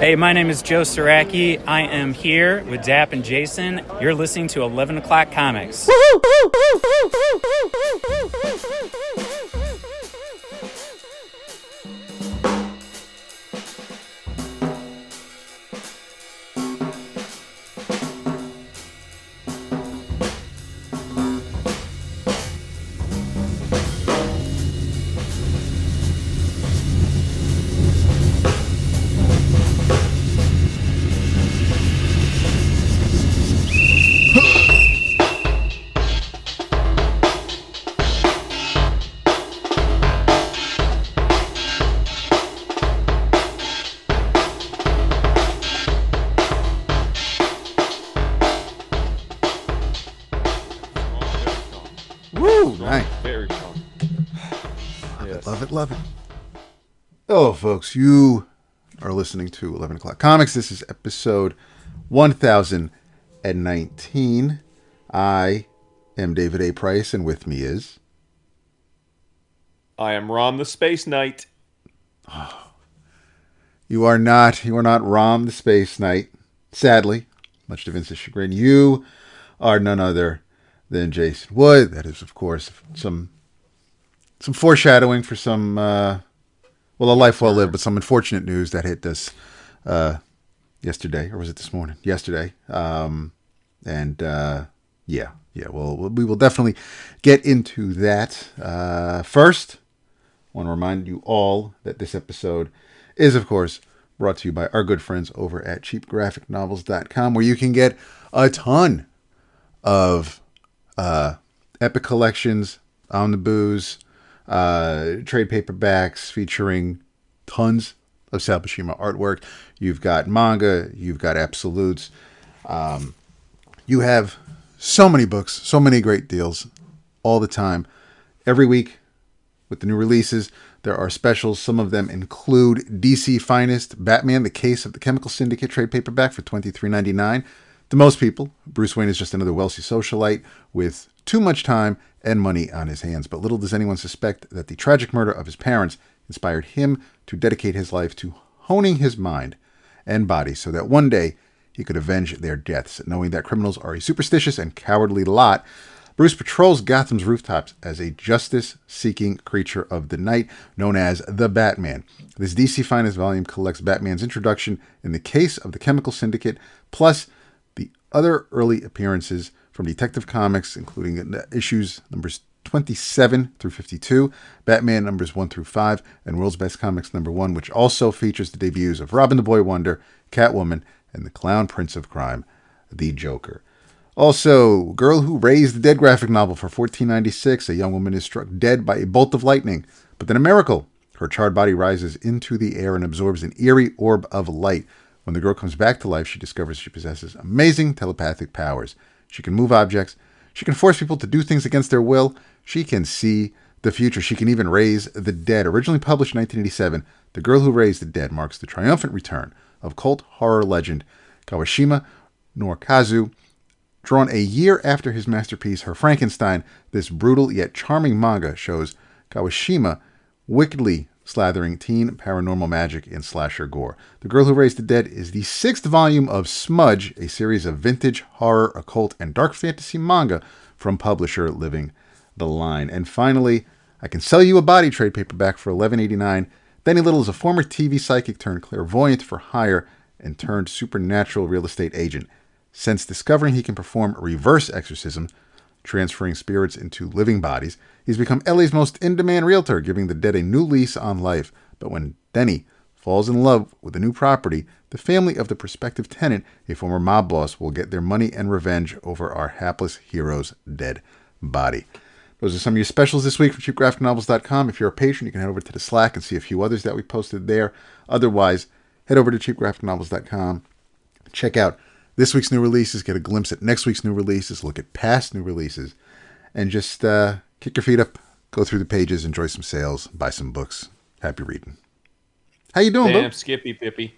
Hey, my name is Joe Saraki. I am here with DAP and Jason. You're listening to 11 O'Clock Comics. Love it. Hello, folks. You are listening to 11 O'Clock Comics. This is episode 1019. I am David A. Price, and with me is... I am Rom the Space Knight. Oh, you are not Rom the Space Knight. Sadly, much to Vince's chagrin, you are none other than Jason Wood. That is, of course, some foreshadowing for some, a life well lived, but some unfortunate news that hit us yesterday, or was it this morning? Yesterday. Well, we will definitely get into that. First, I want to remind you all that this episode is, of course, brought to you by our good friends over at cheapgraphicnovels.com, where you can get a ton of epic collections on the booze, trade paperbacks featuring tons of Sal Buscema artwork. You've got manga, you've got absolutes. You have so many books, so many great deals all the time. Every week with the new releases, there are specials. Some of them include DC Finest Batman, The Case of the Chemical Syndicate trade paperback for $23.99. To most people, Bruce Wayne is just another wealthy socialite with too much time and money on his hands. But little does anyone suspect that the tragic murder of his parents inspired him to dedicate his life to honing his mind and body so that one day he could avenge their deaths. Knowing that criminals are a superstitious and cowardly lot, Bruce patrols Gotham's rooftops as a justice-seeking creature of the night known as the Batman. This DC Finest volume collects Batman's introduction in The Case of the Chemical Syndicate, plus the other early appearances from Detective Comics, including issues numbers 27 through 52, Batman numbers 1 through 5, and World's Best Comics number 1, which also features the debuts of Robin the Boy Wonder, Catwoman, and the Clown Prince of Crime, the Joker. Also, Girl Who Raised the Dead graphic novel for $14.96. A young woman is struck dead by a bolt of lightning, but then a miracle. Her charred body rises into the air and absorbs an eerie orb of light. When the girl comes back to life, she discovers she possesses amazing telepathic powers. She can move objects. She can force people to do things against their will. She can see the future. She can even raise the dead. Originally published in 1987, The Girl Who Raised the Dead marks the triumphant return of cult horror legend Kawashima Norikazu. Drawn a year after his masterpiece, Her Frankenstein, this brutal yet charming manga shows Kawashima wickedly slathering teen paranormal magic in slasher gore. The Girl Who Raised the Dead is the 6th volume of Smudge, a series of vintage, horror, occult, and dark fantasy manga from publisher Living the Line. And finally, I Can Sell You a Body trade paperback for $11.89. Benny Little is a former TV psychic turned clairvoyant for hire and turned supernatural real estate agent. Since discovering he can perform reverse exorcism, transferring spirits into living bodies, he's become LA's most in-demand realtor, giving the dead a new lease on life. But when Denny falls in love with a new property, the family of the prospective tenant, a former mob boss, will get their money and revenge over our hapless hero's dead body. Those are some of your specials this week from cheapgraphicnovels.com. If you're a patron, you can head over to the Slack and see a few others that we posted there. Otherwise, head over to cheapgraphicnovels.com. Check out this week's new releases, get a glimpse at next week's new releases, look at past new releases, and just kick your feet up, go through the pages, enjoy some sales, buy some books. Happy reading. How you doing, Damn, Boo? Skippy Pippy.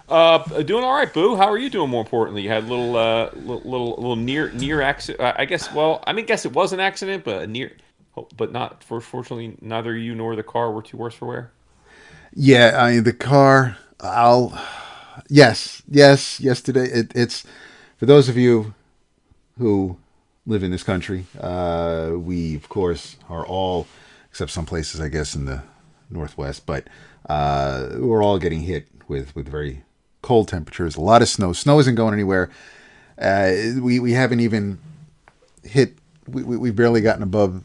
Doing all right, Boo. How are you doing? More importantly, you had a little near accident. I guess it was an accident, but but not. Fortunately, neither you nor the car were too worse for wear. Yeah, the car. Yes. Yesterday, it's for those of you who live in this country. We, of course, are all, except some places, I guess, in the Northwest, but we're all getting hit with very cold temperatures. A lot of snow. Snow isn't going anywhere. We haven't even hit. We've barely gotten above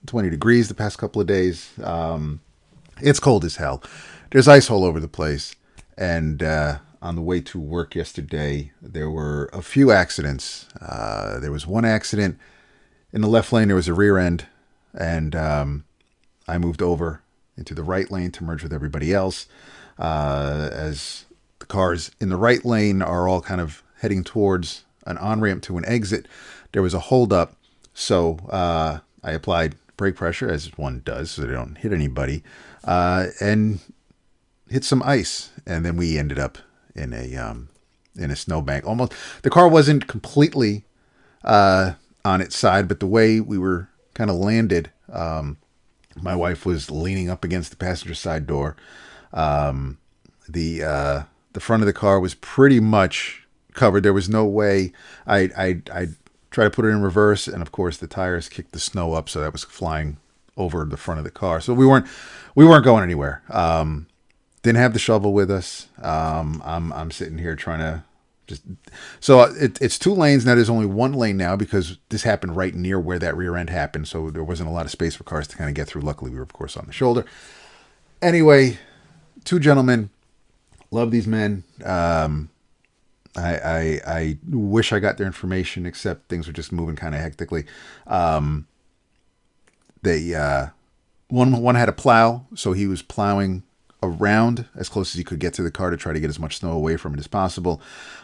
20 degrees the past couple of days. It's cold as hell. There's ice all over the place. And on the way to work yesterday, there were a few accidents. There was one accident in the left lane. There was a rear end, and I moved over into the right lane to merge with everybody else. As the cars in the right lane are all kind of heading towards an on-ramp to an exit, there was a holdup. So I applied brake pressure, as one does, so they don't hit anybody, and hit some ice. And then we ended up in a snowbank. Almost, the car wasn't completely on its side, but the way we were kind of landed, my wife was leaning up against the passenger side door. The front of the car was pretty much covered. There was no way. I tried to put it in reverse, and of course the tires kicked the snow up, so that was flying over the front of the car. So we weren't going anywhere. Didn't have the shovel with us. I'm sitting here trying to just. So it's two lanes now. There's only one lane now because this happened right near where that rear end happened. So there wasn't a lot of space for cars to kind of get through. Luckily, we were of course on the shoulder. Anyway, two gentlemen. Love these men. I wish I got their information, except things were just moving kind of hectically. One had a plow, so he was plowing around as close as he could get to the car to try to get as much snow away from it as possible.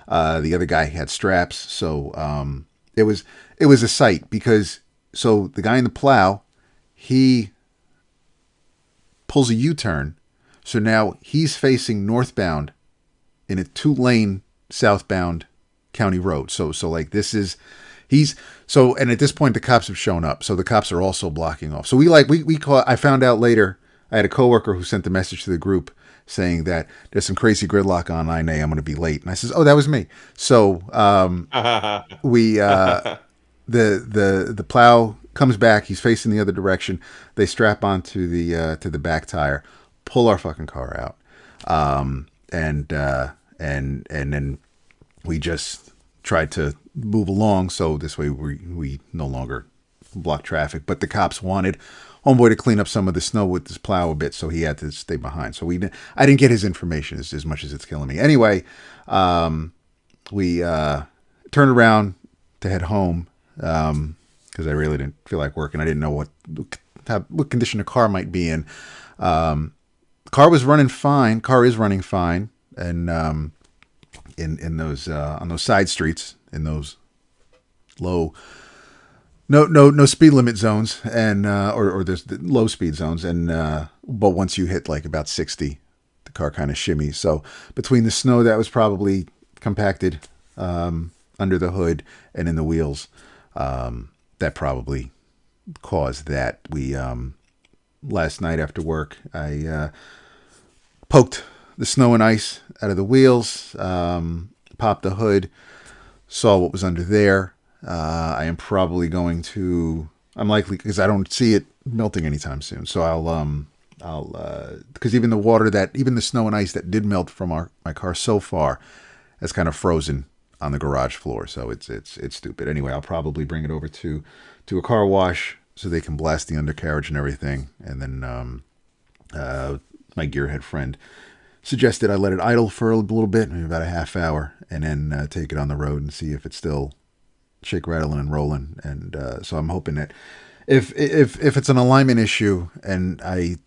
The other guy had straps, so it was a sight because so the guy in the plow, he pulls a U-turn, so now he's facing northbound in a 2-lane southbound county road. So like this is and at this point the cops have shown up, so the cops are also blocking off. So we caught. I found out later. I had a coworker who sent the message to the group saying that there's some crazy gridlock on 9A. I'm going to be late. And I says, oh, that was me. So the plow comes back. He's facing the other direction. They strap onto the back tire, pull our fucking car out, and then we just tried to move along. So this way we no longer block traffic. But the cops wanted homeboy to clean up some of the snow with his plow a bit, so he had to stay behind. So I didn't get his information as much as it's killing me. Anyway, we turned around to head home because I really didn't feel like working. I didn't know what condition the car might be in. Car was running fine. Car is running fine, and in those on those side streets, in those low. No speed limit zones, and or there's low speed zones, and but once you hit like about 60, the car kind of shimmies. So between the snow that was probably compacted under the hood and in the wheels, that probably caused that. We last night after work, I poked the snow and ice out of the wheels, popped the hood, saw what was under there. I am probably going to. I'm likely because I don't see it melting anytime soon. So I'll because even the snow and ice that did melt from my car so far has kind of frozen on the garage floor. So it's stupid. Anyway, I'll probably bring it over to a car wash so they can blast the undercarriage and everything. And then my gearhead friend suggested I let it idle for a little bit, maybe about a half hour, and then take it on the road and see if it's still shake, rattling, and rolling. And so I'm hoping that if it's an alignment issue, and I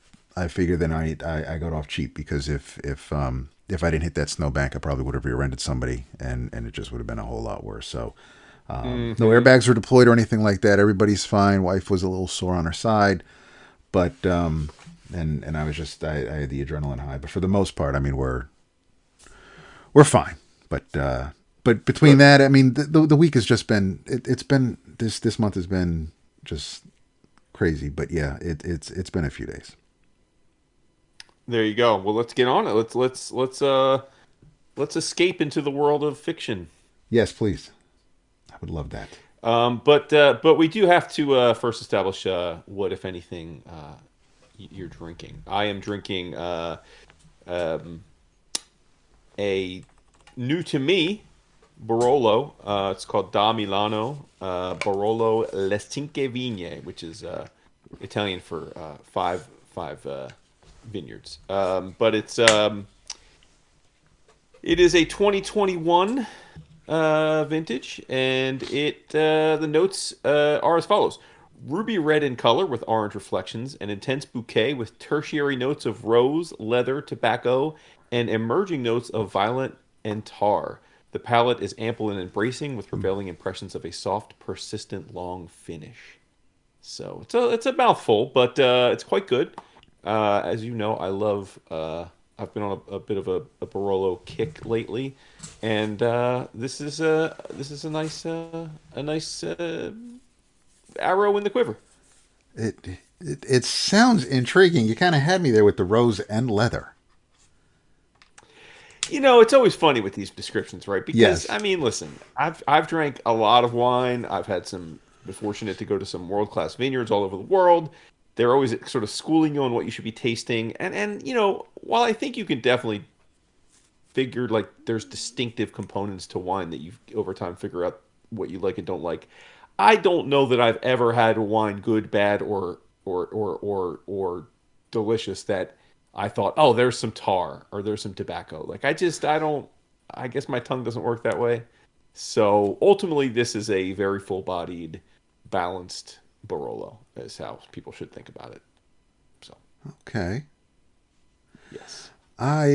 figure then I got off cheap, because if I didn't hit that snowbank, I probably would have rear-ended somebody, and it just would have been a whole lot worse. So no airbags were deployed or anything like that. Everybody's fine. Wife was a little sore on her side, but and I was just I had the adrenaline high. But for the most part, I mean we're fine. But between that, I mean, the week has just been, it's been, this month has been just crazy. But yeah, it's been a few days. There you go. Well, let's get on it. Let's let's escape into the world of fiction. Yes, please. I would love that. But we do have to first establish what, if anything, you're drinking. I am drinking a new to me Barolo. It's called Da Milano Barolo Le Cinque Vigne, which is Italian for five vineyards. But it is a 2021 vintage, and the notes are as follows: ruby red in color with orange reflections, an intense bouquet with tertiary notes of rose, leather, tobacco, and emerging notes of violet and tar. The palate is ample and embracing, with prevailing impressions of a soft, persistent, long finish. So it's a mouthful, but it's quite good. As you know, I love. I've been on a bit of a Barolo kick lately, and this is a nice arrow in the quiver. It sounds intriguing. You kind of had me there with the rose and leather. It's always funny with these descriptions, right? Because Yes. I mean, listen, I've drank a lot of wine. I've been fortunate to go to some world-class vineyards all over the world. They're always sort of schooling you on what you should be tasting. And while I think you can definitely figure, like, there's distinctive components to wine that you over time figure out what you like and don't like, I don't know that I've ever had a wine good, bad, or delicious that I thought, oh, there's some tar or there's some tobacco. Like, I guess my tongue doesn't work that way. So ultimately, this is a very full-bodied, balanced Barolo, is how people should think about it. So, Okay. yes. I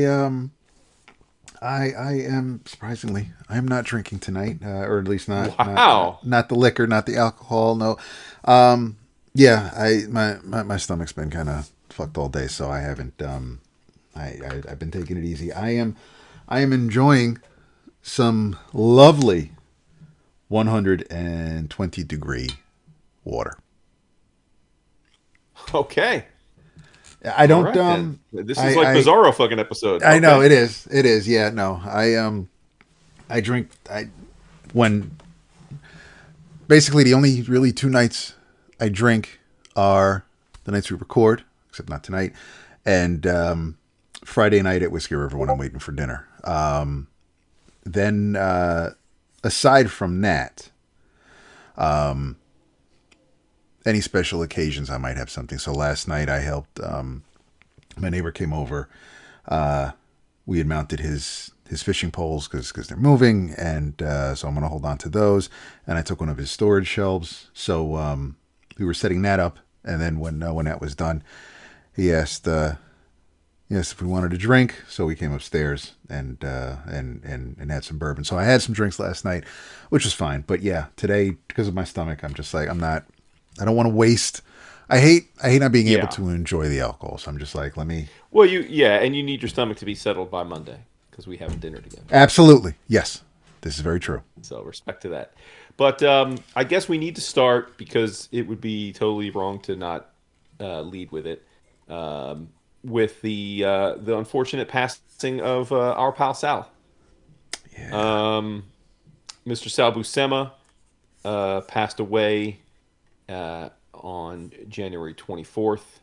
am surprisingly, I am not drinking tonight, or at least not Wow. not the liquor, not the alcohol. No. Yeah, my stomach's been kind of fucked all day, so I haven't. I've been taking it easy. I am enjoying some lovely 120-degree water. Okay. I don't. All right, then. This is like I, Bizarro fucking episode. I know Okay. it is. It is. Yeah. No. I drink. When basically the only really two nights I drink are the nights we record, except not tonight, and Friday night at Whiskey River when I'm waiting for dinner. Then aside from that, any special occasions I might have something. So last night I helped. My neighbor came over. We had mounted his fishing poles because they're moving, and so I'm going to hold on to those. And I took one of his storage shelves. So we were setting that up, and then when that was done, he asked if we wanted a drink. So we came upstairs and had some bourbon. So I had some drinks last night, which was fine. But yeah, today because of my stomach, I'm just like I don't want to waste. I hate not being able to enjoy the alcohol. So I'm just like, let me. Well, and you need your stomach to be settled by Monday because we have dinner together. Absolutely. Yes. This is very true. So respect to that. But I guess we need to start because it would be totally wrong to not lead with it. With the unfortunate passing of our pal Sal. Yeah. Mr. Sal Buscema passed away on January 24th.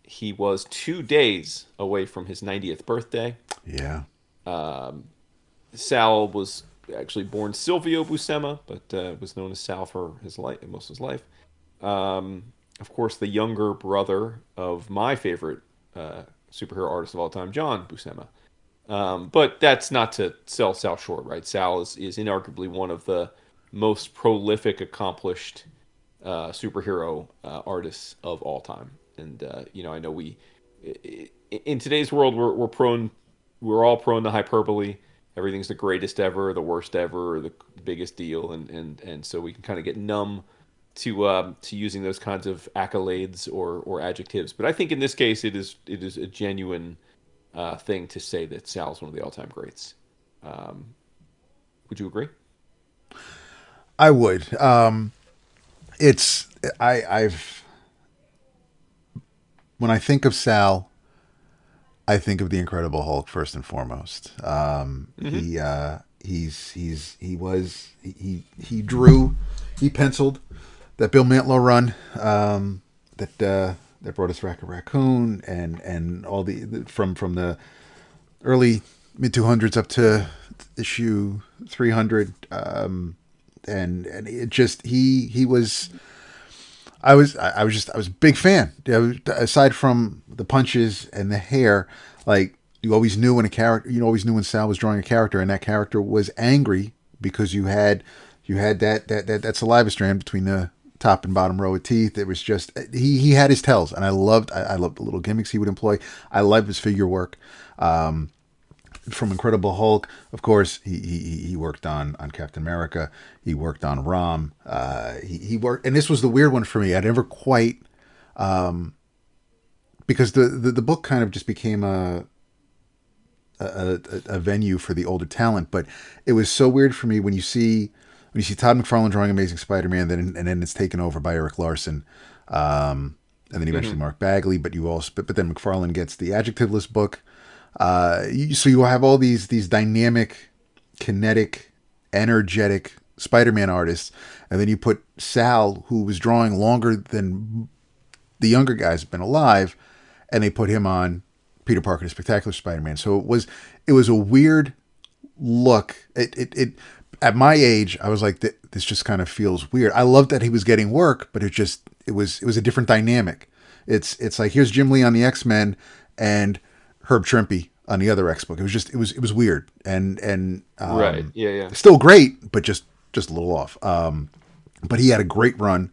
He was 2 days away from his 90th birthday. Yeah. Sal was actually born Silvio Buscema, but was known as Sal for most of his life. Of course, the younger brother of my favorite superhero artist of all time, John Buscema. But that's not to sell Sal short, right? Sal is inarguably one of the most prolific, accomplished superhero artists of all time. And I know in today's world we're all prone to hyperbole. Everything's the greatest ever, the worst ever, or the biggest deal, and so we can kind of get numb to using those kinds of accolades or adjectives. But I think in this case, it is a genuine thing to say that Sal's one of the all-time greats. Would you agree? I would. I've when I think of Sal, I think of the Incredible Hulk first and foremost. Hmm. He drew, he penciled that Bill Mantlo run, that brought us Racket Raccoon and all from the early mid 200s up to issue 300, and it just he was. I was a big fan. Aside from the punches and the hair, like you always knew when a character, you always knew when Sal was drawing a character, and that character was angry because you had that saliva strand between the top and bottom row of teeth. It was just he had his tells, and I loved the little gimmicks he would employ. I loved his figure work. From Incredible Hulk, of course, he worked on Captain America. He worked on Rom. He worked, and this was the weird one for me. I never quite, because the book kind of just became a venue for the older talent. But it was so weird for me when you see Todd McFarlane drawing Amazing Spider-Man, and then it's taken over by Eric Larson, and then eventually Mark Bagley. But then McFarlane gets the adjectiveless book. So you have all these dynamic, kinetic, energetic Spider-Man artists, and then you put Sal, who was drawing longer than the younger guys have been alive, and they put him on Peter Parker, the Spectacular Spider-Man. So it was a weird look. It at my age, I was like, this just kind of feels weird. I loved that he was getting work, but it was a different dynamic. It's like, here's Jim Lee on the X-Men and Herb Trimpe on the other X book. It was weird and Right. Yeah. still great, but just a little off. But he had a great run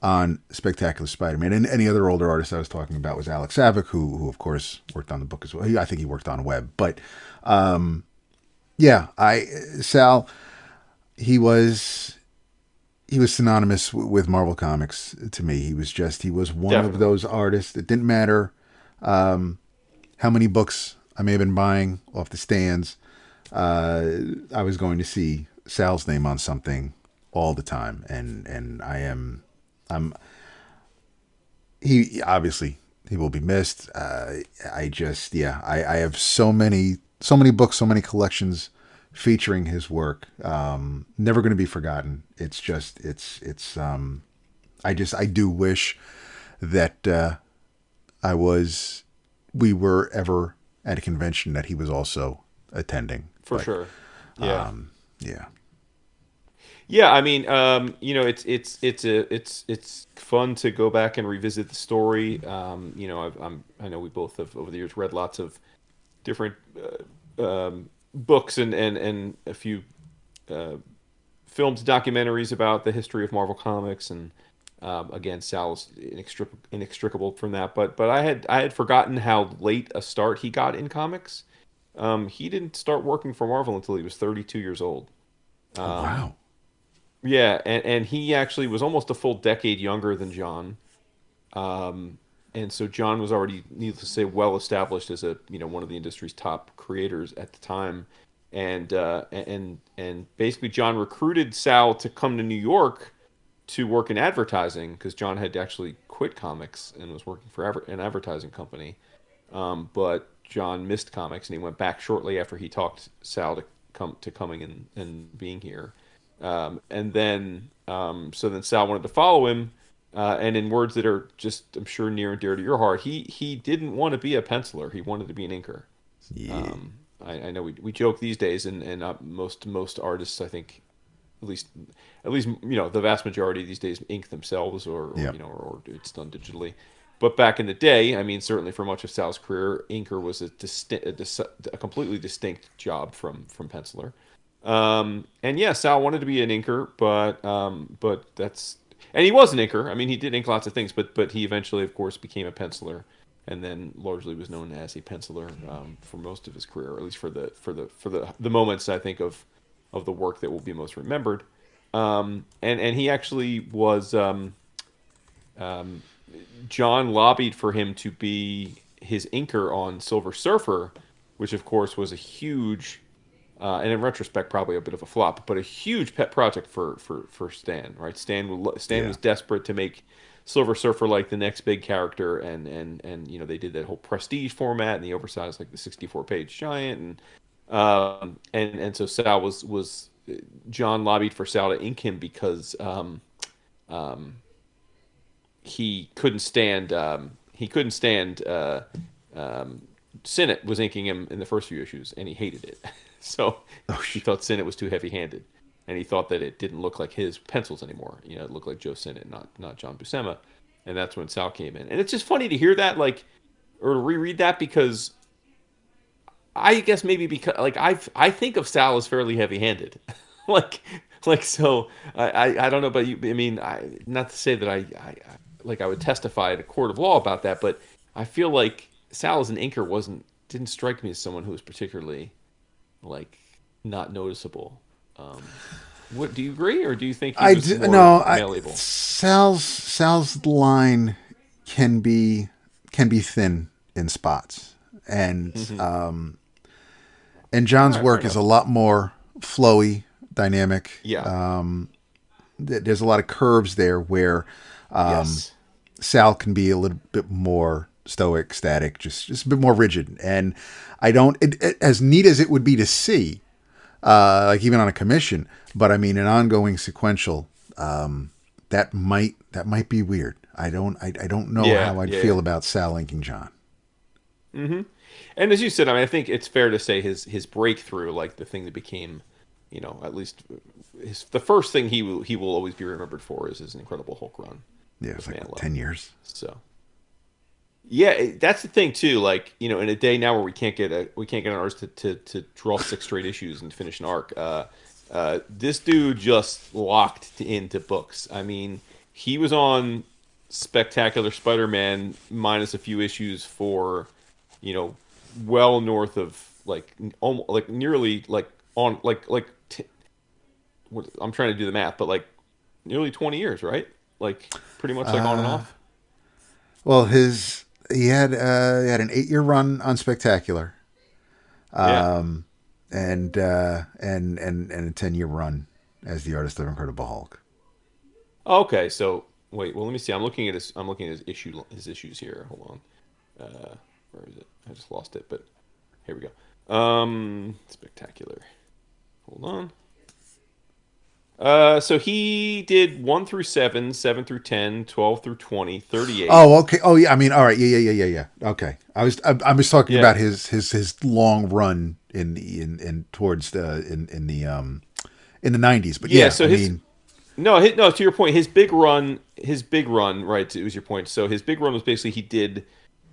on Spectacular Spider-Man, and any other older artist I was talking about was Alex Savick, who of course worked on the book as well. I think he worked on Web, but yeah, Sal, he was synonymous with Marvel Comics to me. He was one of Definitely. those artists. It didn't matter how many books I may have been buying off the stands. I was going to see Sal's name on something all the time, and I'm he obviously he will be missed. I have so many books, so many collections featuring his work. Never going to be forgotten. I do wish that we were ever at a convention that he was also attending. For But sure. Yeah. yeah, Yeah, I mean, it's fun to go back and revisit the story. I know we both have over the years read lots of different books and a few uh, films, documentaries about the history of Marvel Comics, and again, Sal's inextricable from that. But I had forgotten how late a start he got in comics. He didn't start working for Marvel until he was 32 years old. oh Um, wow, yeah, and he actually was almost a full decade younger than John. And so John was already, needless to say, well established as one of the industry's top creators at the time. And basically John recruited Sal to come to New York to work in advertising because John had actually quit comics and was working for an advertising company. But John missed comics and he went back shortly after he talked Sal to coming and being here. So then Sal wanted to follow him, and in words that are just, I'm sure, near and dear to your heart, he didn't want to be a penciler. He wanted to be an inker. yeah, I know we joke these days, and most artists, I think, at least the vast majority these days ink themselves, yeah, or it's done digitally. But back in the day, I mean, certainly for much of Sal's career, inker was a completely distinct job from penciler. And yeah, Sal wanted to be an inker, but and he was an inker. I mean, he did ink lots of things, but he eventually, of course, became a penciler, and then largely was known as a penciler for most of his career, or at least for the moments I think of the work that will be most remembered. And he actually was um, John lobbied for him to be his inker on Silver Surfer, which of course was a huge and in retrospect, probably a bit of a flop, but a huge pet project for Stan. Right, Stan yeah. was desperate to make Silver Surfer like the next big character, and they did that whole prestige format and the oversized like the 64-page giant, and so Sal was John lobbied for Sal to ink him because he couldn't stand Sinnott was inking him in the first few issues, and he hated it. So he thought Sinnott was too heavy-handed, and he thought that it didn't look like his pencils anymore. It looked like Joe Sinnott, not John Buscema. And that's when Sal came in. And it's just funny to hear that, or to reread that, because I guess maybe because I think of Sal as fairly heavy-handed, so I don't know about you. I mean, not to say that I would testify at a court of law about that, but I feel like Sal as an inker didn't strike me as someone who was particularly not noticeable. What do you agree, or do you think he was more malleable? Sal's line can be thin in spots, and and John's work is a lot more flowy, dynamic. Yeah. There's a lot of curves there where Yes. Sal can be a little bit more stoic, static, just a bit more rigid. And I don't, as neat as it would be to see, even on a commission, but I mean, an ongoing sequential, that might be weird. I don't know how I'd feel about Sal inking John. Mm-hmm. And as you said, I mean, I think it's fair to say his breakthrough, the thing that became, at least the first thing he will always be remembered for is his Incredible Hulk run. Yeah, it's like 10 years. So, yeah, that's the thing too. In a day now where we can't get an artist to draw 6 straight issues and finish an arc, this dude just locked into books. I mean, he was on Spectacular Spider-Man minus a few issues for, well north of nearly I'm trying to do the math, but nearly 20 years, right? Pretty much on and off. Well, he had an 8-year run on Spectacular, and a 10-year run as the artist of Incredible Hulk. Okay, so wait, well, let me see. I'm looking at his issues here. Hold on, where is it? I just lost it, but here we go. Spectacular. Hold on. So he did 1 through 7, 7 through 10, 12 through 20, 38. Oh, okay. Oh, yeah. I mean, all right. Yeah. Okay. I was talking about his long run in the 90s, but yeah. So no. To your point, his big run, right? It was your point. So his big run was basically he did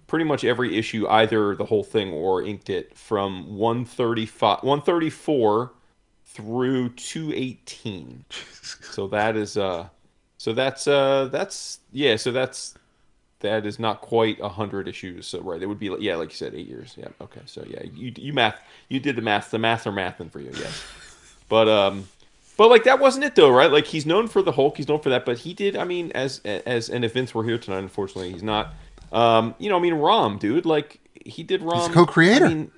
pretty much every issue, either the whole thing or inked it from 134 through 218. So that is that is not quite 100 issues. So right, it would be like you said, 8 years. Yeah. Okay. So yeah, you did the math. The math are mathing for you. Yes. But that wasn't it though, right? He's known for the Hulk. He's known for that. But he did. I mean, and if Vince were here tonight, unfortunately, he's not. Rom, dude. He did Rom. He's a co-creator. I mean,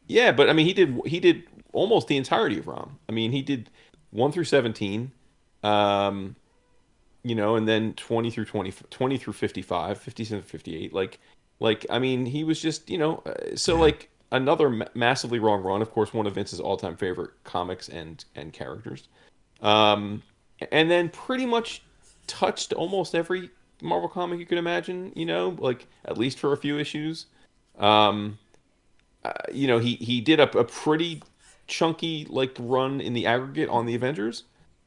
yeah, but I mean, he did almost the entirety of Rom. I mean, he did 1 through 17, and then 20 through 20 through 55, 57 through 58. I mean, he was just, another massively wrong run. Of course, one of Vince's all-time favorite comics and characters. And then pretty much touched almost every Marvel comic you could imagine, at least for a few issues. He did a pretty chunky run in the aggregate on the Avengers.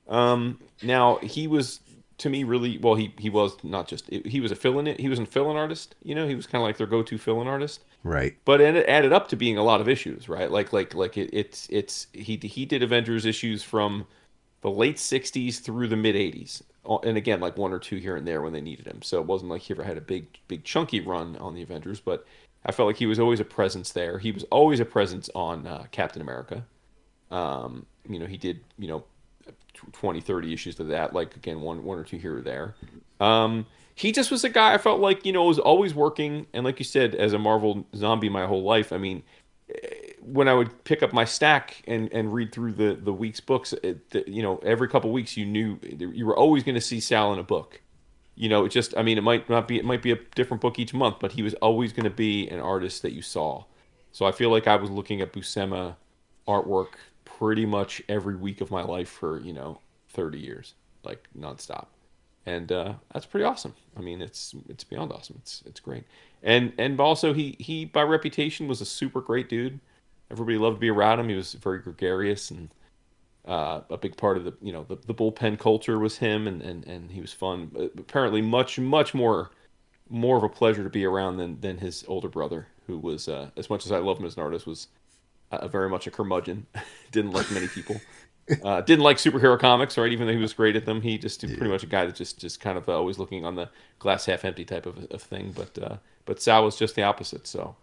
Now he was, to me, really well. He was not just he was a fill-in. He was a fill-in artist. He was kind of like their go-to fill-in artist. Right. But it added up to being a lot of issues, right? He did Avengers issues from the late 60s through the mid 80s. And again, 1 or 2 here and there when they needed him. So it wasn't like he ever had a big chunky run on the Avengers, but I felt like he was always a presence there. He was always a presence on Captain America. He did, 20, 30 issues of that, again, one or 2 here or there. He just was a guy I felt was always working. And like you said, as a Marvel zombie my whole life, I mean, when I would pick up my stack and read through the week's books, every couple weeks you knew you were always going to see Sal in a book. it just, I mean, it might be a different book each month, but he was always going to be an artist that you saw. So I feel like I was looking at Buscema artwork pretty much every week of my life for 30 years, like nonstop, and that's pretty awesome. I mean, it's beyond awesome. It's great, and also he by reputation was a super great dude. Everybody loved to be around him. He was very gregarious, and a big part of the bullpen culture was him, and he was fun. Apparently, much more of a pleasure to be around than his older brother, who was as much as I love him as an artist, was very much a curmudgeon. Didn't like many people. Didn't like superhero comics, right? Even though he was great at them, he just pretty much a guy that just kind of always looking on the glass half empty type of thing. But Sal was just the opposite. So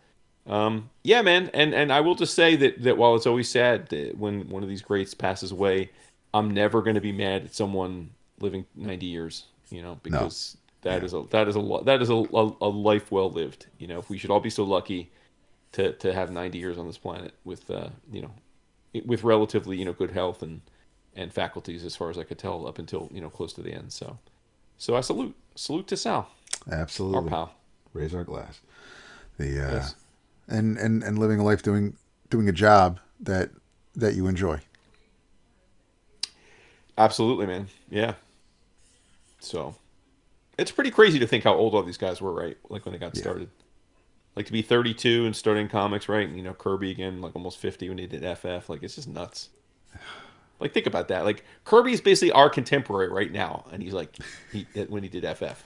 yeah, man. And I will just say that while it's always sad that when one of these greats passes away, I'm never going to be mad at someone living 90 years. Because that is a life well lived. If we should all be so lucky to have 90 years on this planet with with relatively good health and faculties, as far as I could tell, up until close to the end. So I salute to Sal. Absolutely, our pal. Raise our glass. The Yes. and living a life doing a job that you enjoy. Absolutely, man. Yeah. So it's pretty crazy to think how old all these guys were, right? Like when they got started. Like to be 32 and starting comics, right? And, Kirby again, like almost 50 when he did FF. Like it's just nuts. Like think about that. Like Kirby's basically our contemporary right now, and he's like when he did FF.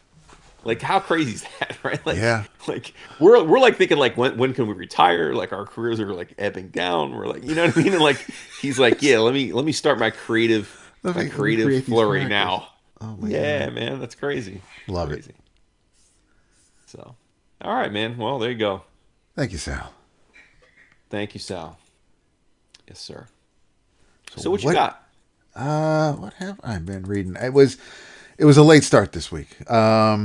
Like how crazy is that, right? Like, Yeah. Like we're like thinking like when can we retire? Like our careers are like ebbing down. We're like, you know what I mean? And like he's like, yeah, let me start my creative create flurry these now. Oh my Yeah, God. man, that's crazy. Love Crazy. it. So, all right, man. Well, there you go. Thank you, Sal. Thank you, Sal. Yes, sir. So what you got? What have I been reading? It was a late start this week. I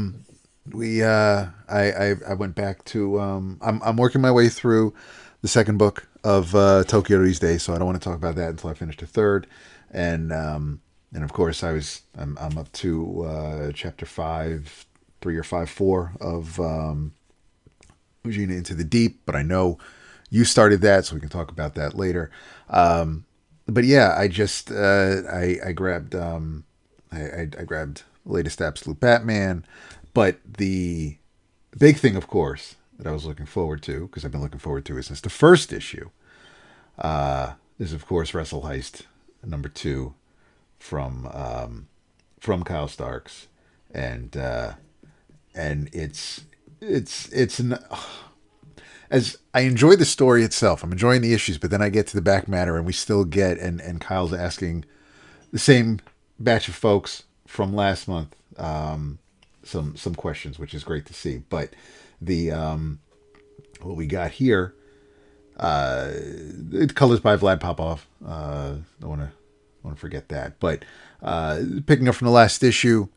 went back to I'm working my way through the second book of Tokyo these days, so I don't want to talk about that until I finish the third. And of course I'm up to chapter 3 or 4 of Mujina Into the Deep, but I know you started that, so we can talk about that later. But yeah, I just I grabbed I grabbed latest Absolute Batman, but the big thing, of course, that I was looking forward to, because I've been looking forward to it since the first issue, is of course Wrestle Heist #2 from Kyle Starks, and it's an as I enjoy the story itself, I'm enjoying the issues, but then I get to the back matter, and we still get and Kyle's asking the same batch of folks from last month some questions, which is great to see. But the what we got here, it colors by Vlad Popov. Don't want to forget that. But picking up from the last issue,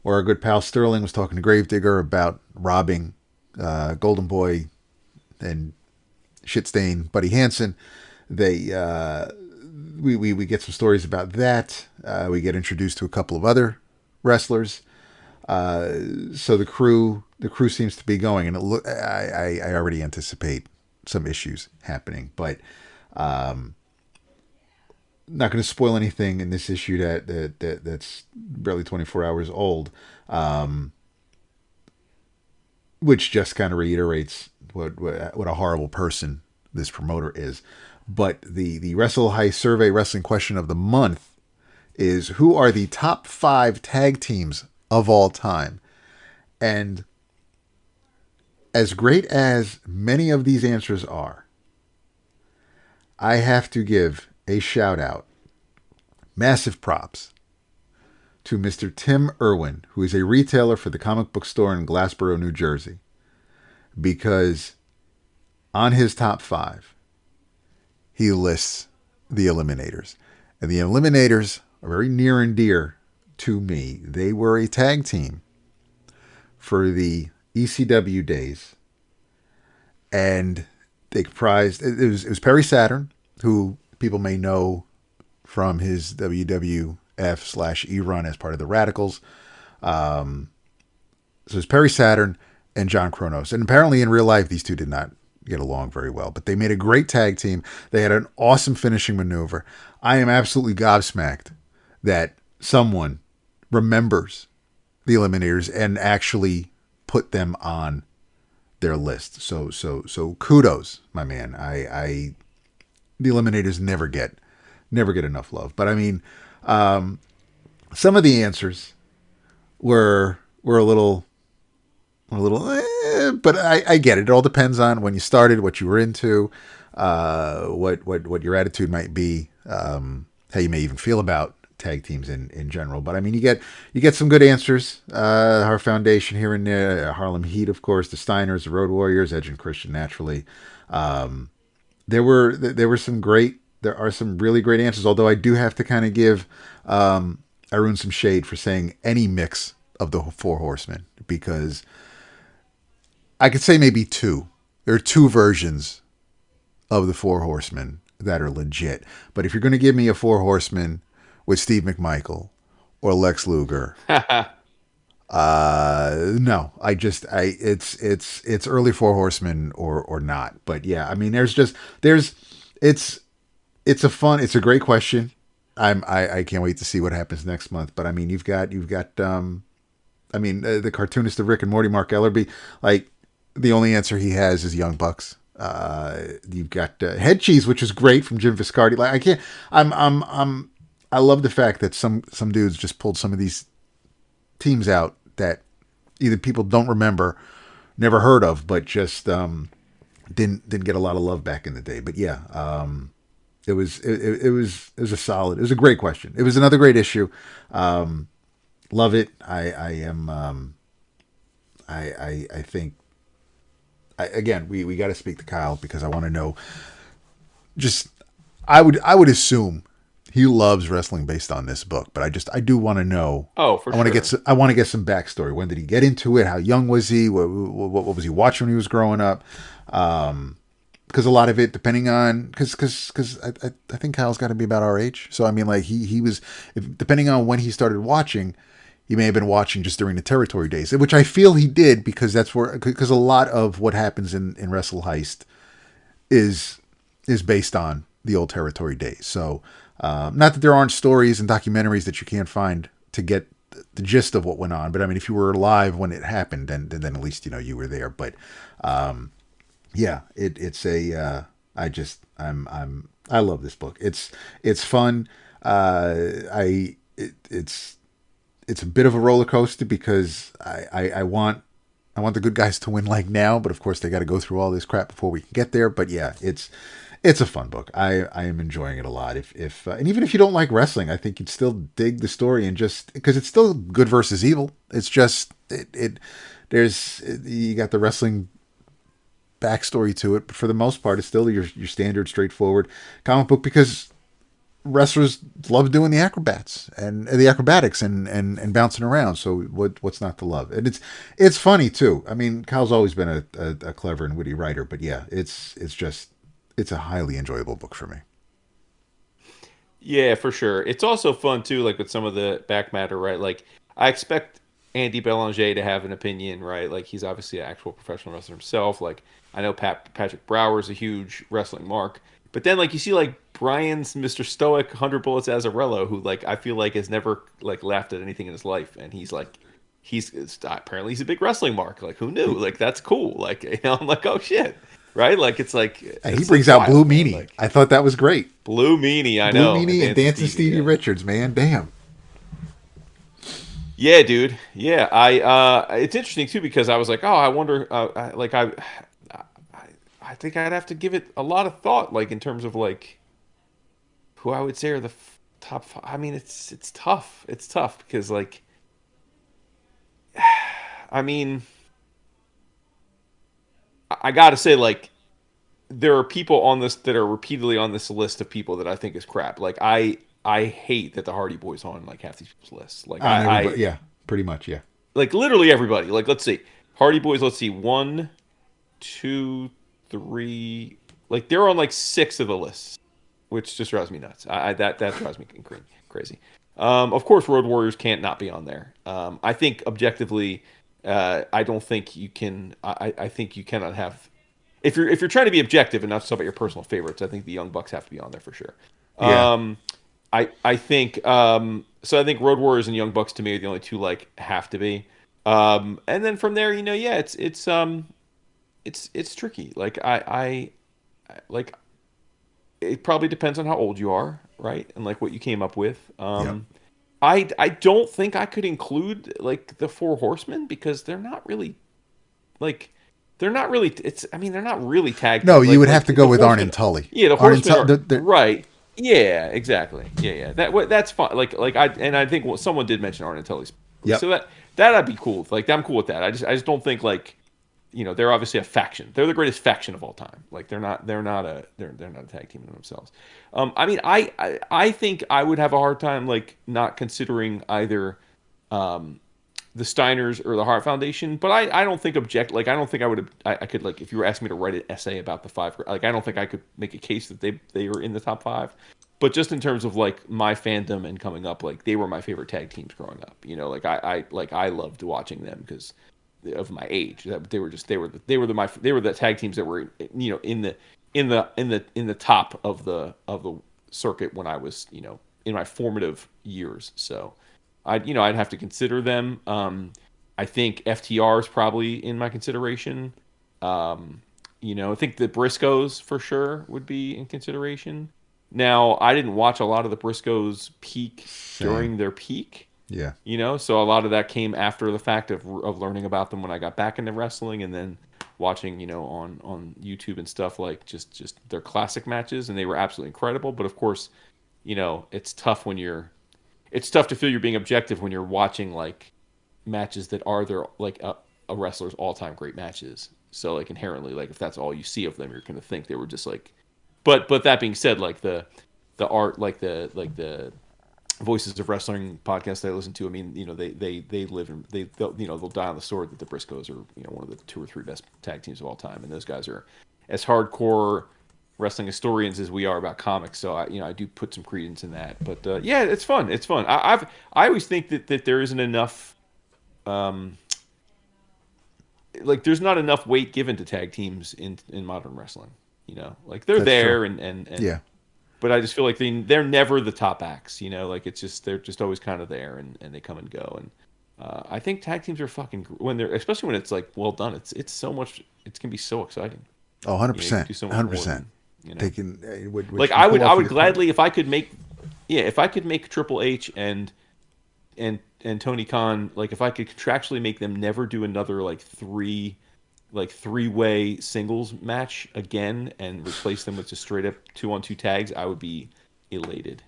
where our good pal Sterling was talking to Gravedigger about robbing Golden Boy and Shitstain Buddy Hansen. We get some stories about that. We get introduced to a couple of other wrestlers. So the crew seems to be going, and I already anticipate some issues happening, but not going to spoil anything in this issue that's barely 24 hours old, which just kind of reiterates what a horrible person this promoter is. But the Wrestle Heist Survey Wrestling Question of the Month is, who are the top 5 tag teams of all time? And as great as many of these answers are, I have to give a shout out, massive props, to Mr. Tim Irwin, who is a retailer for the comic book store in Glassboro, New Jersey, because on his top 5, he lists the Eliminators. And the Eliminators are very near and dear to me. They were a tag team for the ECW days, and they comprised, it was Perry Saturn, who people may know from his WWF/E run as part of the Radicals. So it's Perry Saturn and John Kronos. And apparently in real life, these two did not get along very well. But they made a great tag team. They had an awesome finishing maneuver. I am absolutely gobsmacked that someone remembers the Eliminators and actually put them on their list. So kudos, my man. The Eliminators never get enough love. But I mean, some of the answers were a little, but I get it. It all depends on when you started, what you were into, what your attitude might be, how you may even feel about tag teams in general. But I mean, you get some good answers. Our Foundation here and there, Harlem Heat, of course, the Steiners, the Road Warriors, Edge and Christian, naturally. There are some really great answers. Although I do have to kind of give Arun some shade for saying any mix of the Four Horsemen, because I could say maybe two. There are two versions of the Four Horsemen that are legit. But if you're going to give me a Four Horsemen with Steve McMichael or Lex Luger, no, it's early Four Horsemen or not. But yeah, I mean, it's a great question. I can't wait to see what happens next month. But I mean, you've got the cartoonist of Rick and Morty, Mark Ellerby, like the only answer he has is Young Bucks. You've got Head Cheese, which is great, from Jim Viscardi. Like I love the fact that some dudes just pulled some of these teams out that either people don't remember, never heard of, but just didn't get a lot of love back in the day. But yeah, it was a great question. It was another great issue. Love it. I think again, we got to speak to Kyle, because I want to know. Just I would assume he loves wrestling based on this book, but I do want to know. Oh, for sure. I want to get some backstory. When did he get into it? How young was he? What was he watching when he was growing up? Because a lot of it, depending on, because I think Kyle's got to be about our age. So I mean, like he was, depending on when he started watching, he may have been watching just during the territory days, which I feel he did, because because a lot of what happens in Wrestle Heist is based on the old territory days. So not that there aren't stories and documentaries that you can't find to get the gist of what went on, but I mean, if you were alive when it happened, then at least you were there. But yeah, I love this book. It's fun. It's a bit of a roller coaster, because I want the good guys to win like now, but of course they got to go through all this crap before we can get there. But yeah, it's a fun book. I am enjoying it a lot. If and even if you don't like wrestling, I think you'd still dig the story, and just because it's still good versus evil. It's just you got the wrestling backstory to it, but for the most part, it's still your standard straightforward comic book, because wrestlers love doing the acrobatics and bouncing around. So what's not to love? And it's funny too. I mean, Kyle's always been a clever and witty writer, but yeah, it's a highly enjoyable book for me. Yeah, for sure. It's also fun too, like with some of the back matter, right? Like I expect Andy Belanger to have an opinion, right? Like he's obviously an actual professional wrestler himself. Like I know Patrick Brower is a huge wrestling mark, but then like you see like Brian's Mr. Stoic 100 Bullets Azarello, who like I feel like has never like laughed at anything in his life, and he's apparently he's a big wrestling mark. Like who knew? Like that's cool. Like I'm like, oh shit. Right? Like it's like and he brings out Blue Meanie. Like, I thought that was great. Blue Meanie, I know. Blue Meanie and Dancing Stevie Richards, man. Damn. Yeah, dude. Yeah, it's interesting too, because I was like, oh, I wonder, I think I'd have to give it a lot of thought, like in terms of like who I would say are the top five. I mean, it's tough. It's tough because like, I mean, I gotta say, like, there are people on this that are repeatedly on this list of people that I think is crap. Like I hate that the Hardy Boys on like half these people's lists. Like yeah, pretty much, yeah. Like literally everybody. Like let's see, Hardy Boys. Let's see, 1, 2, 3. Like they're on like 6 of the lists, which just drives me nuts. That drives me crazy. Of course, Road Warriors can't not be on there. I think objectively, I don't think you can. I think you cannot have. If you're trying to be objective and not talk about your personal favorites, I think the Young Bucks have to be on there for sure. Yeah. I think so. I think Road Warriors and Young Bucks to me are the only two like have to be. And then from there, yeah, it's tricky. Like like it probably depends on how old you are, right? And like what you came up with. Yep. I don't think I could include like the Four Horsemen because they're not really like they're not really they're not really tag No, team. you would have to go the with Arn Horsemen. and Tully. Yeah, the Arn and Horsemen Tully, are right. Yeah, exactly. Yeah. That's fine. I think someone did mention Arn and Tully's. Yep. So that I'd be cool with. Like I'm cool with that. I just don't think like they're obviously a faction. They're the greatest faction of all time. Like they're not a tag team in themselves. I think I would have a hard time like not considering either the Steiners or the Hart Foundation, but I don't think I don't think I could like if you were asking me to write an essay about the five, like I don't think I could make a case that they were in the top five. But just in terms of like my fandom and coming up, like they were my favorite tag teams growing up. Like I loved watching them because of my age. They were the tag teams that were in the top of the circuit when I was in my formative years. So I'd have to consider them. I think FTR is probably in my consideration. I think the Briscoes for sure would be in consideration. Now, I didn't watch a lot of the Briscoes peak during their peak. Yeah. So a lot of that came after the fact of learning about them when I got back into wrestling and then watching, on YouTube and stuff like just their classic matches, and they were absolutely incredible. But of course, it's tough to feel you're being objective when you're watching like matches that are their like a wrestler's all-time great matches. So like inherently, like if that's all you see of them, you're going to think they were just like. But that being said, like the art, like the Voices of Wrestling podcast that I listen to, I mean, they live and they'll die on the sword that the Briscoes are one of the 2 or 3 best tag teams of all time, and those guys are as hardcore wrestling historians as we are about comics. So I do put some credence in that. But yeah, it's fun. It's fun. I always think that there isn't enough. Like there's not enough weight given to tag teams in modern wrestling. Like they're That's there true. and Yeah. but I just feel like they're never the top acts. Like it's just they're just always kind of there and they come and go. And I think tag teams are fucking especially when it's like well done. It's so much. It can be so exciting. Oh, 100%. Do so much more 100%. than, Taking like I would gladly if I could make Triple H and Tony Khan, like if I could contractually make them never do another like three-way singles match again and replace them with just straight up 2-on-2 tags, I would be elated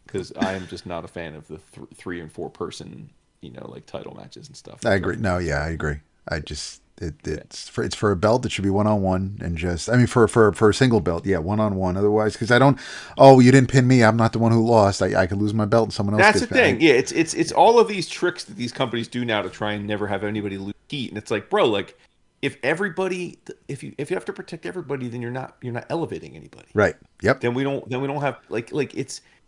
because I am just not a fan of the 3 and 4 person like title matches and stuff. I agree. No, yeah, I agree. I just it's for a belt that should be 1-on-1 and just for a single belt, yeah, 1-on-1. Otherwise, because I don't. Oh, you didn't pin me. I'm not the one who lost. I could lose my belt and someone else. That's gets the thing. Yeah, it's all of these tricks that these companies do now to try and never have anybody lose heat, and it's like, bro, like. If you have to protect everybody, then you're not elevating anybody. Right. Yep. Then we don't have like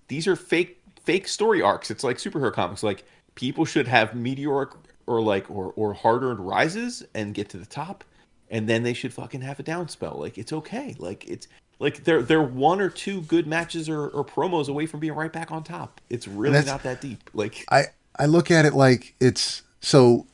these are fake story arcs. It's like superhero comics. Like people should have meteoric or hard-earned rises and get to the top, and then they should fucking have a down spell. Like it's okay. Like it's like they're 1 or 2 good matches or promos away from being right back on top. It's really not that deep. Like I look at it like it's so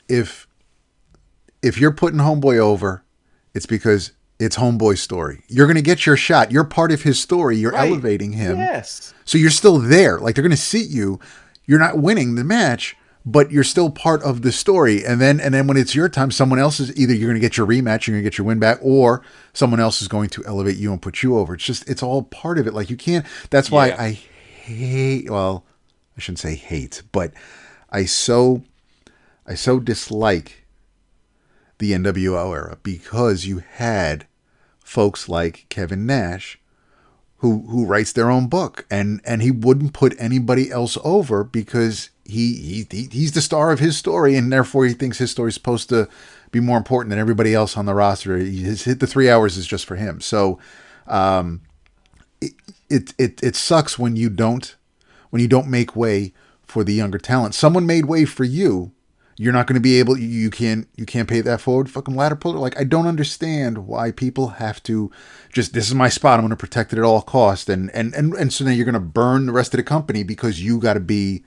if you're putting Homeboy over, it's because it's Homeboy's story. You're going to get your shot. You're part of his story. You're elevating him. Yes. So you're still there. Like they're going to seat you. You're not winning the match, but you're still part of the story. And then when it's your time, someone else is either you're going to get your rematch, you're going to get your win back, or someone else is going to elevate you and put you over. It's all part of it. Like you can't. That's why I hate. Well, I shouldn't say hate, but I so dislike the NWO era because you had folks like Kevin Nash who writes their own book and he wouldn't put anybody else over because he's the star of his story and therefore he thinks his story is supposed to be more important than everybody else on the roster. The 3 hours is just for him. So it sucks when you don't make way for the younger talent. Someone made way for you. you're not going to be able. You can't pay that forward fucking ladder puller. Like, I don't understand why people have to just, this is my spot, I'm going to protect it at all costs, and so then you're going to burn the rest of the company because you got to be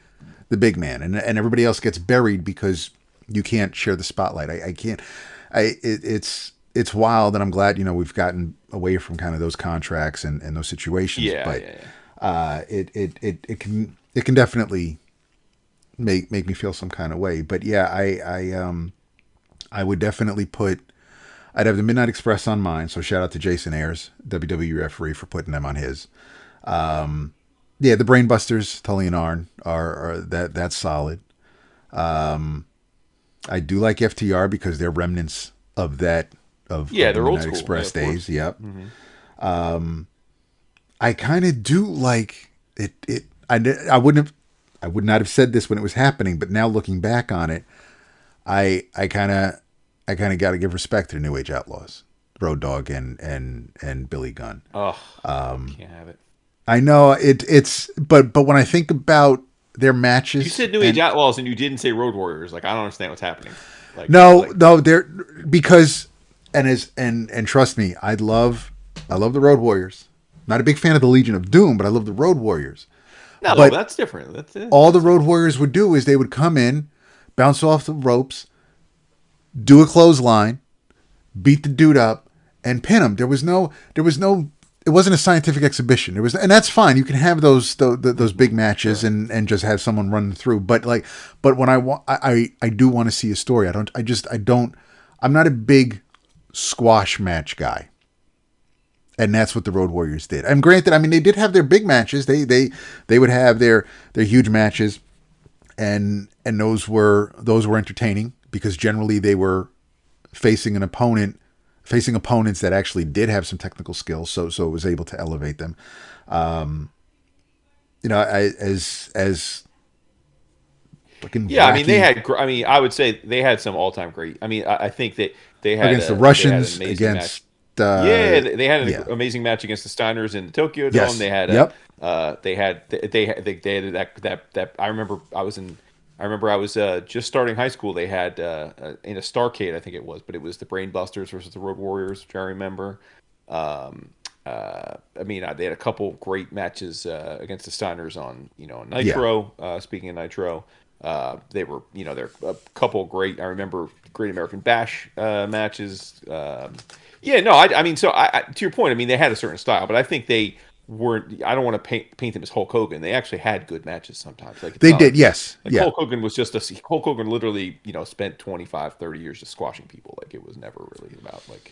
the big man, and everybody else gets buried because you can't share the spotlight. I can't. It's wild, and I'm glad we've gotten away from kind of those contracts and those situations. It can definitely make me feel some kind of way. But yeah, I would definitely I'd have the Midnight Express on mine. So shout out to Jason Ayers, WWE referee, for putting them on his. Yeah, the Brainbusters, Tully and Arn are that's solid. I do like FTR because they're remnants of that of they're the old Midnight school Express days. Yep. Mm-hmm. I kind of do like it. I would not have said this when it was happening, but now looking back on it, I kind of got to give respect to the New Age Outlaws, Road Dogg and Billy Gunn. Oh, can't have it. I know it's but when I think about their matches, you said New Age Outlaws and you didn't say Road Warriors. Like, I don't understand what's happening. Like, no, they're because and trust me, I love the Road Warriors. Not a big fan of the Legion of Doom, but I love the Road Warriors. No, but that's different. That's it. All the Road Warriors would do is they would come in, bounce off the ropes, do a clothesline, beat the dude up, and pin him. There was no. It wasn't a scientific exhibition. And that's fine. You can have those big matches and just have someone run through. But when I do want to see a story. I'm not a big squash match guy. And that's what the Road Warriors did. And granted, I mean, they did have their big matches. They would have their huge matches, and those were entertaining because generally they were facing opponents that actually did have some technical skills. So it was able to elevate them. As fucking yeah, wacky, I mean, I would say they had some all-time great. I mean, I think that they had against the Russians, against. They had an amazing match against the Steiners in the Tokyo Dome. Yes. They had they had that. I remember I was just starting high school. They had in a Starcade, I think it was, but it was the Brainbusters versus the Road Warriors, which I remember. I mean, they had a couple great matches against the Steiners on Nitro. Speaking of Nitro, they were there are a couple great. I remember Great American Bash matches. I mean, so to your point, I mean, they had a certain style, but I think they weren't. I don't want to paint them as Hulk Hogan. They actually had good matches sometimes. Like they did, yes. Like Hulk Hogan was Hulk Hogan literally, spent 25, 30 years just squashing people. Like, it was never really about like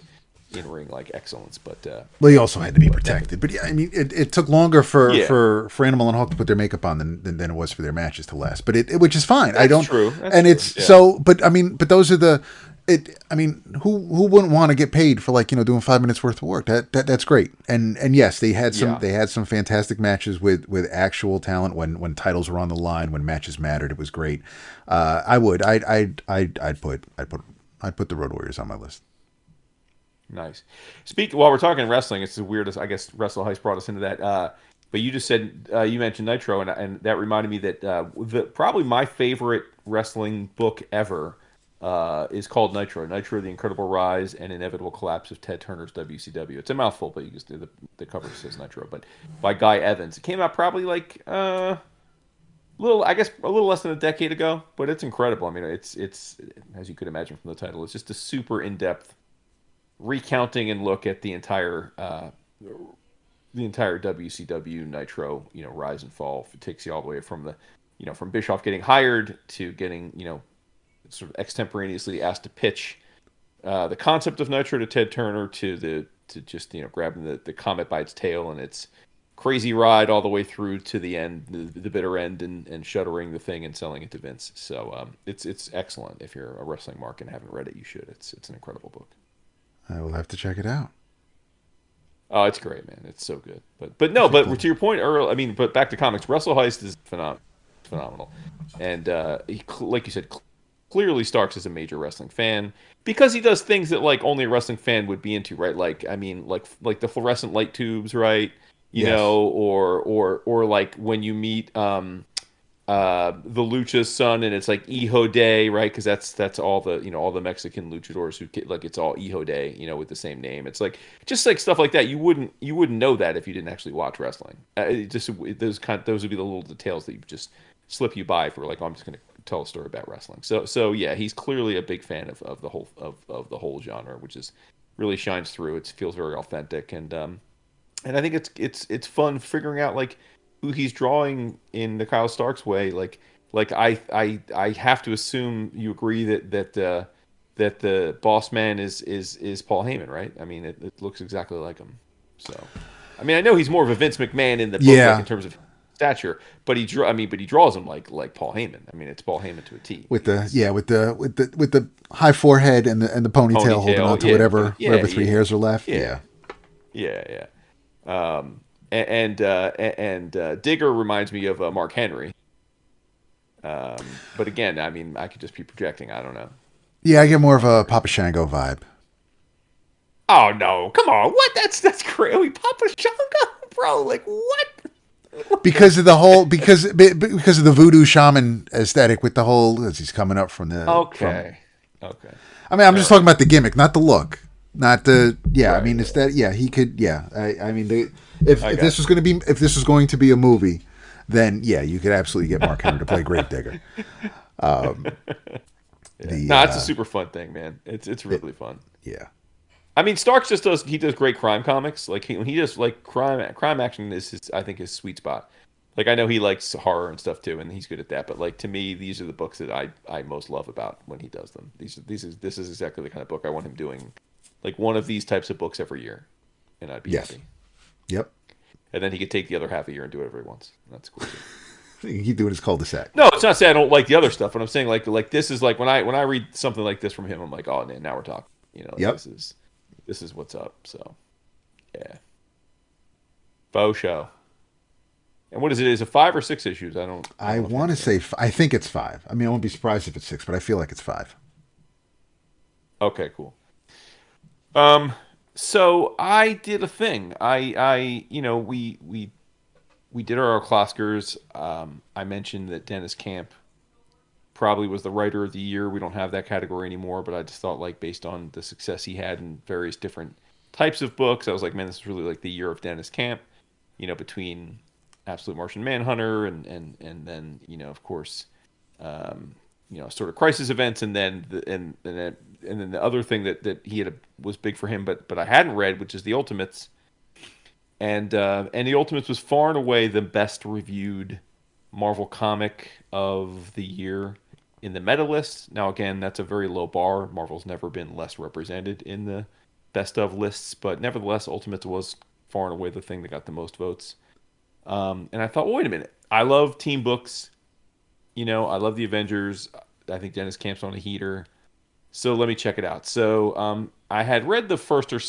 in-ring like excellence. But well, he also had to be protected. But yeah, I mean, it took longer for Animal and Hulk to put their makeup on than it was for their matches to last. But which is fine. That's true. It's so. But I mean, those are the. I mean, who wouldn't want to get paid for doing 5 minutes worth of work? That's great. And yes, they had some fantastic matches with actual talent when titles were on the line, when matches mattered. It was great. I'd put the Road Warriors on my list. Nice. While we're talking wrestling, it's the weirdest. I guess Wrestle Heist brought us into that. But you just said you mentioned Nitro, and that reminded me that probably my favorite wrestling book ever. Is called Nitro. Nitro: The Incredible Rise and Inevitable Collapse of Ted Turner's WCW. It's a mouthful, but you just the cover says Nitro. But by Guy Evans. It came out probably a little less than a decade ago. But it's incredible. I mean, it's as you could imagine from the title, it's just a super in-depth recounting and look at the entire WCW Nitro, rise and fall. It takes you all the way from from Bischoff getting hired to getting sort of extemporaneously asked to pitch the concept of Nitro to Ted Turner to just grabbing the comet by its tail and its crazy ride all the way through to the end, the bitter end, and shuttering the thing and selling it to Vince. So it's excellent. If you're a wrestling mark and haven't read it, you should. It's an incredible book. I will have to check it out. Oh, it's great, man. It's so good. But to your point, Earl, I mean, but back to comics, Wrestle Heist is phenomenal. And like you said, clearly Starks is a major wrestling fan because he does things that only a wrestling fan would be into, right? Like, I mean, like the fluorescent light tubes, right? You know, or like when you meet the Lucha's son, and it's like Hijo de, right? Because that's all the all the Mexican luchadors who like it's all Hijo de, with the same name. It's like just like stuff like that. You wouldn't know that if you didn't actually watch wrestling. Those would be the little details that you just slip you by for like, oh, I'm just going to tell a story about wrestling. So yeah, he's clearly a big fan of the whole of the whole genre, which is really shines through. It feels very authentic, and I think it's fun figuring out like who he's drawing in the Kyle Starks way. Like I have to assume you agree that the boss man is Paul Heyman, right? I mean, it looks exactly like him. So, I mean, I know he's more of a Vince McMahon in the book, like, in terms of stature, but he draws him like Paul Heyman. I mean, it's Paul Heyman to a T. With the high forehead and the ponytail holding on to whatever three hairs are left. Yeah. And Digger reminds me of Mark Henry. But again, I mean, I could just be projecting. I don't know. Yeah, I get more of a Papa Shango vibe. Oh no! Come on, what? That's crazy, Papa Shango, bro. Like what? Because of the voodoo shaman aesthetic with the whole as he's coming up from the okay. I mean, I'm just talking about the gimmick, not the look, not the Right. I mean, it's that he could I mean, if this was going to be a movie, then you could absolutely get Mark Henry to play Great Digger. It's a super fun thing, man. It's really fun. Yeah. I mean, Starks does great crime comics. Like when he does like crime action is I think his sweet spot. Like I know he likes horror and stuff too, and he's good at that. But like to me, these are the books that I most love about when he does them. This is exactly the kind of book I want him doing, like one of these types of books every year, and I'd be happy. Yep. And then he could take the other half a year and do whatever he wants. That's cool too. He's doing his cul-de-sac. No, it's not saying I don't like the other stuff, but I'm saying like this is like when I read something like this from him, I'm like, oh man, now we're talking. This is what's up. So yeah. Faux show. And what is it? Is it 5 or 6 issues? I want to say I think it's 5. I mean, I won't be surprised if it's 6, but I feel like it's 5. Okay, cool. So I did a thing. We did our Kloskers. I mentioned that Dennis Camp probably was the writer of the year. We don't have that category anymore, but I just thought like based on the success he had in various different types of books, I was like, man, this is really like the year of Dennis Camp. Between Absolute Martian Manhunter and then of course sort of crisis events and then the other thing that he was big for him but I hadn't read, which is the Ultimates. And the Ultimates was far and away the best reviewed Marvel comic of the year in the meta list. Now, again, that's a very low bar. Marvel's never been less represented in the best of lists, but nevertheless, Ultimates was far and away the thing that got the most votes. And I thought, well, wait a minute. I love team books. I love the Avengers. I think Dennis Camp's on a heater. So let me check it out. So I had read the first or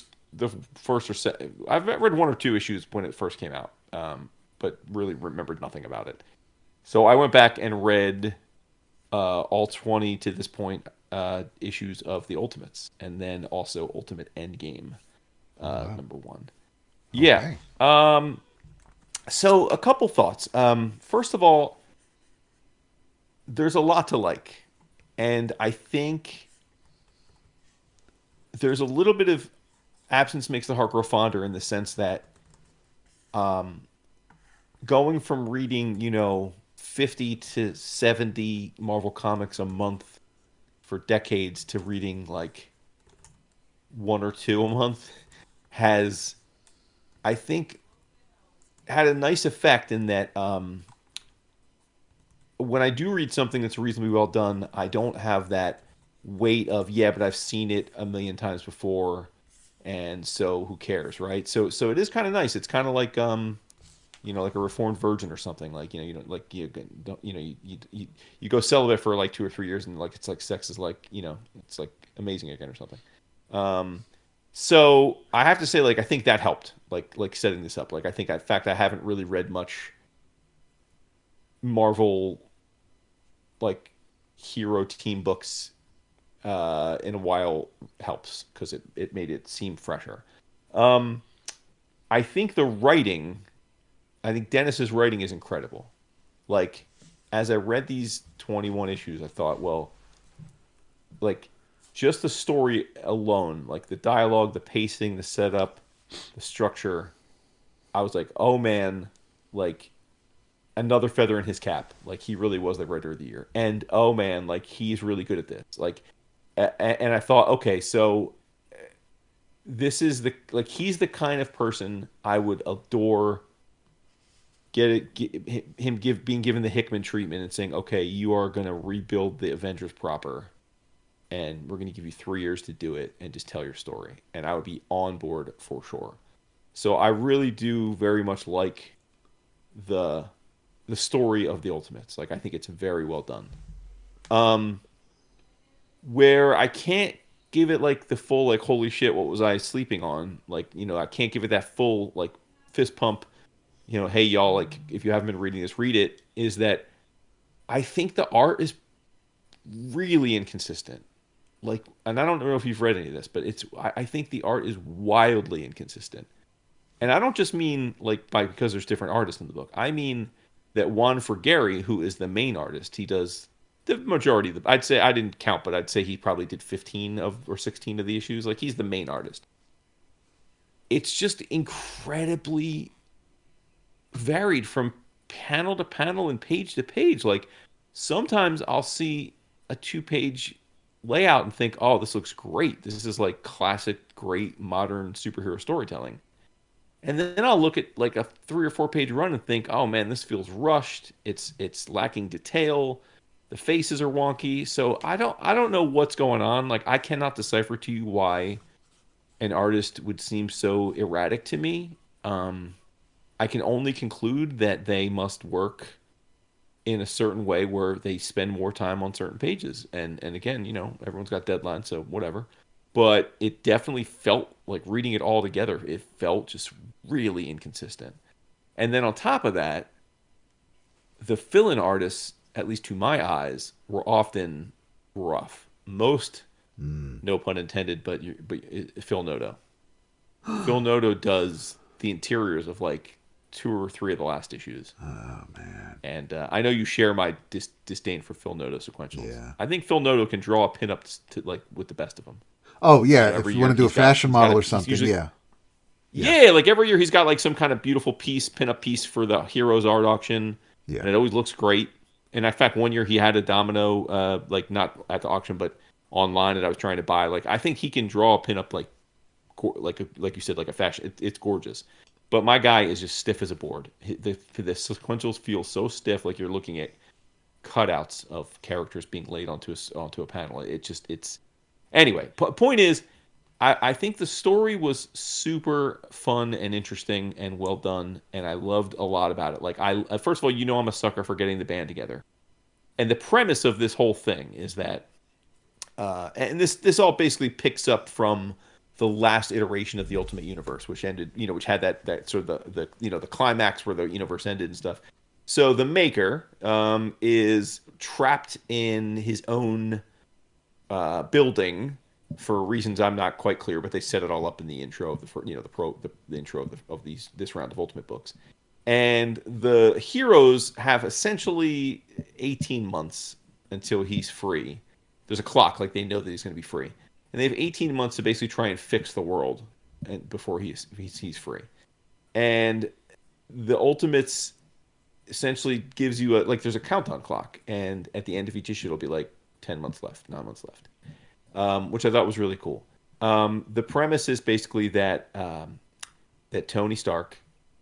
second. I've read 1 or 2 issues when it first came out, but really remembered nothing about it. So I went back and read all 20 to this point issues of the Ultimates, and then also Ultimate Endgame number 1. Yeah. Okay. So a couple thoughts. First of all, there's a lot to like, and I think there's a little bit of absence makes the heart grow fonder in the sense that going from reading 50 to 70 Marvel comics a month for decades to reading like 1 or 2 a month has, I think, had a nice effect in that when I do read something that's reasonably well done, I don't have that weight of but I've seen it a million times before, and so who cares, right? So it is kind of nice. It's kind of like like a reformed virgin or something. Like you go celibate for like 2 or 3 years, and like it's like sex is like it's like amazing again or something. So I have to say, like, I think that helped, like setting this up. Like, I think, in fact, I haven't really read much Marvel, like, hero team books in a while helps, because it made it seem fresher. I think Dennis's writing is incredible. Like, as I read these 21 issues, I thought, well, like, just the story alone, like the dialogue, the pacing, the setup, the structure, I was like, oh man, like, another feather in his cap. Like, he really was the writer of the year. And oh man, like, he's really good at this. Like, and I thought, okay, so this is he's the kind of person I would adore. Being given the Hickman treatment and saying, okay, you are going to rebuild the Avengers proper, and we're going to give you 3 years to do it and just tell your story. And I would be on board for sure. So I really do very much like the story of the Ultimates. Like, I think it's very well done. Where I can't give it like the full, like, holy shit, what was I sleeping on? Like, you know, I can't give it that full, like, fist pump, you know, hey y'all, like, if you haven't been reading this, read it, is that I think the art is really inconsistent. Like, and I don't know if you've read any of this, but I think the art is wildly inconsistent. And I don't just mean like because there's different artists in the book. I mean that Juan Frigeri, who is the main artist, he does the majority of I'd say, I didn't count, but I'd say he probably did 15 or 16 of the issues. Like, he's the main artist. It's just incredibly varied from panel to panel and page to page. Like, sometimes I'll see a 2-page layout and think, oh, this looks great. This is like classic, great, modern superhero storytelling. And then I'll look at like a 3 or 4 page run and think, oh man, this feels rushed. It's lacking detail. The faces are wonky. So I don't know what's going on. Like, I cannot decipher to you why an artist would seem so erratic to me. I can only conclude that they must work in a certain way where they spend more time on certain pages. And again, you know, everyone's got deadlines, so whatever. But it definitely felt like, reading it all together, it felt just really inconsistent. And then on top of that, the fill-in artists, at least to my eyes, were often rough. Most, no pun intended, but Phil Noto. Phil Noto does the interiors of like 2 or 3 of the last issues. Oh man! And I know you share my disdain for Phil Noto sequentials. Yeah. I think Phil Noto can draw a pinup to like with the best of them. Oh yeah, Every if you year want to do a fashion model or something, usually, yeah. Yeah, like every year he's got like some kind of beautiful pinup piece for the Heroes art auction. Yeah. And it always looks great. And in fact, one year he had a domino, like not at the auction, but online that I was trying to buy. Like, I think he can draw a pinup like you said, like a fashion. It's gorgeous. But my guy is just stiff as a board. The sequentials feel so stiff, like you're looking at cutouts of characters being laid onto a panel. Anyway. Point is, I think the story was super fun and interesting and well done, and I loved a lot about it. Like, first of all, you know, I'm a sucker for getting the band together, and the premise of this whole thing is that, and this all basically picks up from the last iteration of the Ultimate Universe, which ended, you know, which had that sort of the you know, the climax where the universe ended and stuff. So the Maker is trapped in his own building for reasons I'm not quite clear, but they set it all up in the intro of the intro of this round of Ultimate books. And the heroes have essentially 18 months until he's free. There's a clock, like they know that he's going to be free, and they have 18 months to basically try and fix the world, and before he's free. And the Ultimates essentially gives you there's a countdown clock, and at the end of each issue it'll be like 10 months left, 9 months left. Which I thought was really cool. The premise is basically that Tony Stark,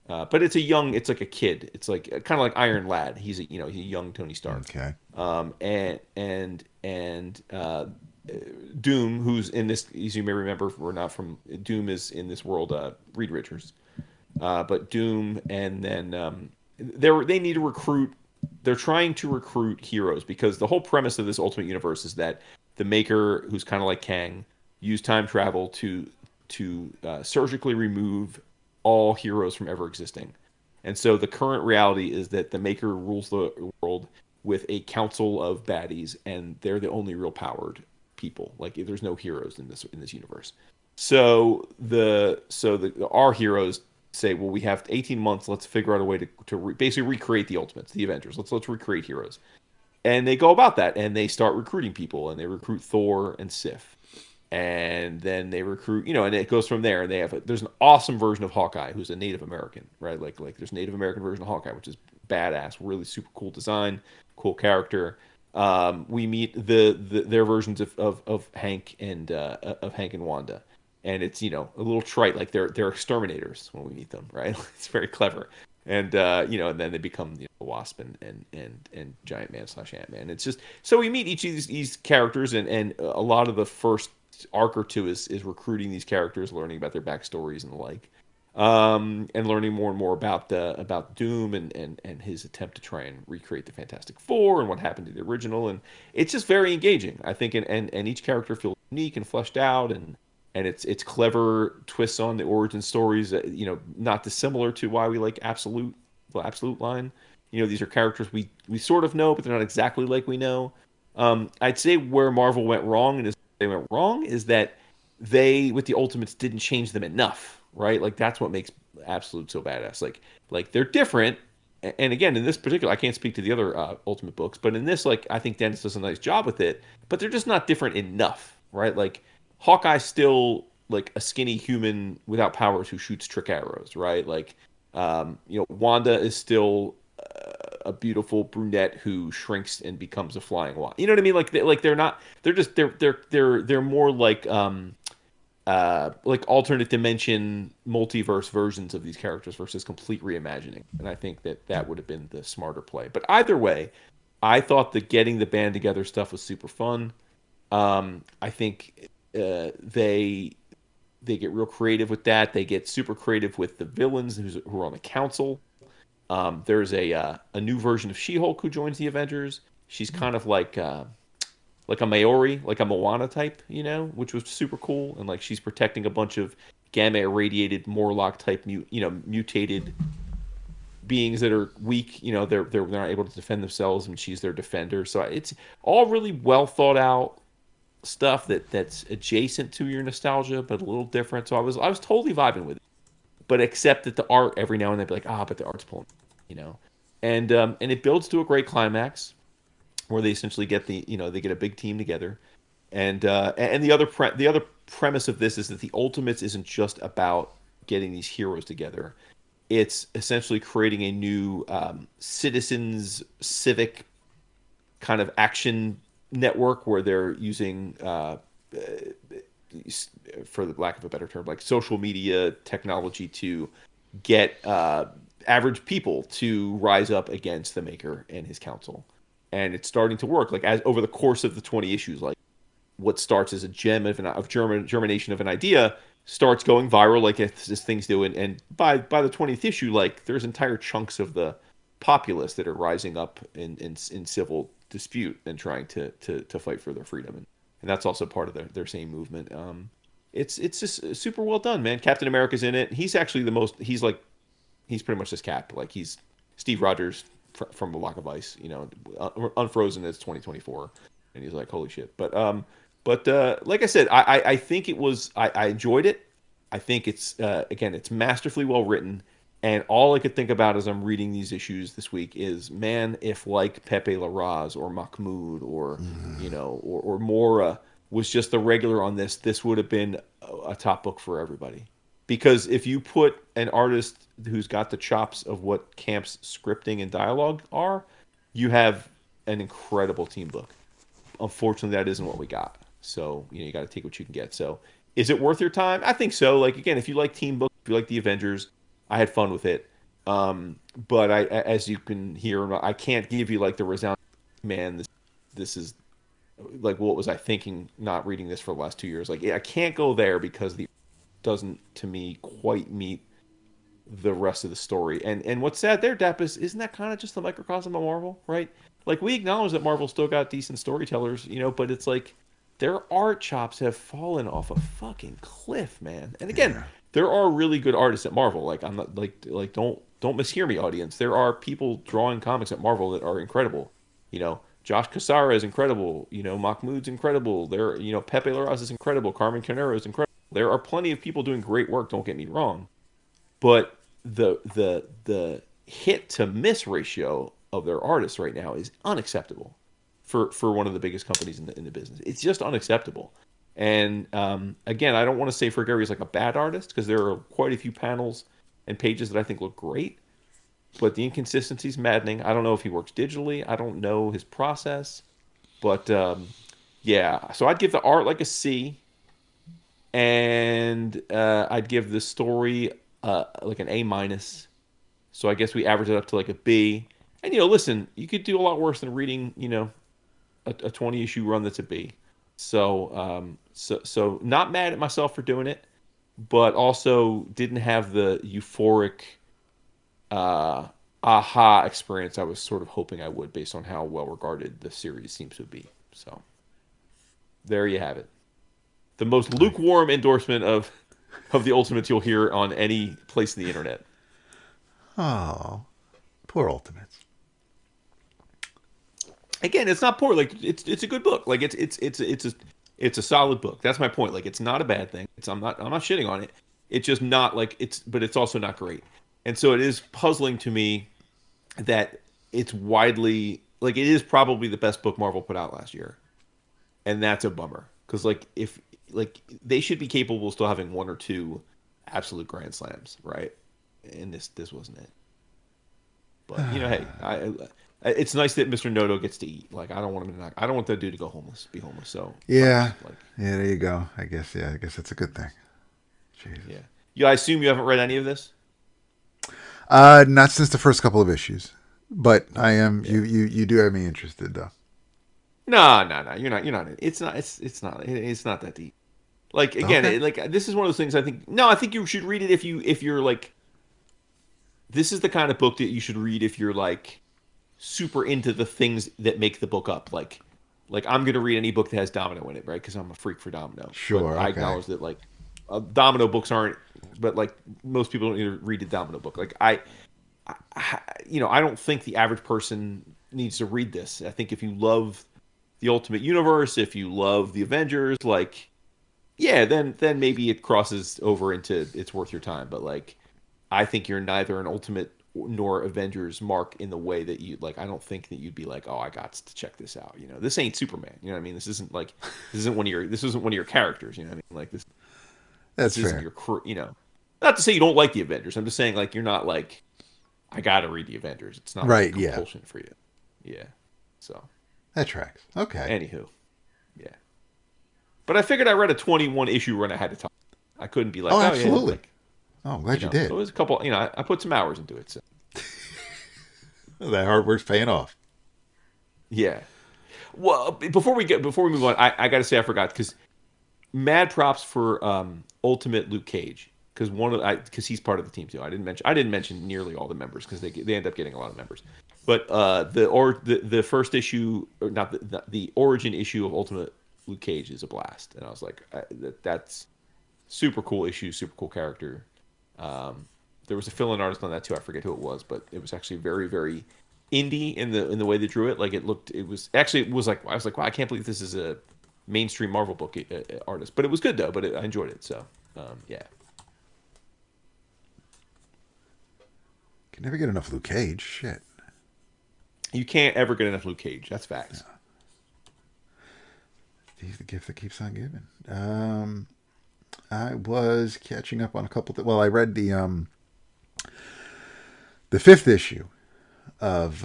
but it's like a kid. It's like kind of like Iron Lad. He's a young Tony Stark. Okay. And Doom, who's in this, as you may remember, Doom is in this world, Reed Richards. But Doom, and then they need to recruit. They're trying to recruit heroes, because the whole premise of this Ultimate Universe is that the Maker, who's kind of like Kang, used time travel to surgically remove all heroes from ever existing. And so the current reality is that the Maker rules the world with a council of baddies, and they're the only real powered people. Like, there's no heroes in this universe. So our heroes say, well, we have 18 months. Let's figure out a way to basically recreate the Ultimates, the Avengers. Let's recreate heroes. And they go about that, and they start recruiting people, and they recruit Thor and Sif. And then they recruit, and it goes from there. And there's an awesome version of Hawkeye who's a Native American, right? Like there's a Native American version of Hawkeye, which is badass, really super cool design, cool character. We meet their versions of Hank and Wanda, and it's a little trite, like they're exterminators when we meet them, right? It's very clever, and and then they become Wasp and Giant Man / Ant-Man. It's just so we meet each of these characters, and a lot of the first arc or two is recruiting these characters, learning about their backstories and the like, and learning more and more about Doom and his attempt to try and recreate the Fantastic Four and what happened to the original. And it's just very engaging, I think, and each character feels unique and fleshed out, and it's clever twists on the origin stories, not dissimilar to why we like the Absolute line. These are characters we sort of know, but they're not exactly like we know. I'd say where Marvel went wrong, and they went wrong, is that they, with the Ultimates, didn't change them enough, right? Like that's what makes Absolute so badass. Like they're different, and again, in this particular, I can't speak to the other Ultimate books, but in this, like I think Dennis does a nice job with it, but they're just not different enough, right? Like Hawkeye's still like a skinny human without powers who shoots trick arrows, right? Like Wanda is still a beautiful brunette who shrinks and becomes a flying wand. You know what I mean? Like they're not. They're more like alternate dimension, multiverse versions of these characters versus complete reimagining. And I think that would have been the smarter play. But either way, I thought the getting the band together stuff was super fun. I think they get real creative with that. They get super creative with the villains who are on the council. There's a new version of She-Hulk who joins the Avengers. She's kind of like a Maori, like a Moana type, which was super cool. And like she's protecting a bunch of gamma irradiated Morlock type, mutated beings that are weak. They're not able to defend themselves, and she's their defender. So it's all really well thought out stuff that's adjacent to your nostalgia, but a little different. So I was totally vibing with it. But except that the art, every now and then, be like, but the art's pulling, and it builds to a great climax where they essentially get they get a big team together, and the other premise of this is that the Ultimates isn't just about getting these heroes together. It's essentially creating a new citizens civic kind of action network where they're using for the lack of a better term, like social media technology to get average people to rise up against the Maker and his council. And it's starting to work. Like as over the course of the 20 issues, like what starts as a gem of germination of an idea starts going viral, like as things do. And by the 20th issue, like there's entire chunks of the populace that are rising up in civil dispute and trying to fight for their freedom. And that's also part of their same movement. It's just super well done, man. Captain America's in it. He's actually he's pretty much this Cap. Like he's Steve Rogers from A Block of Ice, unfrozen as 2024. And he's like, holy shit. But like I said, I think I enjoyed it. I think it's, again, it's masterfully well written. And all I could think about as I'm reading these issues this week is, man, if like Pepe Larraz or Mahmoud or or Mora was just the regular on this would have been a top book for everybody. Because if you put an artist who's got the chops of what Camp's scripting and dialogue are, you have an incredible team book. Unfortunately, that isn't what we got. So you got to take what you can get. So is it worth your time? I think so. Like again, if you like team books, if you like the Avengers, I had fun with it, but as you can hear, I can't give you like the resounding, man, this is like what was I thinking not reading this for the last 2 years. Like I can't go there because the doesn't to me quite meet the rest of the story. And what's sad there, DAP, isn't that kind of just the microcosm of Marvel, right? Like we acknowledge that Marvel still got decent storytellers, but it's like their art chops have fallen off a fucking cliff, man. And again, there are really good artists at Marvel. Like I'm not like don't mishear me, audience. There are people drawing comics at Marvel that are incredible. Josh Cassara is incredible. Mahmoud's incredible. There, Pepe Larraz is incredible. Carmen Carnero is incredible. There are plenty of people doing great work. Don't get me wrong, but the hit to miss ratio of their artists right now is unacceptable for one of the biggest companies in the business. It's just unacceptable. And again, I don't want to say Frank Gehry is like a bad artist, because there are quite a few panels and pages that I think look great, but the inconsistency is maddening. I don't know if he works digitally. I don't know his process, but yeah. So I'd give the art like a C, and I'd give the story like an A minus. So I guess we average it up to like a B. And listen, you could do a lot worse than reading a 20 issue run that's a B. So so not mad at myself for doing it, but also didn't have the euphoric aha experience I was sort of hoping I would, based on how well regarded the series seems to be. So there you have it. The most lukewarm endorsement of the Ultimates you'll hear on any place in the internet. Oh, poor Ultimates. Again, it's not poor. Like it's a good book. Like it's a solid book. That's my point. Like, it's not a bad thing. I'm not shitting on it. It's just not like but it's also not great. And so it is puzzling to me that it's widely, like, it is probably the best book Marvel put out last year. And that's a bummer, because if they should be capable of still having one or two absolute grand slams, right? And this wasn't it. But hey, it's nice that Mr. Noto gets to eat. Like, I don't want him to I don't want that dude to be homeless. So yeah, there you go. I guess that's a good thing. Jesus. Yeah. I assume you haven't read any of this. Not since the first couple of issues, but I am. Yeah. You do have me interested, though. No. You're not. It's not that deep. Like, again, okay. This is one of those things. I think you should read it if you're like. This is the kind of book that you should read if you're like super into the things that make the book up. Like I'm gonna read any book that has Domino in it, right? Because I'm a freak for Domino. Sure, but I acknowledge that Domino books aren't. But like, most people don't need to read a Domino book. Like I don't think the average person needs to read this. I think if you love the Ultimate Universe, if you love the Avengers, then maybe it crosses over into it's worth your time. But I think you're neither an Ultimate nor Avengers mark in the way that you I don't think that you'd be like, oh, I got to check this out. This ain't Superman. You know what I mean? This isn't one of your characters. You know what I mean? That's this fair. Isn't your not to say you don't like the Avengers. I'm just saying you're not I got to read the Avengers. It's not right. a compulsion for you. Yeah. So that tracks. Okay. Anywho, yeah. But I figured I read a 21 issue run ahead of time. I couldn't be like, oh, absolutely. Yeah, I'm glad you did. So it was a couple. I put some hours into it. So. That hard work's paying off. Yeah. Well, before we move on, I got to say I forgot, because mad props for Ultimate Luke Cage, because he's part of the team too. I didn't mention nearly all the members, because they end up getting a lot of members. But the first issue, or not the origin issue of Ultimate Luke Cage is a blast, and I was like, that's super cool issue, super cool character. There was a fill-in artist on that too. I forget who it was, but it was actually very, very indie in the way they drew it. I was like, wow, I can't believe this is a mainstream Marvel book artist. But it was good though. But I enjoyed it. So yeah. Can never get enough Luke Cage. Shit. You can't ever get enough Luke Cage. That's facts. Yeah. He's the gift that keeps on giving. I was catching up on a couple. I read the fifth issue of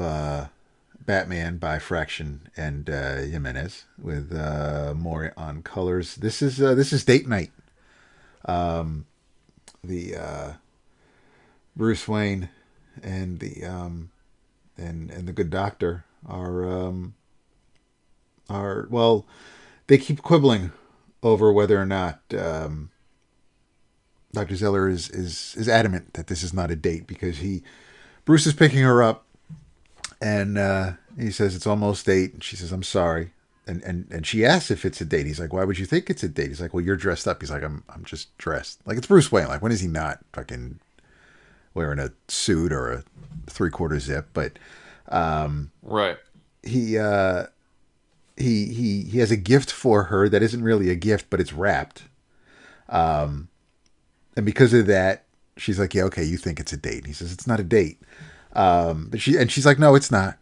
Batman by Fraction and Jiménez, with Morey on colors. This is Date Night. The Bruce Wayne and the and the Good Doctor are they keep quibbling over whether or not Dr. Zeller is adamant that this is not a date, because Bruce is picking her up, and he says it's almost date, and she says, I'm sorry. And she asks if it's a date. He's like, why would you think it's a date? He's like, well, you're dressed up. He's like, I'm just dressed. It's Bruce Wayne. When is he not fucking wearing a suit or a 3/4 zip? But right. He has a gift for her that isn't really a gift, but it's wrapped. And because of that, she's like, yeah, okay, you think it's a date. And he says, it's not a date. She's like, no, it's not.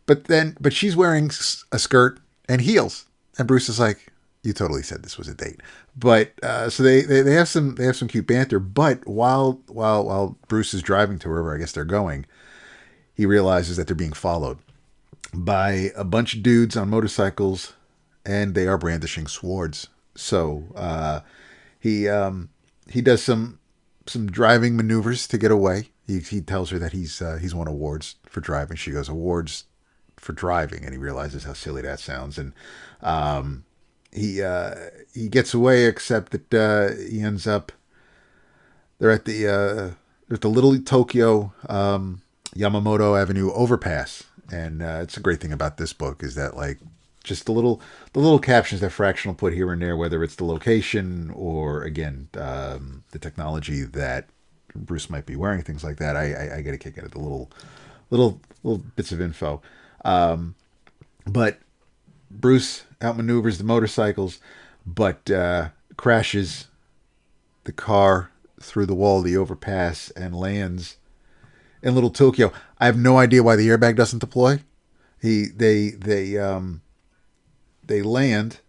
But she's wearing a skirt and heels. And Bruce is like, you totally said this was a date. But so they have some cute banter. But while Bruce is driving to wherever I guess they're going, he realizes that they're being followed by a bunch of dudes on motorcycles, and they are brandishing swords. So he does some driving maneuvers to get away. He tells her that he's won awards for driving. She goes, awards for driving, and he realizes how silly that sounds. And he gets away, except that he ends up. They're at the Little Tokyo Yamamoto Avenue overpass, and it's a great thing about this book is that like just the little captions that Fraction will put here and there, whether it's the location or again the technology that Bruce might be wearing, things like that. I get a kick out of the little bits of info. But Bruce outmaneuvers the motorcycles, but crashes the car through the wall of the overpass and lands in Little Tokyo. I have no idea why the airbag doesn't deploy. They land,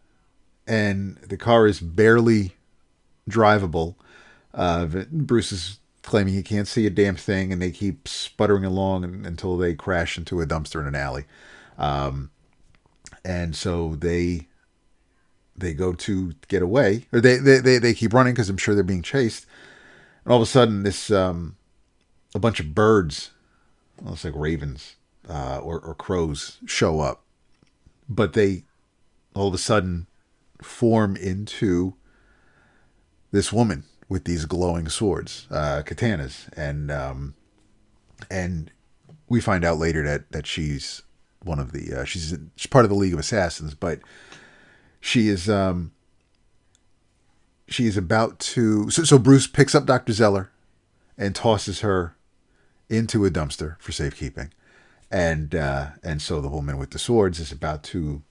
and the car is barely drivable. Bruce is claiming he can't see a damn thing, and they keep sputtering along until they crash into a dumpster in an alley. And so they go to get away, or they keep running because I'm sure they're being chased. And all of a sudden, this a bunch of birds, almost like ravens or crows, show up, but they all of a sudden form into this woman with these glowing swords, katanas, and we find out later that she's one of the she's part of the League of Assassins, but she is about to. So Bruce picks up Dr. Zeller and tosses her into a dumpster for safekeeping, and so the woman with the swords is about to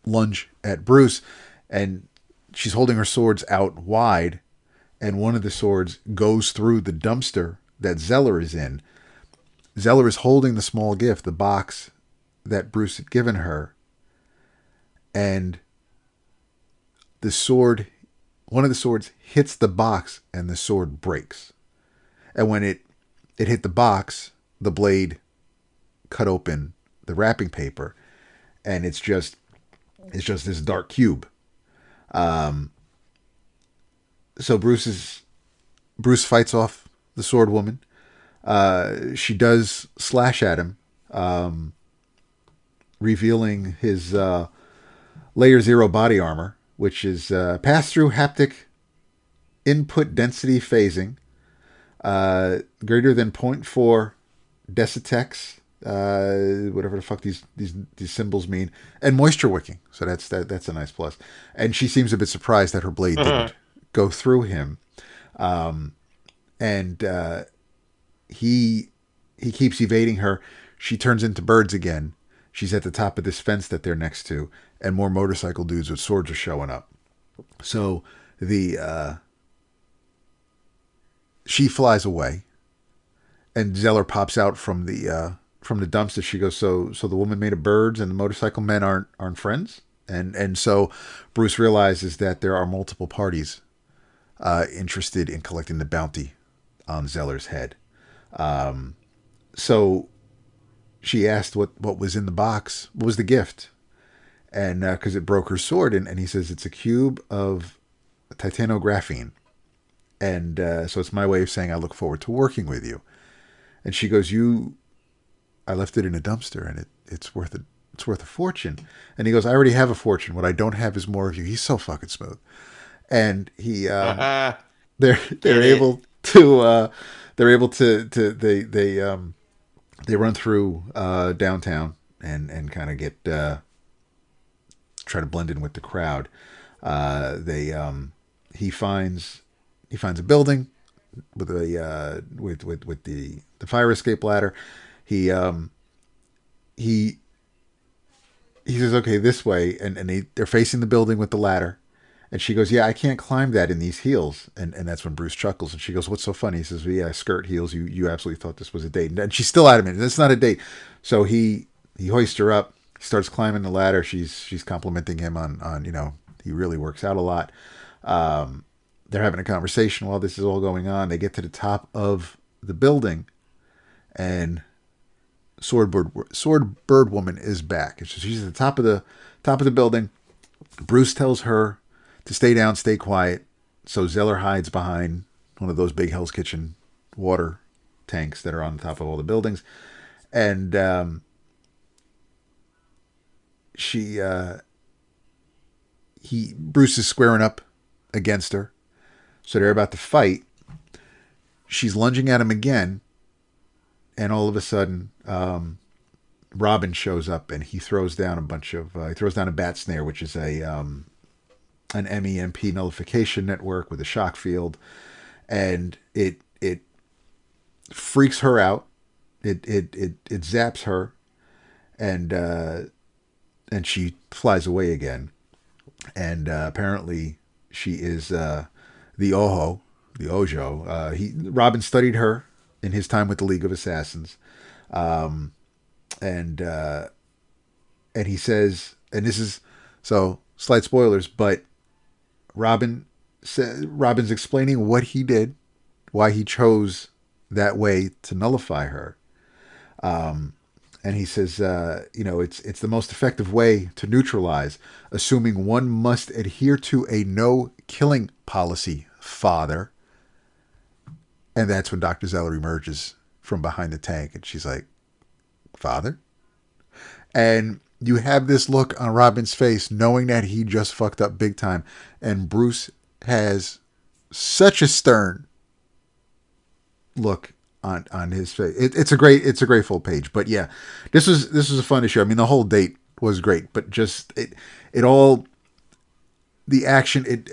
lunge at Bruce, and she's holding her swords out wide, and one of the swords goes through the dumpster that Zeller is in. Zeller is holding the small gift, the box that Bruce had given her, and the sword, one of the swords hits the box, and the sword breaks. And when it hit the box, the blade cut open the wrapping paper, and it's just this dark cube. So Bruce fights off the sword woman. She does slash at him, revealing his Layer 0 body armor, which is pass-through haptic input density phasing, greater than 0.4 decitex, whatever the fuck these symbols mean, and moisture wicking. So that's a nice plus. And she seems a bit surprised that her blade didn't go through him. And he keeps evading her. She turns into birds again. She's at the top of this fence that they're next to, and more motorcycle dudes with swords are showing up. So she flies away, and Zeller pops out from the dumpster. She goes, so the woman made of birds and the motorcycle men aren't friends, and so Bruce realizes that there are multiple parties interested in collecting the bounty on Zeller's head. So she asked what was in the box, what was the gift, and because it broke her sword, and he says it's a cube of titanographene, and so it's my way of saying I look forward to working with you. And she goes, I left it in a dumpster, and it's worth a fortune. And he goes, I already have a fortune. What I don't have is more of you. He's so fucking smooth. And he they're able to they run through downtown and kind of get try to blend in with the crowd. He finds a building with a with the fire escape ladder. He says, okay, this way, and they're facing the building with the ladder, And she goes, yeah, I can't climb that in these heels. And that's when Bruce chuckles. And she goes, what's so funny? He says, well, yeah, skirt heels. You absolutely thought this was a date. And she's still adamant. It's not a date. So he hoists her up. He starts climbing the ladder. She's complimenting him on he really works out a lot. They're having a conversation while this is all going on. They get to the top of the building, and Swordbird Woman is back. She's at the top of the building. Bruce tells her to stay down, stay quiet. So Zeller hides behind one of those big Hell's Kitchen water tanks that are on the top of all the buildings, and Bruce is squaring up against her. So they're about to fight. She's lunging at him again, and all of a sudden, Robin shows up and he throws down a bat snare, which is an MEMP nullification network with a shock field, and it freaks her out. It zaps her, and she flies away again. And apparently, she is the Ojo. Robin studied her in his time with the League of Assassins, and he says, and this is so slight spoilers, but Robin's explaining what he did, why he chose that way to nullify her. And he says, it's the most effective way to neutralize, assuming one must adhere to a no killing policy, father. And that's when Dr. Zeller emerges from behind the tank, and she's like, father? And you have this look on Robin's face, knowing that he just fucked up big time. And Bruce has such a stern look on his face. It's a great full page. But yeah, this was a fun issue. I mean, the whole date was great, but just it all, the action,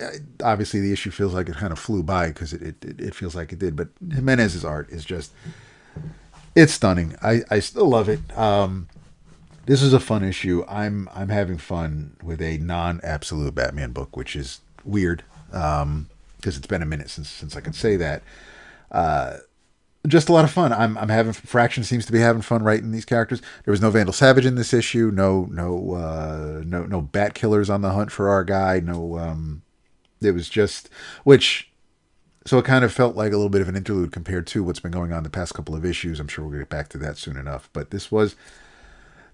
obviously the issue feels like it kind of flew by because it feels like it did. But Jimenez's art is just, it's stunning. I still love it. This is a fun issue. I'm having fun with a non-absolute Batman book, which is weird because it's been a minute since I can say that. Just a lot of fun. I'm having, Fraction seems to be having fun writing these characters. There was no Vandal Savage in this issue. No Bat Killers on the hunt for our guy. It was just, so it kind of felt like a little bit of an interlude compared to what's been going on the past couple of issues. I'm sure we'll get back to that soon enough. But this was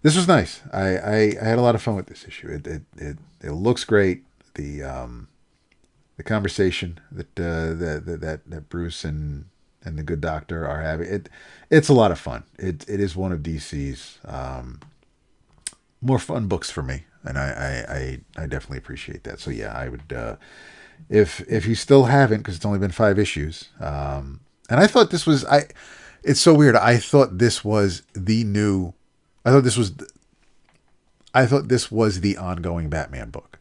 nice. I had a lot of fun with this issue. It looks great. The conversation that Bruce and the good doctor are having, it's a lot of fun. It is one of DC's more fun books for me, and I definitely appreciate that. So yeah, I would if you still haven't, because it's only been 5 issues, and I thought this was it's so weird. I thought this was the ongoing Batman book,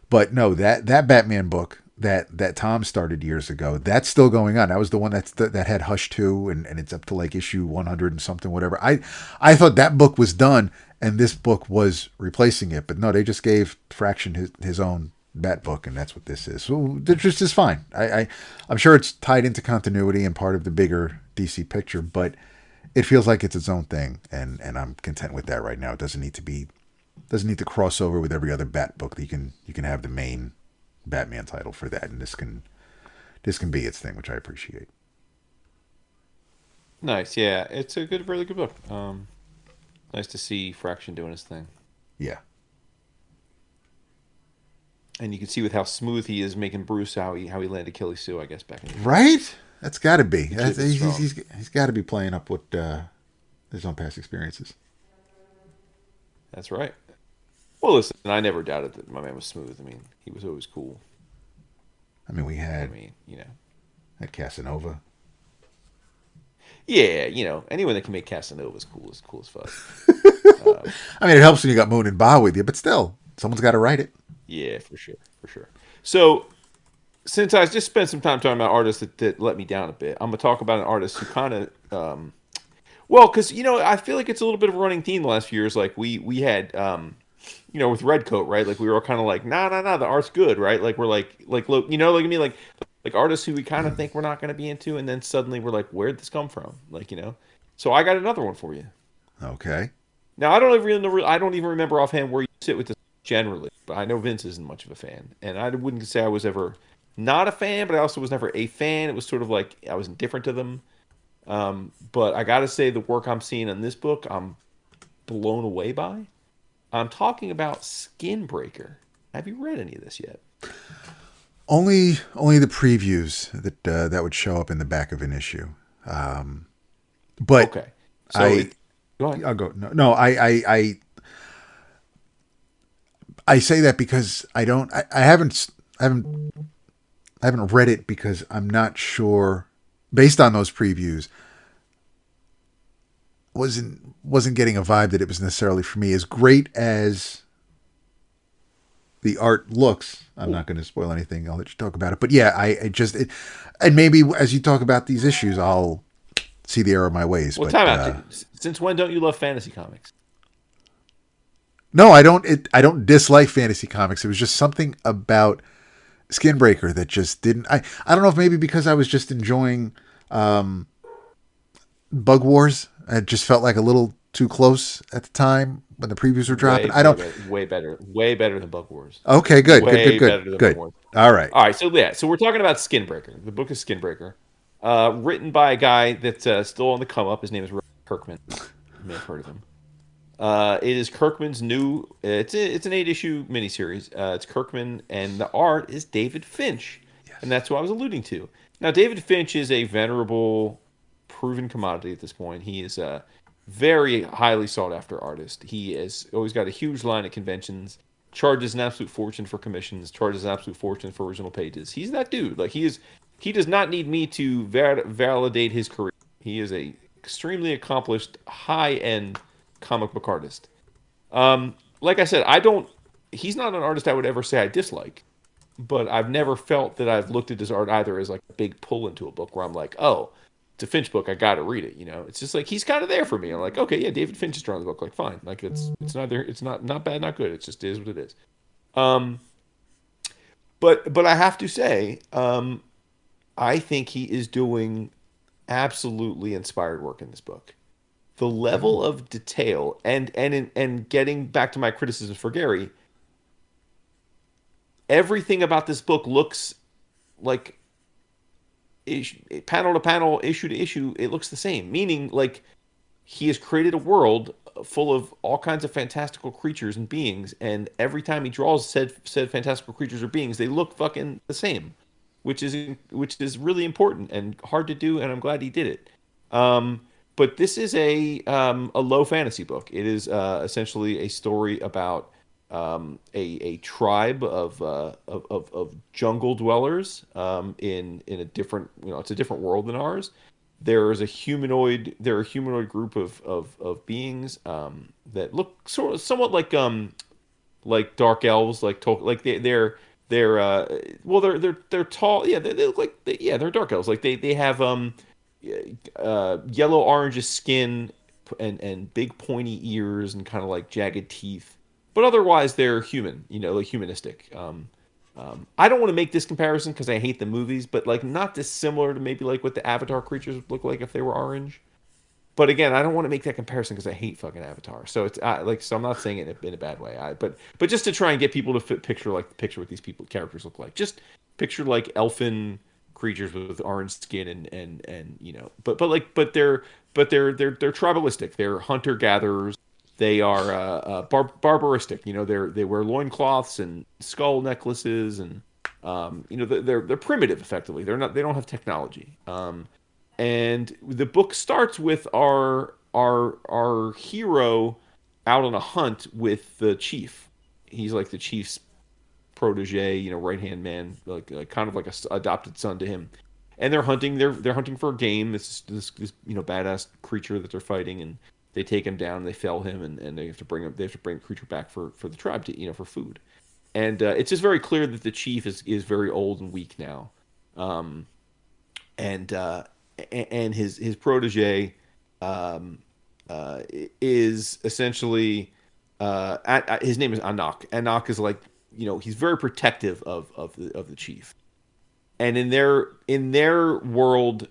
but no, that Batman book that Tom started years ago, that's still going on. That was the one that had Hush 2, and it's up to like issue 100 and something, whatever. I thought that book was done and this book was replacing it, but no, they just gave Fraction his own Bat book, and that's what this is. So it just is fine. I'm sure it's tied into continuity and part of the bigger DC picture, but it feels like it's its own thing, and I'm content with that right now. It doesn't need to cross over with every other Bat book. You can have the main Batman title for that, and this can be its thing, which I appreciate. Nice, yeah, it's a really good book. Nice to see Fraction doing his thing. Yeah, and you can see with how smooth he is making Bruce how he landed Killy Sue, I guess, back in the day. Right. That's got to be. He's got to be playing up what his own past experiences. That's right. Well, listen, I never doubted that my man was smooth. I mean, he was always cool. I mean, had Casanova. Yeah, anyone that can make Casanova is cool as fuck. I mean, it helps when you got Moon and Ba with you, but still, someone's got to write it. Yeah, for sure. So, since I just spent some time talking about artists that let me down a bit, I'm going to talk about an artist who kind of, because, I feel like it's a little bit of a running theme the last few years. Like, we had with Redcoat, right? Like we were all kind of like, nah, nah, nah, the art's good, right? Like we're look, like I mean, like artists who we kind of think we're not going to be into, and then suddenly we're like, where'd this come from? So I got another one for you. Okay. Now I don't even remember offhand where you sit with this generally, but I know Vince isn't much of a fan, and I wouldn't say I was ever not a fan, but I also was never a fan. It was sort of like I was indifferent to them. But I got to say, the work I'm seeing in this book, I'm blown away by. I'm talking about Skinbreaker. Have you read any of this yet? Only the previews that would show up in the back of an issue. But Okay, so go ahead. I'll go. No. I say that because I haven't read it because I'm not sure. Based on those previews, wasn't getting a vibe that it was necessarily for me. As great as the art looks, I'm not going to spoil anything. I'll let you talk about it. But yeah, and maybe as you talk about these issues, I'll see the error of my ways. Well, but time out. Since when don't you love fantasy comics? no, I don't. I don't dislike fantasy comics. It was just something about Skinbreaker that just didn't. I don't know if maybe because I was just enjoying Bug Wars. It just felt like a little too close at the time when the previews were dropping. I don't. Way better than Bug Wars. Okay, good, Way better than good. Bug Wars. All right. So we're talking about Skinbreaker. The book is Skinbreaker, written by a guy that's still on the come up. His name is Robert Kirkman. You may have heard of him. It is Kirkman's new. It's an 8-issue miniseries. It's Kirkman, and the art is David Finch, and that's who I was alluding to. Now, David Finch is a venerable, proven commodity at this point. He is a very highly sought after artist. He has always got a huge line at conventions. Charges an absolute fortune for commissions. Charges an absolute fortune for original pages. He's that dude. Like he is. He does not need me to validate his career. He is a extremely accomplished, high end comic book artist. Like I said, he's not an artist I would ever say I dislike, but I've never felt that I've looked at his art either as like a big pull into a book where I'm like, oh, it's a Finch book, I gotta read it. It's just like he's kind of there for me. I'm like, okay, yeah, David Finch is drawing the book, like fine, like it's not bad, not good. It just is what it is. But I have to say, I think he is doing absolutely inspired work in this book. The level of detail and getting back to my criticism for Gary, everything about this book looks like panel to panel, issue to issue, it looks the same. Meaning, like, he has created a world full of all kinds of fantastical creatures and beings, and every time he draws said fantastical creatures or beings, they look fucking the same, which is really important and hard to do, and I'm glad he did it. But this is a low fantasy book. It is essentially a story about a tribe of jungle dwellers in a different, it's a different world than ours. There are a humanoid group of beings that look somewhat like dark elves, like they're tall. Yeah, they look like they're dark elves. Like they have yellow orange skin and big pointy ears and kind of like jagged teeth, but otherwise they're human, like humanistic. I don't want to make this comparison because I hate the movies, but like not dissimilar to maybe like what the Avatar creatures would look like if they were orange. But again, I don't want to make that comparison because I hate fucking Avatar. So it's so I'm not saying it in a bad way. But just to try and get people to picture what these characters look like. Just picture like elfin creatures with orange skin and but they're tribalistic. They're hunter gatherers. They are barbaristic. They wear loincloths and skull necklaces, and they're primitive effectively. They don't have technology. And the book starts with our hero out on a hunt with the chief. He's like the chief's protege, right hand man, like kind of like a adopted son to him. And they're hunting. They're hunting for a game. This badass creature that they're fighting, and they take him down. They fell him, and they have to bring him. They have to bring the creature back for the tribe to for food. And it's just very clear that the chief is very old and weak now, and his protege is essentially his name is Anak. Anak is like, he's very protective of the chief. And in their world,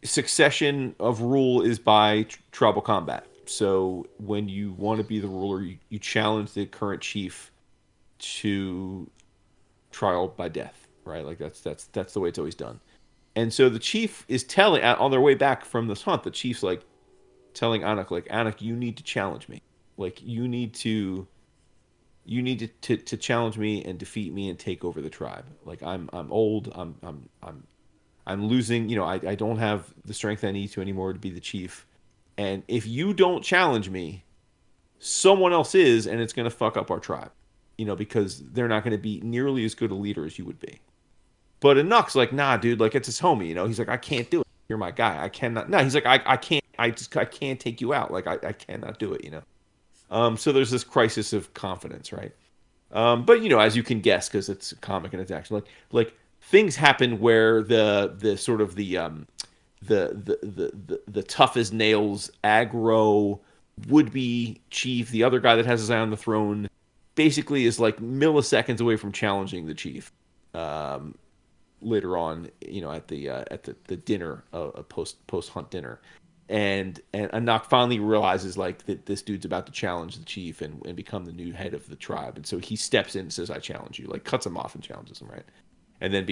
succession of rule is by tribal combat. So when you want to be the ruler, you challenge the current chief to trial by death, right? Like that's the way it's always done. And so the chief is telling, on their way back from this hunt, the chief's like telling Anak, like, Anak, you need to challenge me. Like you need to challenge me and defeat me and take over the tribe. Like I'm old. I'm losing. I don't have the strength I need to anymore to be the chief. And if you don't challenge me, someone else is, and it's going to fuck up our tribe. Because they're not going to be nearly as good a leader as you would be. But Anuk's like, nah, dude, like it's his homie. He's like, I can't do it. You're my guy. I cannot. No, he's like, I can't. I can't take you out. Like I cannot do it. So there's this crisis of confidence, right? But as you can guess, because it's a comic and it's action, like things happen where the sort of the tough as nails aggro would-be chief, the other guy that has his eye on the throne, basically is like milliseconds away from challenging the chief. Later on, at the dinner, post hunt dinner, and Anak finally realizes like that this dude's about to challenge the chief and become the new head of the tribe, and so he steps in and says, "I challenge you," like cuts him off and challenges him, right? And then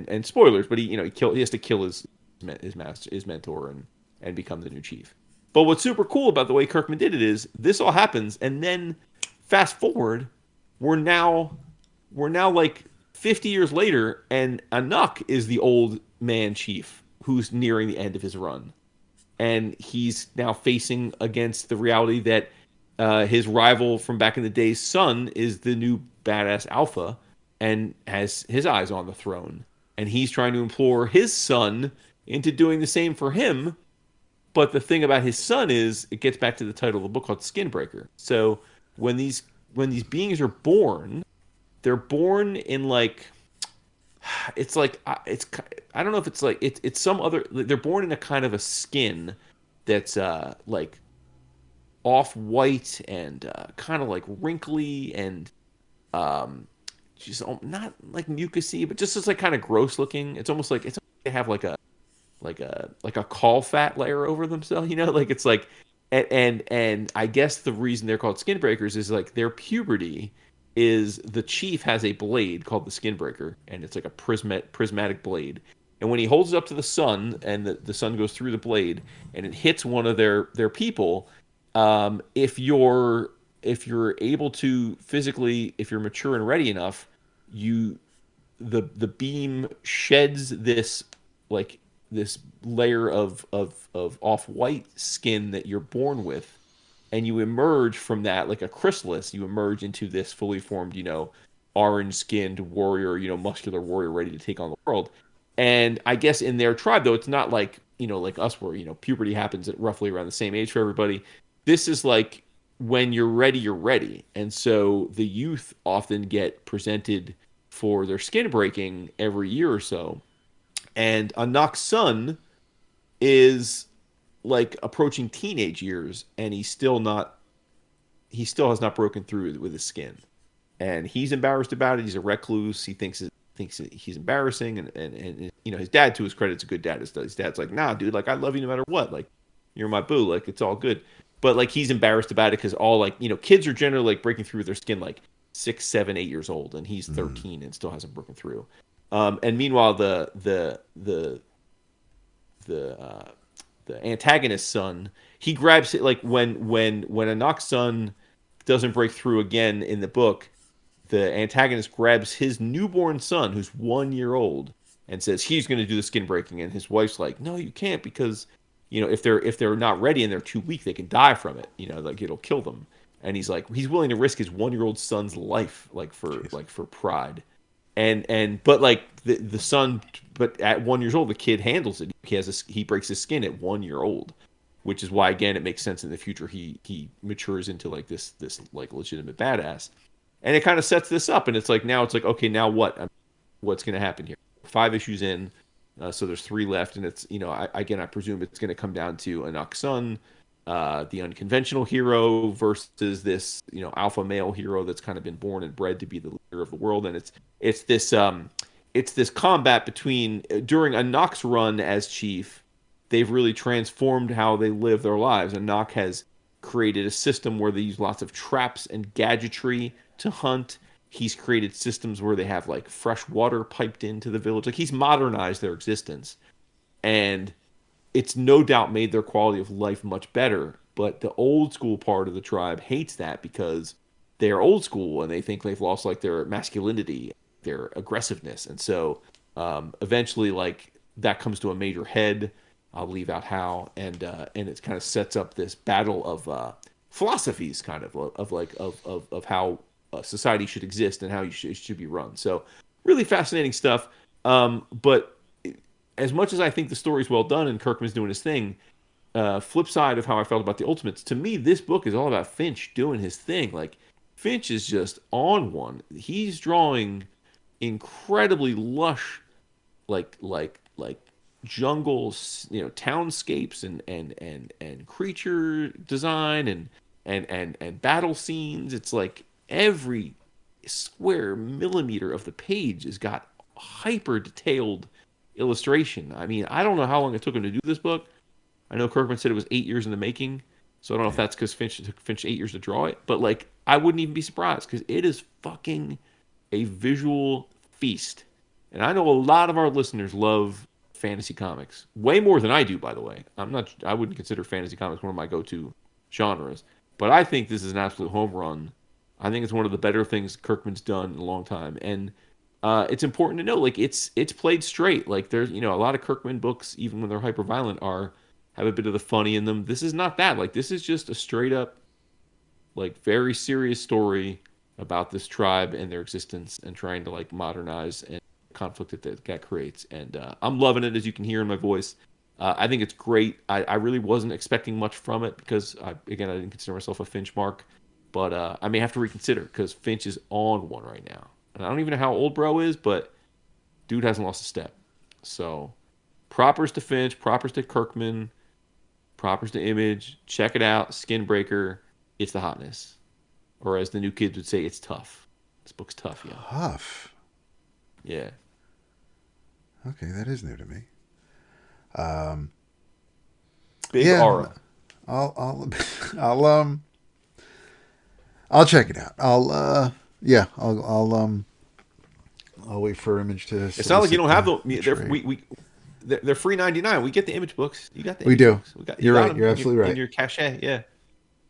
and spoilers, but he has to kill his mentor and become the new chief. But what's super cool about the way Kirkman did it is this all happens, and then fast forward, we're now like 50 years later, and Anak is the old man chief who's nearing the end of his run. And he's now facing against the reality that his rival from back in the day's son is the new badass alpha and has his eyes on the throne. And he's trying to implore his son into doing the same for him. But the thing about his son is, it gets back to the title of the book called Skinbreaker. So when these beings are born, they're born in like, it's like, I don't know if it's like, it's some other, they're born in a kind of a skin that's like off-white and kind of like wrinkly and just not like mucusy, but just like kind of gross looking. It's almost like they have like a caul fat layer over themselves, like it's like, and I guess the reason they're called Skinbreakers is like their puberty is the chief has a blade called the Skinbreaker, and it's like a prismatic blade. And when he holds it up to the sun, and the sun goes through the blade, and it hits one of their people, if you're able to physically, if you're mature and ready enough, the beam sheds this layer of off-white skin that you're born with, and you emerge from that like a chrysalis. You emerge into this fully formed, orange-skinned warrior, muscular warrior ready to take on the world. And I guess in their tribe, though, it's not like, like us where, puberty happens at roughly around the same age for everybody. This is like when you're ready, you're ready. And so the youth often get presented for their skin breaking every year or so. And Anak's son is like approaching teenage years, and he still has not broken through with his skin. And he's embarrassed about it. He's a recluse. He thinks he's embarrassing, and his dad, to his credit, is a good dad. His dad's like, nah, dude, like I love you no matter what. Like you're my boo. Like it's all good. But like he's embarrassed about it because all kids are generally like breaking through with their skin like 6, 7, 8 years old, and he's 13 and still hasn't broken through. And meanwhile, the antagonist's son, he grabs it like when Anak's son doesn't break through again in the book, the antagonist grabs his newborn son, who's 1 year old, and says he's going to do the skin breaking, and his wife's like, no, you can't, because if they're not ready and they're too weak, they can die from it. Like it'll kill them. And he's willing to risk his 1-year-old son's life, for pride. But like the son, but at 1 year old, the kid handles it. He breaks his skin at 1 year old, which is why, again, it makes sense in the future he matures into like this like legitimate badass. And it kind of sets this up, and it's like, okay, now what? What's going to happen here? 5 issues in, so there's 3 left, and it's I presume it's going to come down to Anak's son the unconventional hero versus this, alpha male hero that's kind of been born and bred to be the leader of the world. And it's this combat between during a Nox run as chief. They've really transformed how they live their lives, and Nox has created a system where they use lots of traps and gadgetry to hunt. He's created systems where they have like fresh water piped into the village. Like, he's modernized their existence, and it's no doubt made their quality of life much better. But the old school part of the tribe hates that because they are old school and they think they've lost like their masculinity, their aggressiveness. And so eventually, like, that comes to a major head. I'll leave out how, and it kind of sets up this battle of philosophies, kind of how society should exist and how it should be run. So really fascinating stuff. But as much as I think the story's well done and Kirkman's doing his thing, flip side of how I felt about the Ultimates, to me, this book is all about Finch doing his thing. Like, Finch is just on one. He's drawing incredibly lush, like jungles, townscapes and creature design and battle scenes. It's like every square millimeter of the page has got hyper detailed illustration. I mean, I don't know how long it took him to do this book. I know Kirkman said it was 8 years in the making, so I don't know if that's because it took Finch 8 years to draw it, but like, I wouldn't even be surprised because it is fucking a visual feast. And I know a lot of our listeners love fantasy comics way more than I do, by the way. I wouldn't consider fantasy comics one of my go-to genres, but I think this is an absolute home run. I think it's one of the better things Kirkman's done in a long time, and it's important to know, like, it's played straight. Like, there's a lot of Kirkman books, even when they're hyper violent, have a bit of the funny in them. This is not that. Like, this is just a straight up, like, very serious story about this tribe and their existence and trying to like modernize and conflict that creates. And I'm loving it, as you can hear in my voice. I think it's great. I really wasn't expecting much from it because I didn't consider myself a Finch mark, but I may have to reconsider because Finch is on one right now. And I don't even know how old bro is, but dude hasn't lost a step. So propers to Finch, propers to Kirkman, propers to Image. Check it out. Skinbreaker. It's the hotness. Or as the new kids would say, it's tough. This book's tough, yeah. Tough. Yeah. Okay, that is new to me. Big aura. I'll check it out. I'll wait for Image to. It's not like you don't have them. They're free $99. We get the Image books. You got the. We do. Books. You're right. You're absolutely right. In your cachet, yeah.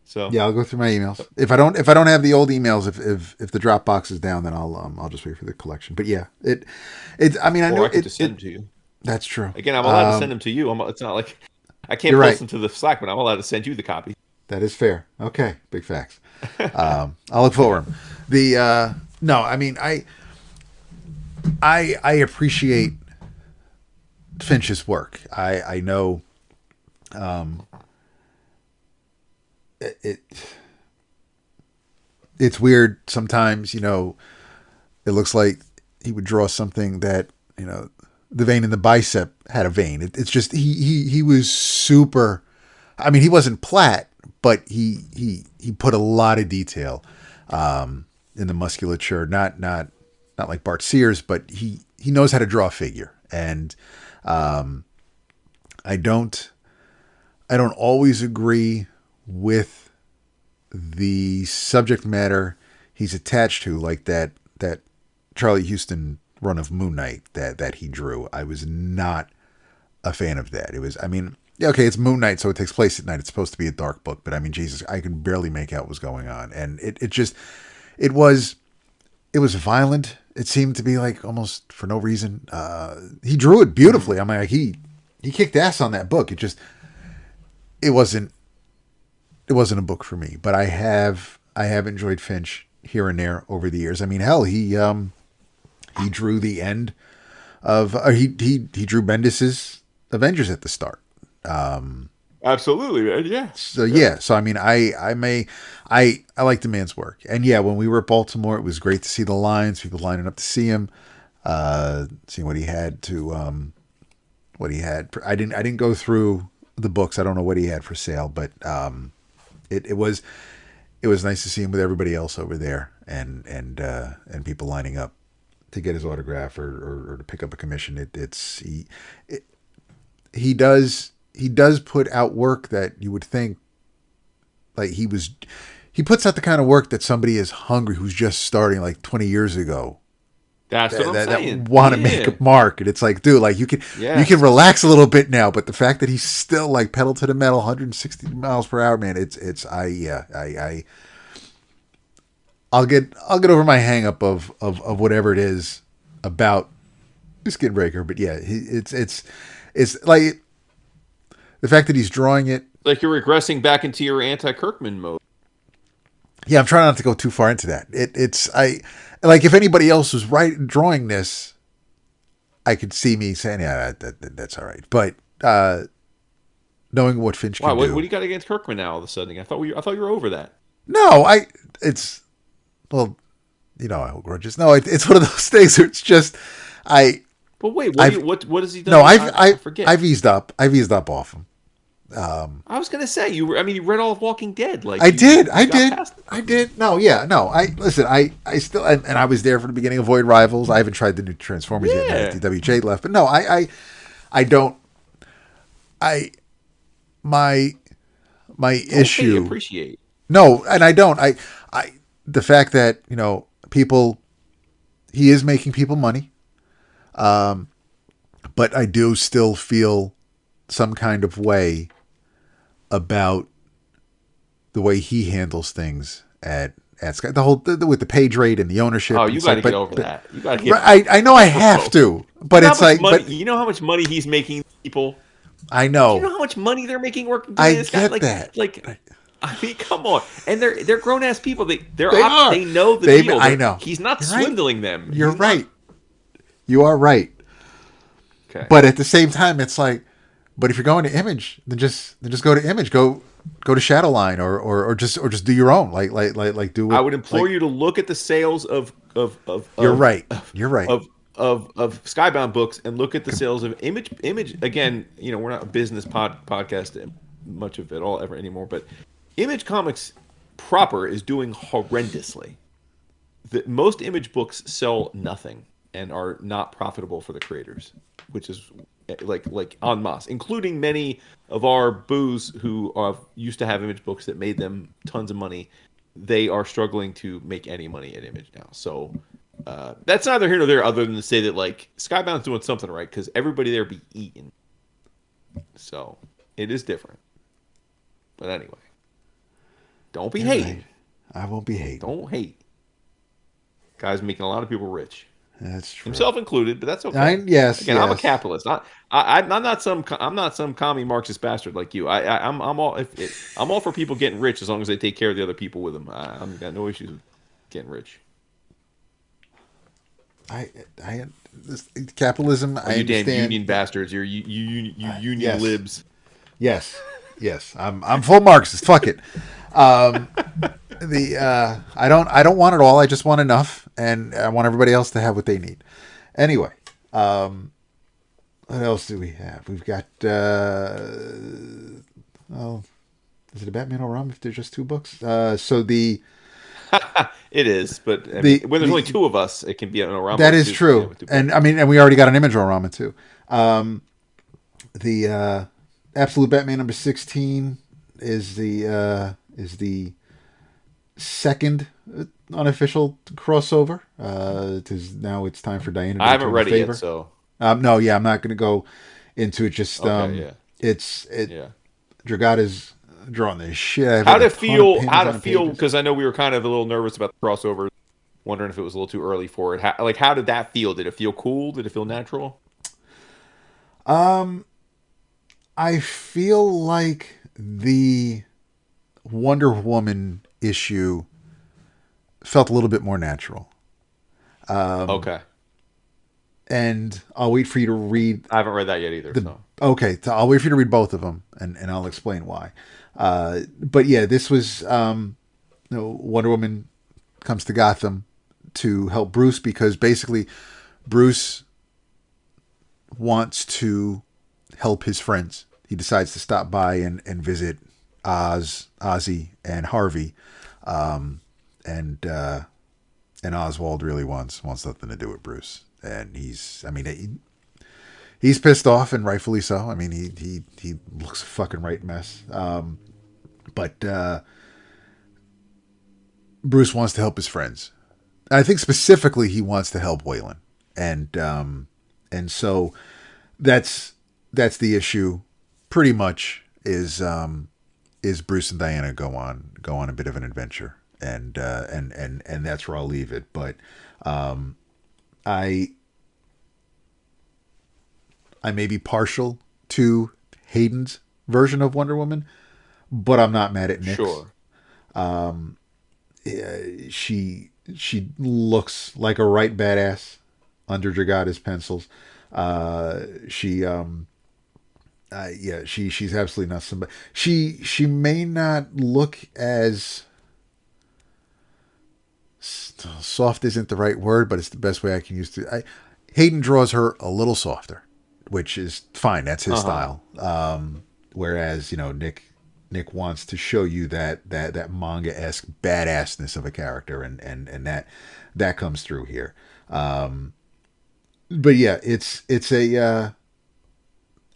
So yeah, I'll go through my emails. If I don't have the old emails, if the Dropbox is down, then I'll just wait for the collection. But yeah, I mean, I know I could just send them to you. That's true. Again, I'm allowed to send them to you. It's not like I can't post them to the Slack, but I'm allowed to send you the copy. That is fair. Okay, big facts. I'll look forward. No, I mean, I appreciate Finch's work. I know. It's weird sometimes, it looks like he would draw something that, the vein in the bicep had a vein. It's just, he was super, I mean, he wasn't Platt, but he put a lot of detail, in the musculature, not like Bart Sears, but he knows how to draw a figure. And, I don't always agree with the subject matter he's attached to, like that Charlie Houston run of Moon Knight that he drew. I was not a fan of that. It was, I mean, okay, it's Moon Knight, so it takes place at night. It's supposed to be a dark book, but I mean, Jesus, I could barely make out what was going on. And it was violent. It seemed to be like almost for no reason. He drew it beautifully. I mean, like he kicked ass on that book. It wasn't a book for me, but I have enjoyed Finch here and there over the years. I mean, hell, he drew the end of he drew Bendis's Avengers at the start. Absolutely, man. Yeah. So yeah. So I mean, I like the man's work, and yeah, when we were at Baltimore, it was great to see the lines, people lining up to see him, seeing what he had to, what he had. I didn't go through the books. I don't know what he had for sale, but it was nice to see him with everybody else over there, and people lining up to get his autograph or to pick up a commission. He does put out work that you would think like he puts out the kind of work that somebody is hungry who's just starting like 20 years ago. That's what I'm saying. That want to make a mark, and it's like, dude, like you can relax a little bit now, but the fact that he's still like pedal to the metal, 160 miles per hour, man, I'll get over my hang up of whatever it is about Skinbreaker, but yeah, it's like the fact that he's drawing it. Like you're regressing back into your anti-Kirkman mode. Yeah, I'm trying not to go too far into that. Like if anybody else was drawing this, I could see me saying, yeah, that's all right. But knowing what Finch can do. What do you got against Kirkman now all of a sudden? I thought you were over that. No, I hold grudges. No, it's one of those things where it's just But wait, what has he done? No, I forget. I've eased up off him. I was gonna say you read all of Walking Dead. Like I did. No, yeah, no. I still and I was there for the beginning of Void Rivals. I haven't tried the new Transformers yet. DWJ left, but no, I don't. My issue. Appreciate. No, and I don't. The fact that he is making people money, but I do still feel some kind of way about the way he handles things at Sky. With the page rate and the ownership. Oh, you got to get over that. You got to get. I know I have to, but it's like, you know how much money he's making people. I know. You know how much money they're making working. I get that. Like, I mean, come on, and they're grown ass people. They know the deal. I know. He's not swindling them. You're right. You are right. Okay. But at the same time, it's like, but if you're going to Image, then just go to Image. Go to Shadowline or just do your own. Like do. I would implore you to look at the sales of. You're right. Of Skybound books and look at the sales of Image again. We're not a business podcast much of it all ever anymore, but Image Comics proper is doing horrendously. Most Image books sell nothing and are not profitable for the creators, which is like en masse, including many of our boos who used to have Image books that made them tons of money. They are struggling to make any money at Image now. So that's neither here nor there, other than to say that like Skybound's doing something right because everybody there be eating. So it is different. But anyway, don't be hating. Right. I won't be hating. Don't hate. Guy's making a lot of people rich. That's true. Himself included, but that's okay. Yes. I'm a capitalist. I'm not some commie Marxist bastard like you. I'm all for people getting rich as long as they take care of the other people with them. I've got no issues with getting rich. Capitalism. I you understand. Damn union bastards. You're union yes. libs. Yes. I'm full Marxist. Fuck it. I don't want it all. I just want enough, and I want everybody else to have what they need. Anyway, what else do we have? We've got is it a Batman O-Rama if there's just two books? It is, but when there's only two of us, it can be an O-Rama. That is true, and we already got an Image-O-Rama too. The Absolute Batman number 16 is the second unofficial crossover. Now it's time for Diana to I haven't read it favor. Yet, so no, yeah, I'm not going to go into it. Just Dragotta's drawing the shit. How to feel? Because I know we were kind of a little nervous about the crossover, wondering if it was a little too early for it. How did that feel? Did it feel cool? Did it feel natural? I feel like the Wonder Woman issue felt a little bit more natural. Okay. And I'll wait for you to read. I haven't read that yet either. Okay, so I'll wait for you to read both of them, and I'll explain why. But yeah, this was Wonder Woman comes to Gotham to help Bruce because basically Bruce wants to help his friends. he decides to stop by and visit Ozzy, and Harvey, and Oswald really wants nothing to do with Bruce, and he's pissed off, and rightfully so. I mean, he looks a fucking right mess. But Bruce wants to help his friends. I think specifically he wants to help Waylon, and so that's the issue. Pretty much is Bruce and Diana go on a bit of an adventure, and that's where I'll leave it. But I may be partial to Hayden's version of Wonder Woman, but I'm not mad at Nick's. Sure. She looks like a right badass under Dragotta's pencils. She's absolutely not somebody. She may not look as soft isn't the right word, but it's the best way I can use to. Hayden draws her a little softer, which is fine. That's his style. Whereas Nick wants to show you that manga-esque badassness of a character, and that comes through here. But yeah, it's a.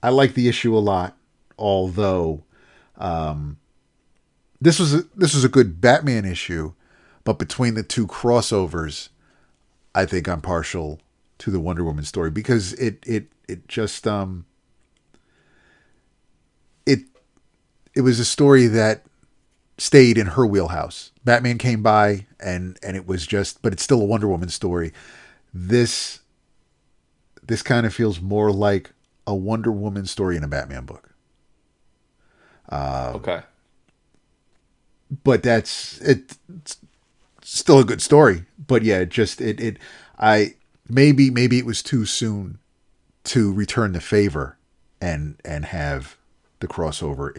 I like the issue a lot, although this was a good Batman issue, but between the two crossovers, I think I'm partial to the Wonder Woman story because it just it was a story that stayed in her wheelhouse. Batman came by and it was just, but it's still a Wonder Woman story. This kind of feels more like a Wonder Woman story in a Batman book. Okay. But it's still a good story. But yeah, maybe it was too soon to return the favor and have the crossover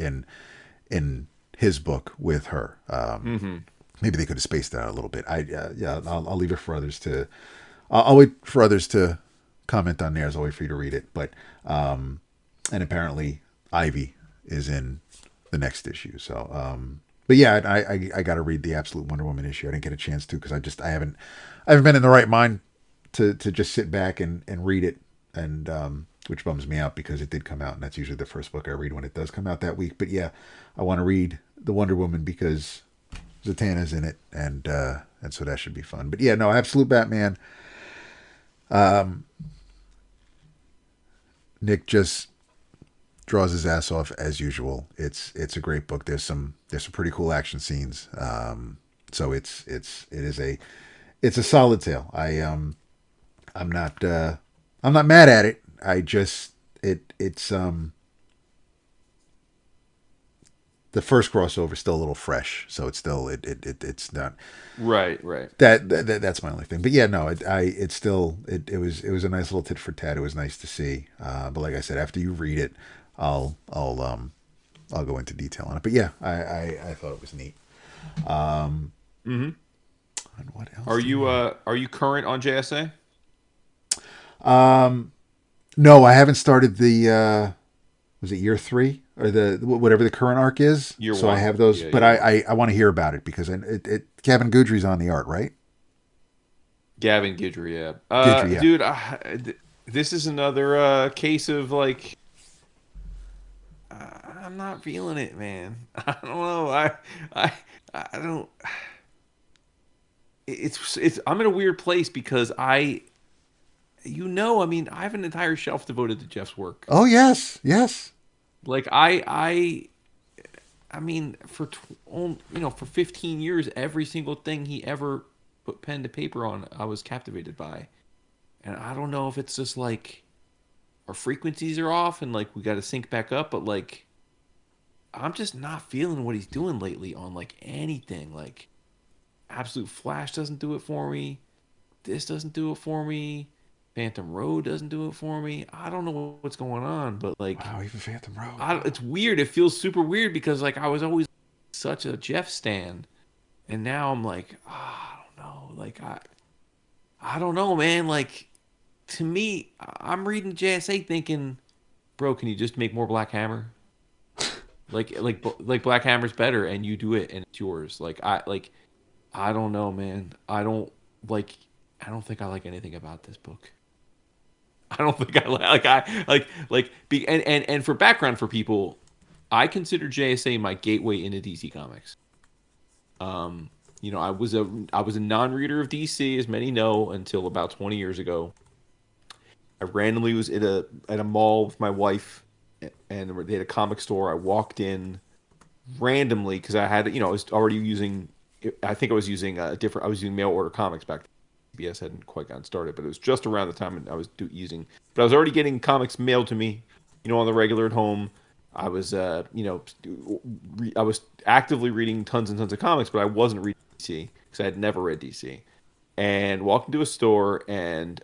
in his book with her. Maybe they could have spaced that out a little bit. I'll leave it for others to. I'll wait for others to comment on theirs. I'll wait for you to read it. But and apparently Ivy is in the next issue. So but yeah, I got to read the Absolute Wonder Woman issue. I didn't get a chance to because I haven't been in the right mind to just sit back and read it, and which bums me out because it did come out, and that's usually the first book I read when it does come out that week. But yeah, I want to read the Wonder Woman because Zatanna's in it, and so that should be fun. But yeah, no, Absolute Batman. Nick just draws his ass off as usual. It's a great book. There's some pretty cool action scenes. So it is a solid tale. I'm not mad at it. I just it's the first crossover is still a little fresh, so it's still it's not right. That's my only thing. But yeah, no, it was a nice little tit for tat. It was nice to see. But like I said, after you read it, I'll go into detail on it. But yeah, I thought it was neat. And what else? Are you current on JSA? No, I haven't started the was it year 3 or the whatever the current arc is. Year so 1. I have those, Yeah, but I want to hear about it because Gavin Guidry's on the art, right? Gavin Guidry, yeah. Guidry, yeah. Dude, this is another case of like I'm not feeling it, man. I don't know. I don't. It's. I'm in a weird place because I mean, I have an entire shelf devoted to Jeff's work. Oh yes. Like I mean, for 15 years, every single thing he ever put pen to paper on, I was captivated by. And I don't know if it's just like our frequencies are off and like we got to sync back up, but like I'm just not feeling what he's doing lately on like anything. Like Absolute Flash doesn't do it for me. This doesn't do it for me. Phantom Road doesn't do it for me. I don't know what's going on, but like, wow, even Phantom Road. it's weird. It feels super weird because like I was always such a Jeff stan, and now I'm like, I don't know. Like I don't know, man. Like to me, I'm reading JSA thinking, bro, can you just make more Black Hammer? like Black Hammer's better, and you do it, and it's yours. I don't know, man. Like I don't think I like anything about this book. I don't think I and for background for people, I consider JSA my gateway into DC Comics. I was a non-reader of DC, as many know, until about 20 years ago. I randomly was at a mall with my wife, and they had a comic store. I walked in randomly because I was already using. I think I was using a different. I was using mail order comics back then. CBS hadn't quite gotten started, but it was just around the time I was using. But I was already getting comics mailed to me, on the regular at home. I was, I was actively reading tons and tons of comics, but I wasn't reading DC because I had never read DC. And walked into a store, and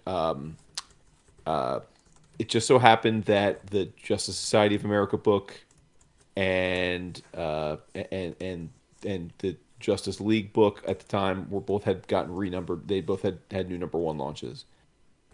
it just so happened that the Justice Society of America book and the Justice League book at the time had gotten renumbered. They both had new #1 launches.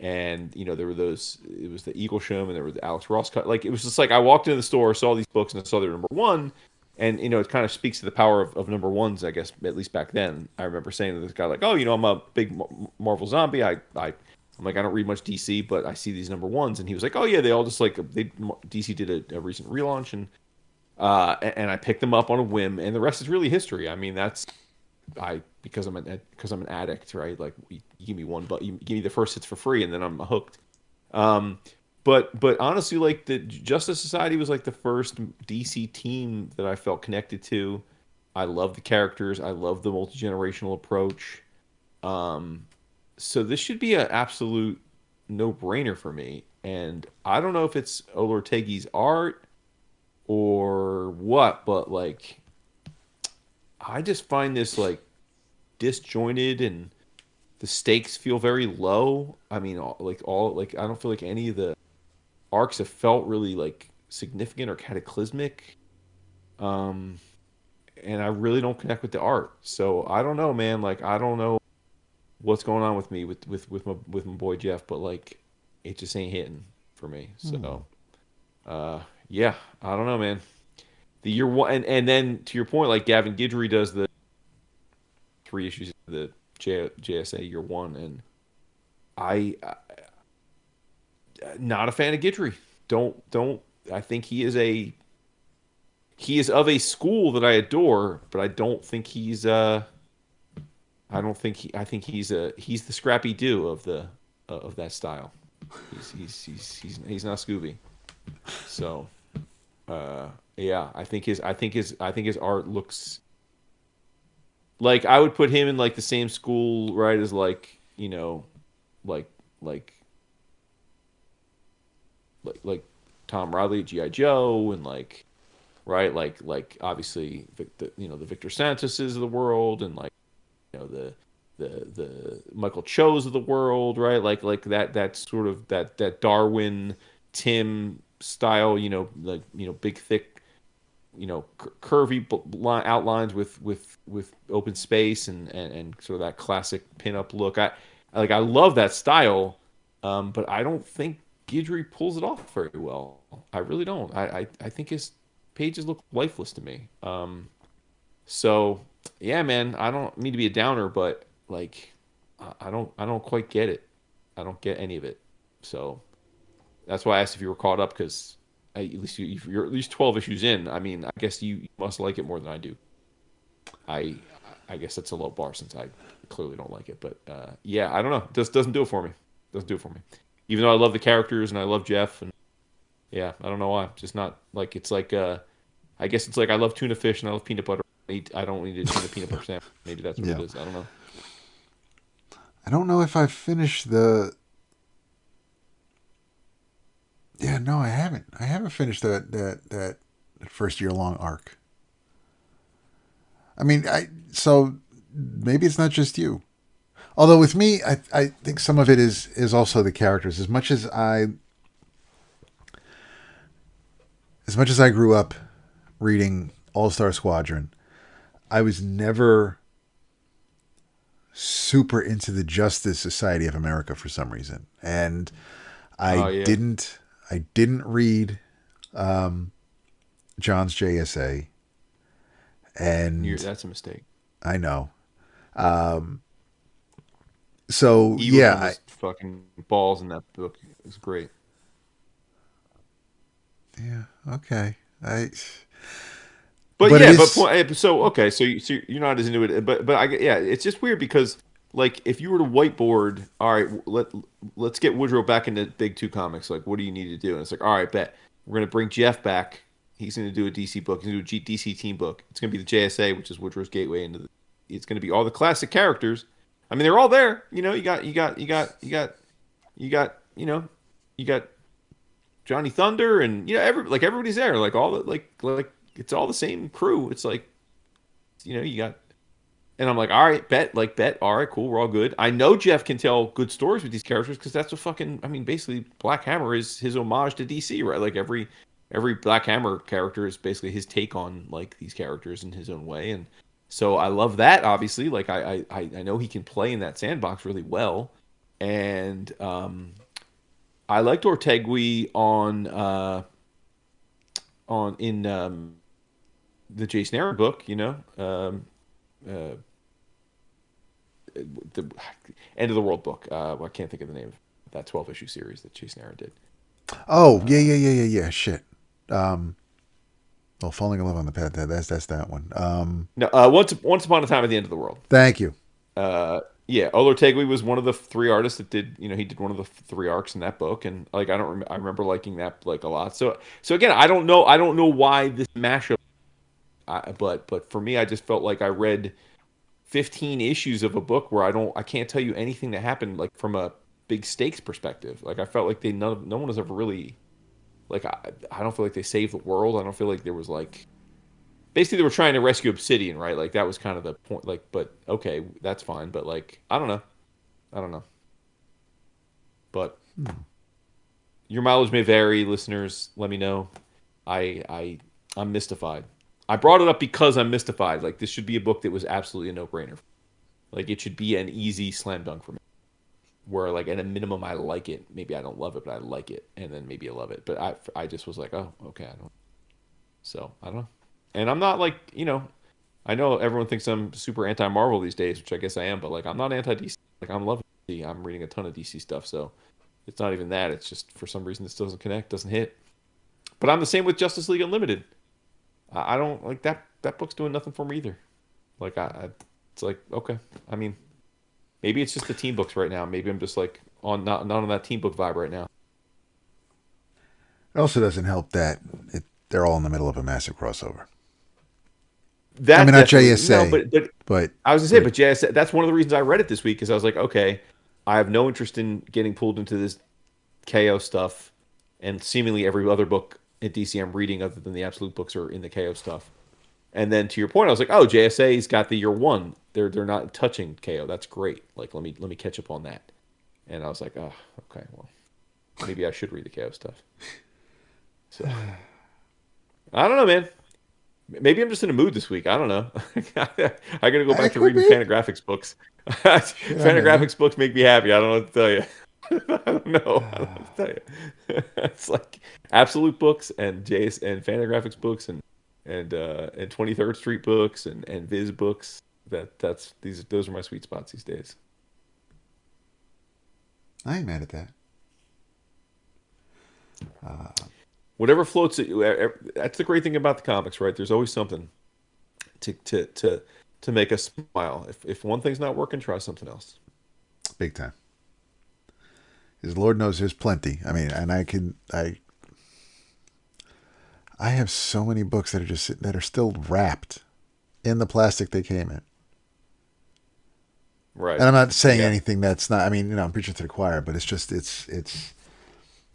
And there were those. It was the Eagle Shim, and there was the Alex Ross cut. Like, it was just like I walked into the store, saw these books, and I saw their #1, and it kind of speaks to the power of #1s, I guess, at least back then. I remember saying to this guy, like, "Oh, I'm a big Marvel zombie. I'm like, I don't read much DC, but I see these #1s," and he was like, "Oh yeah, they all just like DC did a recent relaunch, and I picked them up on a whim, and the rest is really history. I mean, because I'm an addict, right? Like, you give me one, but you give me the first hits for free, and then I'm hooked. But honestly, like, the Justice Society was like the first DC team that I felt connected to. I love the characters. I love the multi-generational approach. So this should be an absolute no-brainer for me. And I don't know if it's Olortegui's art or what, but like, I just find this like disjointed, and the stakes feel very low. I mean, I don't feel like any of the arcs have felt really like significant or cataclysmic. And I really don't connect with the art. So I don't know, man. Like, I don't know what's going on with me with my boy Jeff, but like, it just ain't hitting for me. So yeah, I don't know, man. The year one, and then to your point, like, Gavin Guidry does the 3 issues of the JSA year one, and I not a fan of Guidry. Don't. I think he is of a school that I adore, but I don't think he's I think he's the Scrappy Doo of that style. He's not Scooby. So yeah, I think his art looks like, I would put him in like the same school, right, as like, like Tom Riley at G.I. Joe, and like, right, like obviously the Victor Santoses of the world, and like, the Michael Cho's of the world, right? Like that sort of that Darwin Tim style, big thick, curvy outlines with open space and sort of that classic pinup look. I love that style, but I don't think Guidry pulls it off very well. I really don't. I think his pages look lifeless to me. So yeah, man, I don't mean to be a downer, but like, I don't quite get it. I don't get any of it. So that's why I asked if you were caught up, because at least you're at least 12 issues in. I mean, I guess you must like it more than I do. I guess that's a low bar, since I clearly don't like it. But yeah, I don't know. Just doesn't do it for me. Doesn't do it for me. Even though I love the characters and I love Jeff, and yeah, I don't know why. Just not like, it's like I guess it's like, I love tuna fish and I love peanut butter. I don't need a tuna peanut butter sandwich. Maybe that's what it is. I don't know. I don't know if I've finished the. Yeah, no, I haven't. I haven't finished that first year-long arc. I mean, so maybe it's not just you. Although with me, I think some of it is also the characters. As much as I grew up reading All-Star Squadron, I was never super into the Justice Society of America for some reason, and I didn't read John's JSA, and That's a mistake. I know. So yeah, fucking balls in that book. It was great. yeah, okay. But But yeah, it is, so okay, so you're not as into it, but yeah, it's just weird because like if you were to whiteboard, all right, let's get Woodrow back into Big Two comics. Like, what do you need to do? And it's like, all right, bet we're gonna bring Jeff back. He's gonna do a DC book. He's gonna do a DC team book. It's gonna be the JSA, which is Woodrow's gateway into the. It's gonna be all the classic characters. I mean, they're all there. You know, you got you got Johnny Thunder, and everybody's there. Like all the like it's all the same crew. It's like, you got, and I'm like, all right, bet, all right, cool, we're all good. I know Jeff can tell good stories with these characters because that's what fucking, I mean, basically Black Hammer is his homage to DC, right? Like every Black Hammer character is basically his take on like these characters in his own way, and so I love that. Obviously, like I know he can play in that sandbox really well, and I liked Olortegui in the Jason Aaron book, the End of the World book. I can't think of the name of that 12-issue series that Jason Aaron did. oh yeah. Shit. Well, Falling in Love on the Path. That's that one. No, Once Upon a Time at the End of the World. Thank you. Yeah, Olortegui was one of the three artists that did, he did one of the three arcs in that book, and like I remember liking that like a lot. So again, I don't know why this mashup. But for me, I just felt like I read 15 issues of a book where I can't tell you anything that happened like from a big stakes perspective. Like I felt like no one was ever really like I don't feel like they saved the world. I don't feel like there was like basically they were trying to rescue Obsidian, right? Like that was kind of the point. Like, but okay, that's fine. But like I don't know. But your mileage may vary, listeners. Let me know. I'm mystified. I brought it up because I'm mystified. Like, this should be a book that was absolutely a no-brainer. Like, it should be an easy slam dunk for me. Where, like, at a minimum, I like it. Maybe I don't love it, but I like it. And then maybe I love it. But I just was like, oh, okay, I don't. So, I don't know. And I'm not, like, I know everyone thinks I'm super anti-Marvel these days, which I guess I am. But, like, I'm not anti-DC. Like, I'm loving DC. I'm reading a ton of DC stuff. So, it's not even that. It's just, for some reason, this doesn't connect, doesn't hit. But I'm the same with Justice League Unlimited. I don't like that book's doing nothing for me either. Like it's like, okay. I mean, maybe it's just the team books right now. Maybe I'm just like not on that team book vibe right now. It also doesn't help that they're all in the middle of a massive crossover. That, I mean, not JSA, no, but I was gonna say, but JSA. That's one of the reasons I read it this week, because I was like, okay, I have no interest in getting pulled into this KO stuff, and seemingly every other book at DC I'm reading other than the Absolute books are in the KO stuff. And then to your point, I was like, oh, JSA's got the year one. They're not touching KO. That's great. Like let me catch up on that. And I was like, oh, okay, well, maybe I should read the KO stuff. So I don't know, man. Maybe I'm just in a mood this week. I don't know. I gotta go back to reading Fantagraphics books. Fantagraphics books make me happy. I don't know what to tell you. I don't know what to tell you. It's like Absolute books and Fantagraphics books and 23rd Street books and Viz books. Those are my sweet spots these days. I ain't mad at that. Whatever floats at you. That's the great thing about the comics, right? There's always something to make us smile. If one thing's not working, try something else. Big time. Because Lord knows there's plenty. I mean, and I have so many books that are still wrapped in the plastic they came in. Right. And I'm not saying anything that's not. I mean, I'm preaching to the choir, but it's just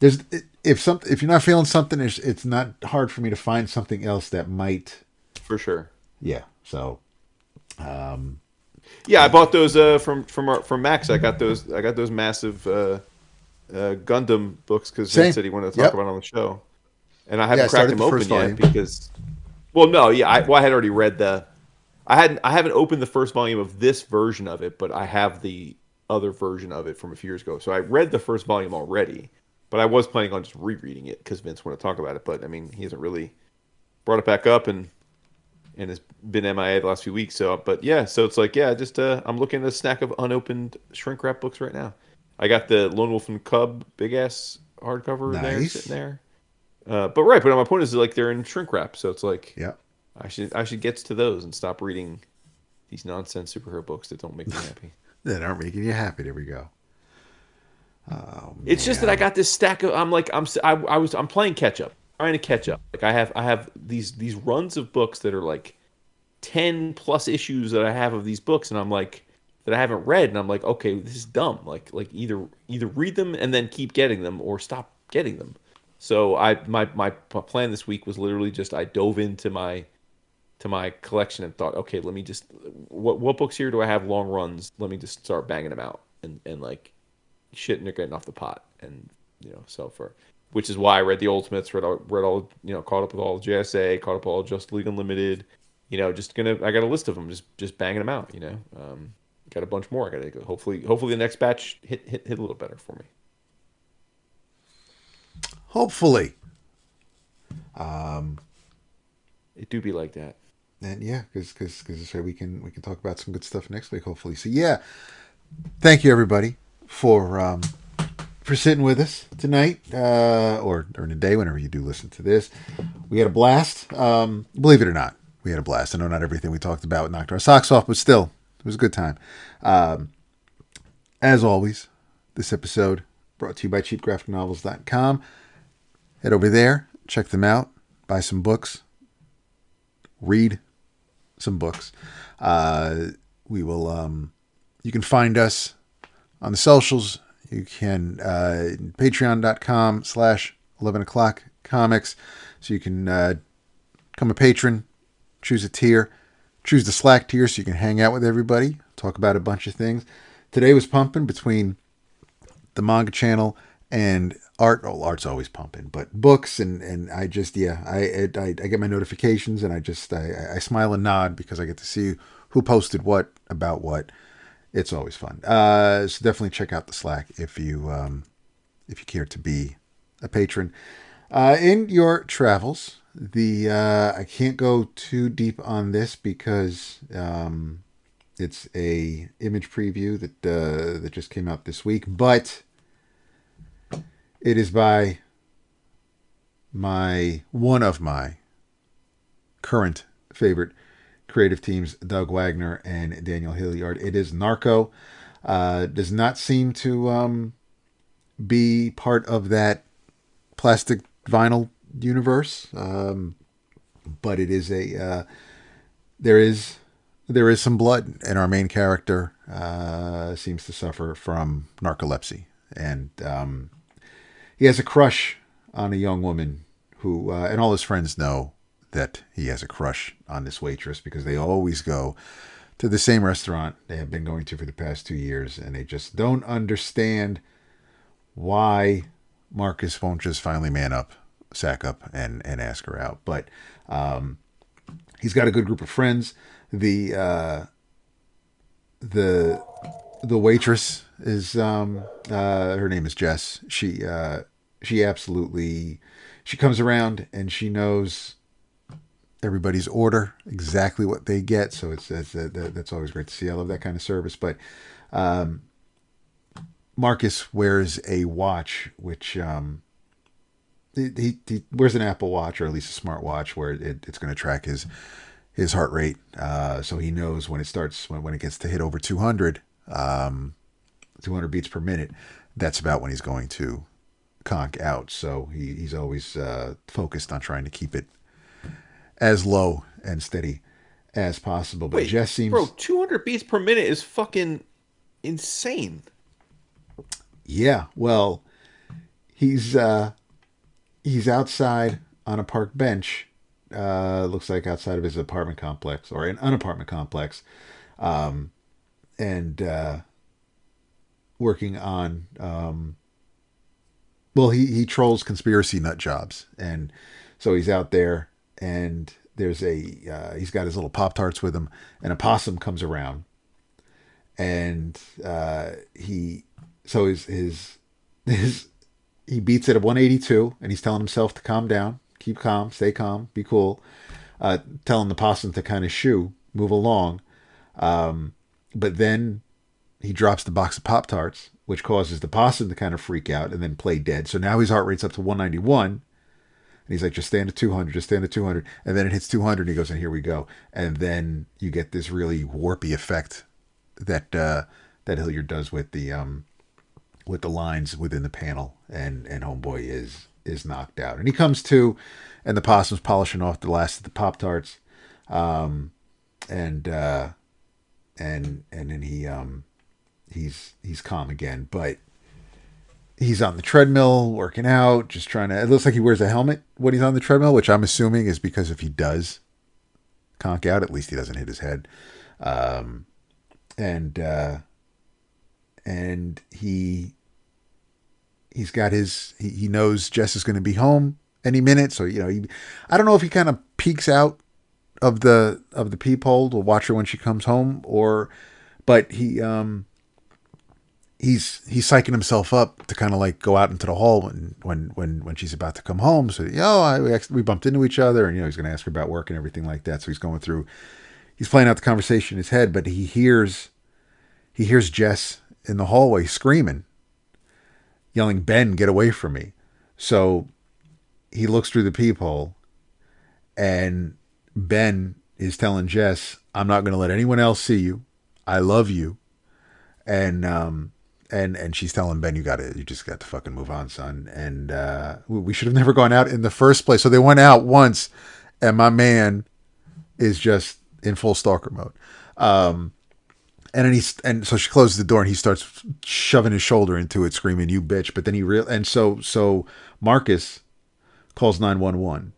if you're not feeling something, it's not hard for me to find something else that might. For sure. Yeah. So. Yeah, I bought those from Max. I got those massive Gundam books because he said he wanted to talk about it on the show, and I haven't cracked them open yet because, well, no, yeah, I had already read I haven't opened the first volume of this version of it, but I have the other version of it from a few years ago. So I read the first volume already, but I was planning on just rereading it because Vince wanted to talk about it. But I mean, he hasn't really brought it back up and has been MIA the last few weeks. So, but yeah, so it's like, yeah, just I'm looking at a stack of unopened shrink wrap books right now. I got the Lone Wolf and Cub big ass hardcover there Nice. sitting there. But my point is like they're in shrink wrap, so it's like Yeah. I should get to those and stop reading these nonsense superhero books that don't make me happy. That aren't making you happy. There we go. It's just that I got this stack of I'm playing catch up, trying to catch up. Like I have these runs of books that are like 10 plus issues that I have of these books, and I'm like that I haven't read, and I'm like, okay, this is dumb. Like either read them and then keep getting them or stop getting them. So my plan this week was literally just I dove into my collection and thought, okay, let me just what books here do I have long runs? Let me just start banging them out and like shit, and they're getting off the pot, and so for which is why I read the Ultimates, read all caught up with all JSA, caught up with all Just League Unlimited, I got a list of them, just banging them out, got a bunch more. I got to go. Hopefully the next batch hit a little better for me. Hopefully. It do be like that. And yeah, because this way we can talk about some good stuff next week, hopefully. So yeah, thank you everybody for sitting with us tonight, or during the day, whenever you do listen to this. We had a blast. Believe it or not, we had a blast. I know not everything we talked about knocked our socks off, but still, it was a good time. As always, this episode brought to you by cheapgraphicnovels.com. Head over there, check them out, buy some books, read some books. We will. You can find us on the socials. You can patreon.com/11o'clock comics. So you can become a patron, choose a tier, choose the Slack tier so you can hang out with everybody, talk about a bunch of things. Today was pumping between the manga channel and art. Oh, art's always pumping, but books and I just I get my notifications and I smile and nod because I get to see who posted what about what. It's always fun. So definitely check out the Slack if you care to be a patron. In your travels, I can't go too deep on this because it's a image preview that just came out this week, but it is by one of my current favorite creative teams, Doug Wagner and Daniel Hillyard. It is Narco. Does not seem to be part of that plastic vinyl universe, but it is there is some blood, and our main character seems to suffer from narcolepsy, and he has a crush on a young woman who, and all his friends know that he has a crush on this waitress because they always go to the same restaurant they have been going to for the past 2 years, and they just don't understand why Marcus won't just finally man up, sack up, and ask her out. But he's got a good group of friends. The waitress is her name is Jess. She absolutely comes around and she knows everybody's order, exactly what they get. So that's always great to see. I love that kind of service. But Marcus wears a watch, which he wears an Apple Watch, or at least a smart watch, where it's going to track his heart rate. So he knows when it starts, when it gets to hit over 200 beats per minute, that's about when he's going to conk out. So he's always focused on trying to keep it as low and steady as possible. But Jess seems... Bro, 200 beats per minute is fucking insane. Yeah, well, he's outside on a park bench, looks like outside of his apartment complex, or an apartment complex, and working on... well, he trolls conspiracy nut jobs, and so he's out there, and there's he's got his little Pop-Tarts with him, and a possum comes around, and he beats it at 182, and he's telling himself to calm down, keep calm, stay calm, be cool. Telling the possum to kind of move along. But then he drops the box of Pop-Tarts, which causes the possum to kind of freak out and then play dead. So now his heart rate's up to 191. And he's like, just stand at 200, just stand at 200. And then it hits 200 and he goes, and here we go. And then you get this really warpy effect that Hillyard does with the lines within the panel. And Homeboy is knocked out. And he comes to, and the possum's polishing off the last of the Pop-Tarts. And then he's calm again, but he's on the treadmill working out, just trying to. It looks like he wears a helmet when he's on the treadmill, which I'm assuming is because if he does conk out, at least he doesn't hit his head. And he's got he knows Jess is going to be home any minute, so I don't know if he kind of peeks out of the peephole to watch her when she comes home, but he's psyching himself up to kind of like go out into the hall when she's about to come home. So we bumped into each other, and he's going to ask her about work and everything like that. So he's playing out the conversation in his head, but he hears Jess in the hallway screaming, yelling, "Ben, get away from me!" So he looks through the peephole, and Ben is telling Jess, "I'm not going to let anyone else see you. I love you." And she's telling Ben, you just got to fucking move on, son. And we should have never gone out in the first place. So they went out once, and my man is just in full stalker mode. And so she closes the door, and he starts shoving his shoulder into it, screaming, "You bitch!" But then so Marcus calls 911.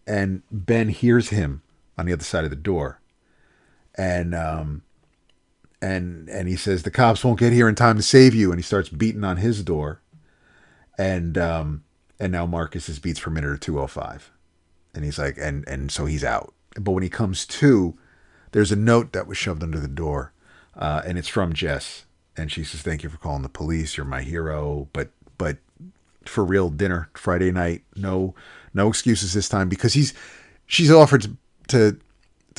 And Ben hears him on the other side of the door, and he says, "The cops won't get here in time to save you." And he starts beating on his door, and now Marcus's beats per minute are 205, and he's like, and so he's out. But when he comes to, there's a note that was shoved under the door, and it's from Jess, and she says, "Thank you for calling the police. You're my hero, but for real, dinner Friday night, no excuses this time," because she's offered to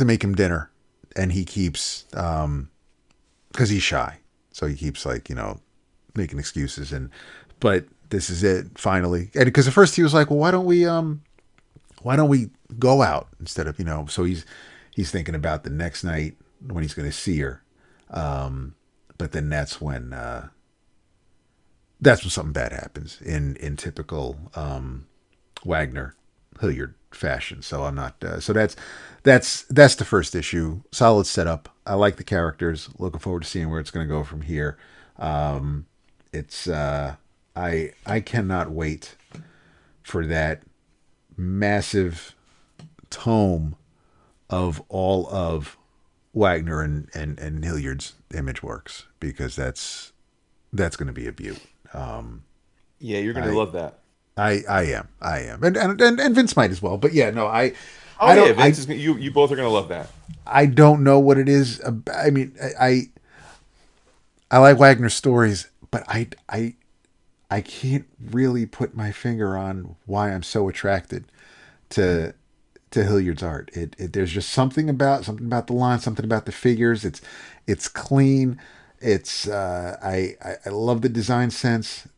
make him dinner, and he keeps because he's shy, so he keeps making excuses, but this is it finally. And because at first he was like, "Well, why don't we go out instead of so he's thinking about the next night when he's going to see her, but then that's when something bad happens in typical Wagner Hillyard fashion. So I'm not. So that's the first issue. Solid setup. I like the characters. Looking forward to seeing where it's going to go from here. It's I cannot wait for that massive tome of all of Wagner and Hilliard's Image works, because that's going to be a beaut. Yeah, you're going to love that. I am, and Vince might as well. But yeah, no, I don't. Vince is, you both are going to love that. I don't know what it is. I mean, I like Wagner's stories, but I can't really put my finger on why I'm so attracted to Hilliard's art. There's just something about the line, something about the figures. It's clean. It's I love the design sense.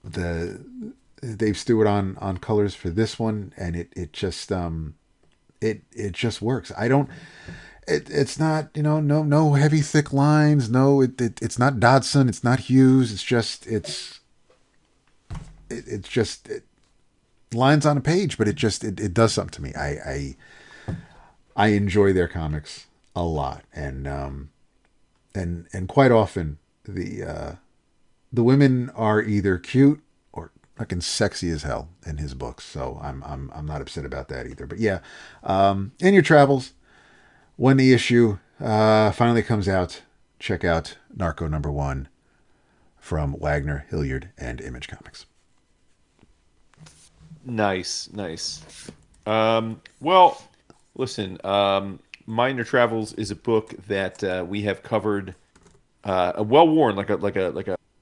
The Dave Stewart on colors for this one, and it just works. It's not no heavy thick lines. No, it's not Dodson. It's not Hughes. It's just lines on a page, but it does something to me. I enjoy their comics a lot, and quite often the women are either cute or fucking sexy as hell in his books. So I'm not upset about that either. But yeah, in your travels, when the issue finally comes out, check out Narco #1 from Wagner, Hillyard, and Image Comics. Nice. Well, listen, Minor Travels is a book that we have covered, well worn, like a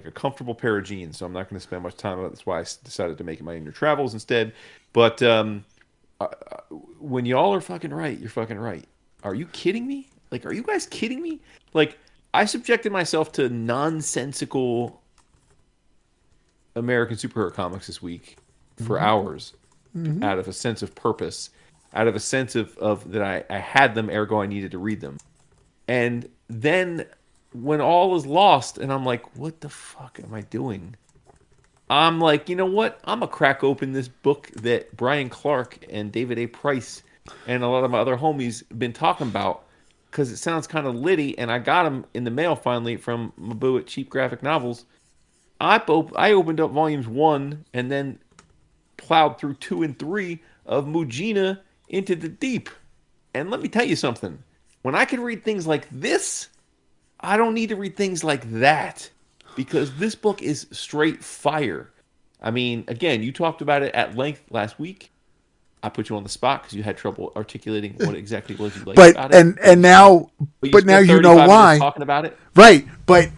a comfortable pair of jeans, so I'm not going to spend much time on it. That's why I decided to make it my inner travels instead. But when y'all are fucking right, you're fucking right. Are you kidding me? Like, are you guys kidding me? Like, I subjected myself to nonsensical American superhero comics this week for hours out of a sense of purpose, out of a sense of that I had them, ergo I needed to read them. And then when all is lost and I'm like, what the fuck am I doing? I'm like, you know what? I'm going to crack open this book that Brian Clark and David A. Price and a lot of my other homies been talking about because it sounds kind of litty, and I got them in the mail finally from Mabu at Cheap Graphic Novels. I opened up volumes 1 and then plowed through 2 and 3 of Mujina Into the Deep. And let me tell you something. When I can read things like this, I don't need to read things like that because this book is straight fire. I mean, again, you talked about it at length last week. I put you on the spot because you had trouble articulating what exactly was you liked about it. And now, but now you know why. Talking about it, right? But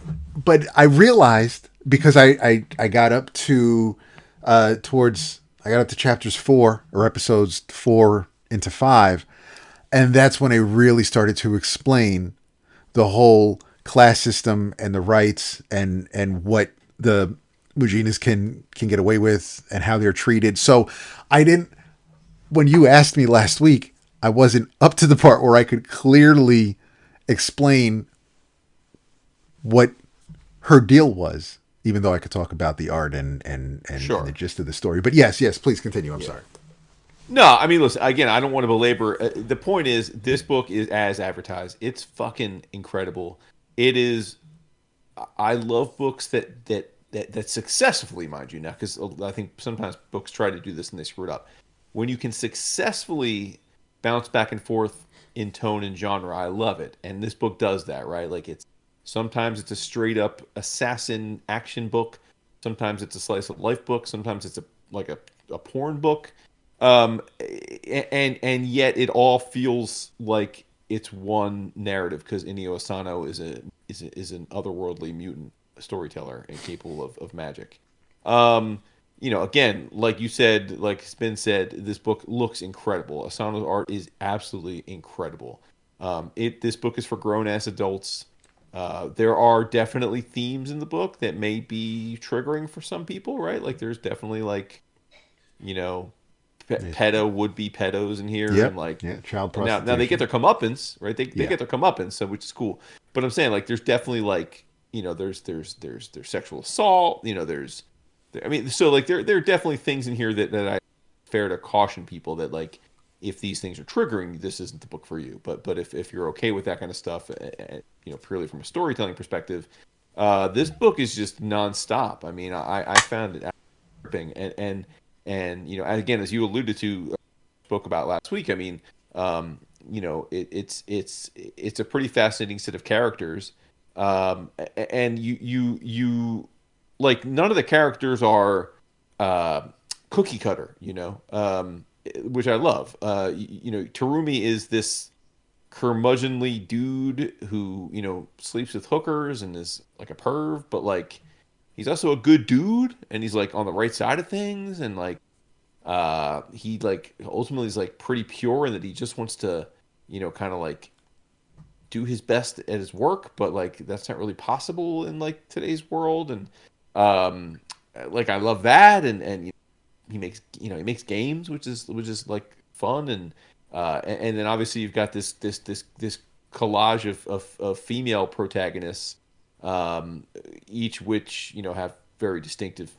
I realized because I got up to chapters 4 or episodes 4 into 5, and that's when I really started to explain the whole class system and the rights and what the Mujinas can get away with and how they're treated. So I didn't. When you asked me last week, I wasn't up to the part where I could clearly explain what her deal was, even though I could talk about the art and Sure. and the gist of the story. But yes, please continue. I'm sorry. No, I mean, listen, again, I don't want to belabor. The point is, this book is as advertised. It's fucking incredible. It is. I love books that successfully, mind you, now, because I think sometimes books try to do this and they screw it up. When you can successfully bounce back and forth in tone and genre, I love it. And this book does that, right? Like sometimes it's a straight up assassin action book. Sometimes it's a slice of life book. Sometimes it's a porn book. And yet it all feels like it's one narrative because Inio Asano is an otherworldly mutant storyteller and capable of magic. Again, like you said, like it's been said, this book looks incredible. Asano's art is absolutely incredible. This book is for grown-ass adults. There are definitely themes in the book that may be triggering for some people, right? Like there's definitely pedo would-be pedos in here. Yep. And like child prostitution. Now they get their comeuppance, right? They get their comeuppance, so which is cool. But I'm saying like there's definitely there's sexual assault, so like there are definitely things in here that I fair to caution people that like if these things are triggering, this isn't the book for you. But if you're okay with that kind of stuff, purely from a storytelling perspective, this book is just nonstop. I mean, I found it gripping and again, as you alluded to, spoke about last week. I mean, it's a pretty fascinating set of characters, and you like none of the characters are cookie cutter, which I love. Terumi is this curmudgeonly dude who sleeps with hookers and is like a perv, but like he's also a good dude and he's like on the right side of things, and like he like ultimately is like pretty pure in that he just wants to kind of like do his best at his work, but like that's not really possible in like today's world. And like I love that, and he makes games, which is like fun, and then obviously you've got this collage of female protagonists, each which have very distinctive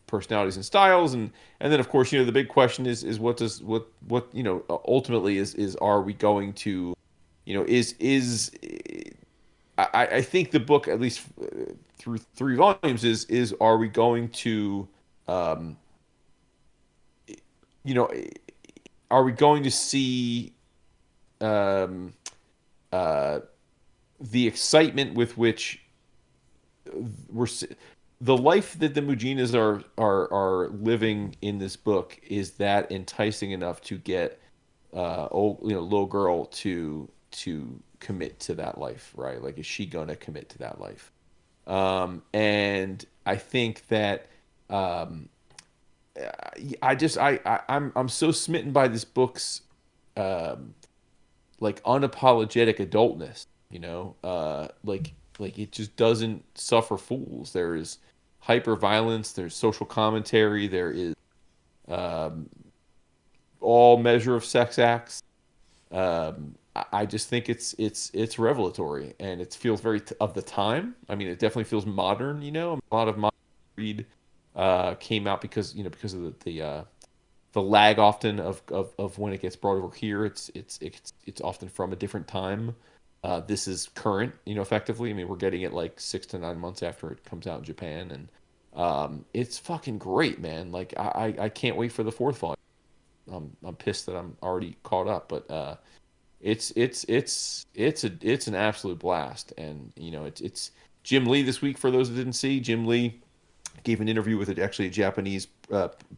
personalities and styles, and then of course the big question is what ultimately is are we going to I think the book, at least through 3 volumes, is are we going to are we going to see the excitement with which the life that the Mujinas are living in this book, is that enticing enough to get little girl to commit to that life, right? Like, is she gonna commit to that life? And I think that I'm so smitten by this book's um, like unapologetic adultness, like it just doesn't suffer fools. There is hyper violence, there's social commentary, there is um, all measure of sex acts. I just think it's revelatory, and it feels very of the time. I mean, it definitely feels modern. A lot of modern read came out because of the lag often of when it gets brought over here. It's often from a different time. This is current, effectively. I mean, we're getting it like 6 to 9 months after it comes out in Japan, and it's fucking great, man. Like I can't wait for the fourth volume. I'm pissed that I'm already caught up, but it's an absolute blast, and it's Jim Lee this week. For those that didn't see, Jim Lee gave an interview with actually a Japanese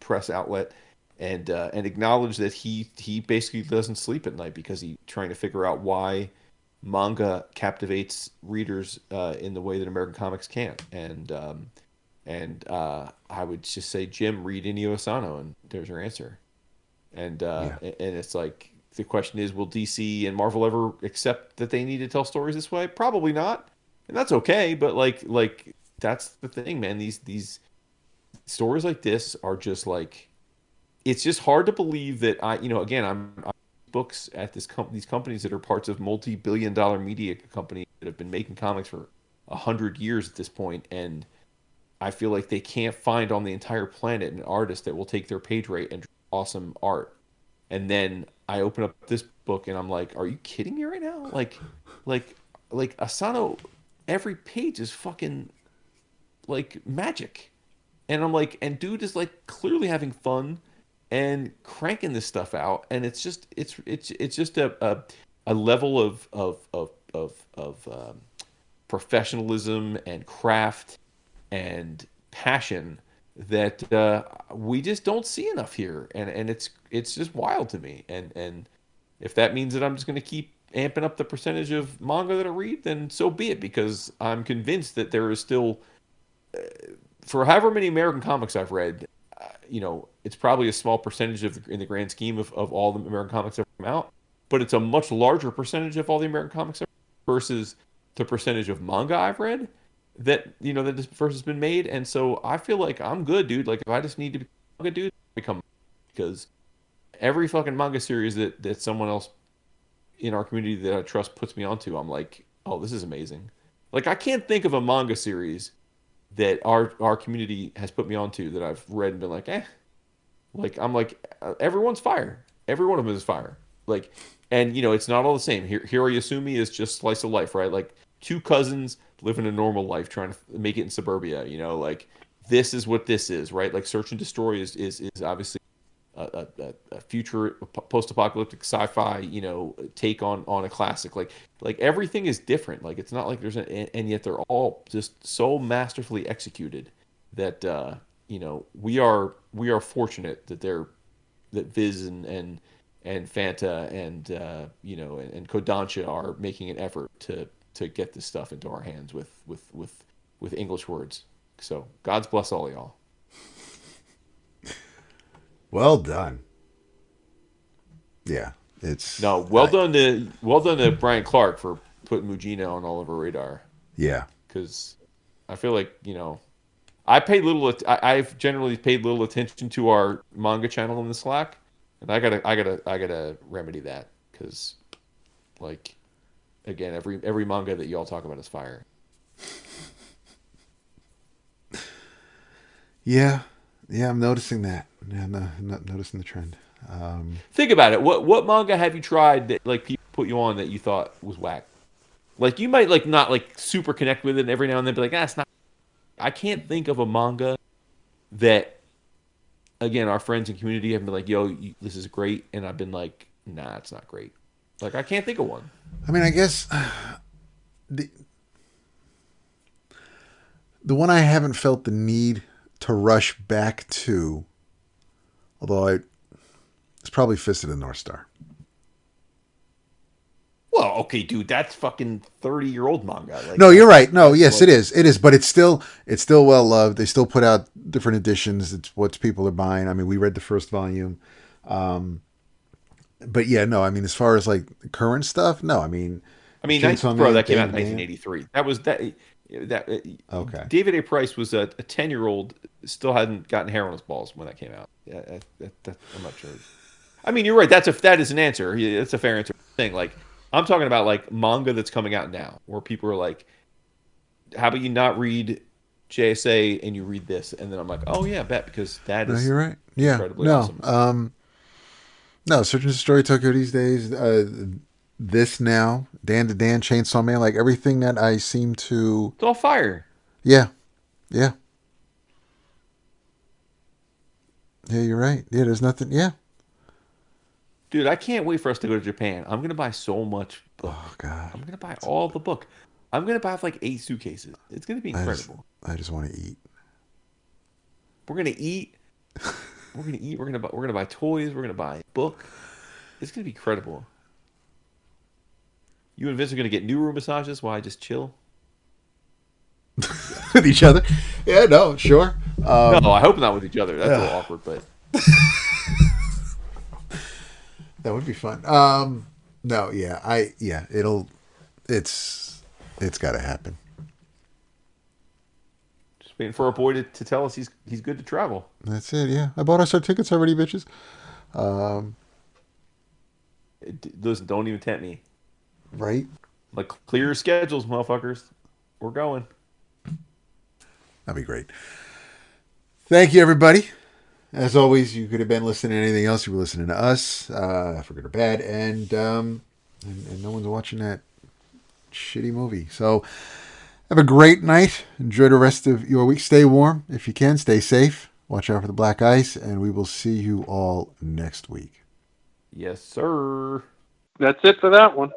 press outlet, and acknowledged that he basically doesn't sleep at night because he's trying to figure out why manga captivates readers in the way that American comics can't. And I would just say, Jim, read Inio Asano, and there's your answer. And it's like, the question is, will DC and Marvel ever accept that they need to tell stories this way? Probably not, and that's okay. But like that's the thing, man. These stories like this are just like, it's just hard to believe that again, I'm books at these companies that are parts of multi-billion-dollar media companies that have been making comics for 100 years at this point, and I feel like they can't find on the entire planet an artist that will take their page rate and draw awesome art. And then I open up this book and I'm like, are you kidding me right now? Like Asano, every page is fucking like magic. And I'm like, and dude is like clearly having fun and cranking this stuff out. And it's just a level of professionalism and craft and passion that we just don't see enough here, and it's just wild to me. And if that means that I'm just going to keep amping up the percentage of manga that I read, then so be it, because I'm convinced that there is still, for however many American comics I've read, it's probably a small percentage in the grand scheme of all the American comics that come out, but it's a much larger percentage of all the American comics versus the percentage of manga I've read that this first has been made. And so I feel like I'm good, dude. Like, if I just need to become a manga dude, I'll become, because every fucking manga series that someone else in our community that I trust puts me onto, I'm like, oh, this is amazing. Like, I can't think of a manga series that our community has put me onto that I've read and been like, eh. Like, I'm like, everyone's fire. Every one of them is fire. Like, and it's not all the same. Hiro Yasumi is just slice of life, right? Like, two cousins living a normal life trying to make it in suburbia. Like, this is what this is, right? Like, Search and Destroy is obviously a future post-apocalyptic sci-fi, take on a classic. Like everything is different. Like, it's not like and yet they're all just so masterfully executed that we are fortunate that Viz and Fanta and Kodansha are making an effort to get this stuff into our hands with English words. So God's bless all y'all. Well done. Yeah, it's No, well done to Brian Clark for putting Mujina on all of our radar. Yeah, because I feel like I've generally paid little attention to our manga channel in the Slack, and I gotta remedy that, because, like, again, every manga that y'all talk about is fire. Yeah, I'm noticing that. Yeah, I'm not noticing the trend. Think about it. What manga have you tried that, like, people put you on that you thought was whack? Like, you might, like, not, like, super connect with it, and every now and then be like, it's not. I can't think of a manga that, again, our friends and community have been like, yo, this is great, and I've been like, nah, it's not great. Like, I can't think of one. I mean, I guess the one I haven't felt the need to rush back to, although it's probably Fist of the North Star. Well, okay, dude, that's fucking 30-year-old manga. Like, No, you're right. No, yes, it is. It is, but it's still well loved. They still put out different editions. It's what people are buying. I mean, we read the first volume. But yeah, no, I mean, as far as like current stuff, no, I mean, Chainsaw bro, Man, that came out in Dan Dan. 1983. That was that. Okay. David A. Price was a 10-year-old, still hadn't gotten hair on his balls when that came out. Yeah, I'm not sure. I mean, you're right. That is an answer. That's a fair answer thing. Like, I'm talking about like manga that's coming out now, where people are like, "How about you not read JSA and you read this?" And then I'm like, "Oh yeah, bet," because that No, is you're right. Yeah. incredibly No. awesome. No, Search and Destroy Tokyo these days. This now, Dan to Dan, Chainsaw Man, like everything that I seem to. It's all fire. Yeah. Yeah. Yeah, you're right. Yeah, there's nothing. Yeah. Dude, I can't wait for us to go to Japan. I'm gonna buy so much book. Oh God. I'm gonna buy all the book. I'm gonna buy like 8 suitcases. It's gonna be incredible. I just want to eat. We're gonna eat. We're gonna eat. We're gonna buy toys. We're gonna buy a book. It's gonna be incredible. You and Vince are gonna get new room massages while I just chill. With each other. Yeah, no, sure. No, I hope not with each other. That's a little awkward, but that would be fun. No, yeah, it's got to happen. just waiting for our boy to tell us he's good to travel. That's it. Yeah, I bought us our tickets already, bitches. Listen, don't even tempt me. Right? Like, clear your schedules, motherfuckers. We're going. That'd be great. Thank you, everybody. As always, you could have been listening to anything else. You were listening to us, for good or bad, and no one's watching that shitty movie. So have a great night. Enjoy the rest of your week. Stay warm if you can. Stay safe. Watch out for the black ice, and we will see you all next week. Yes, sir. That's it for that one.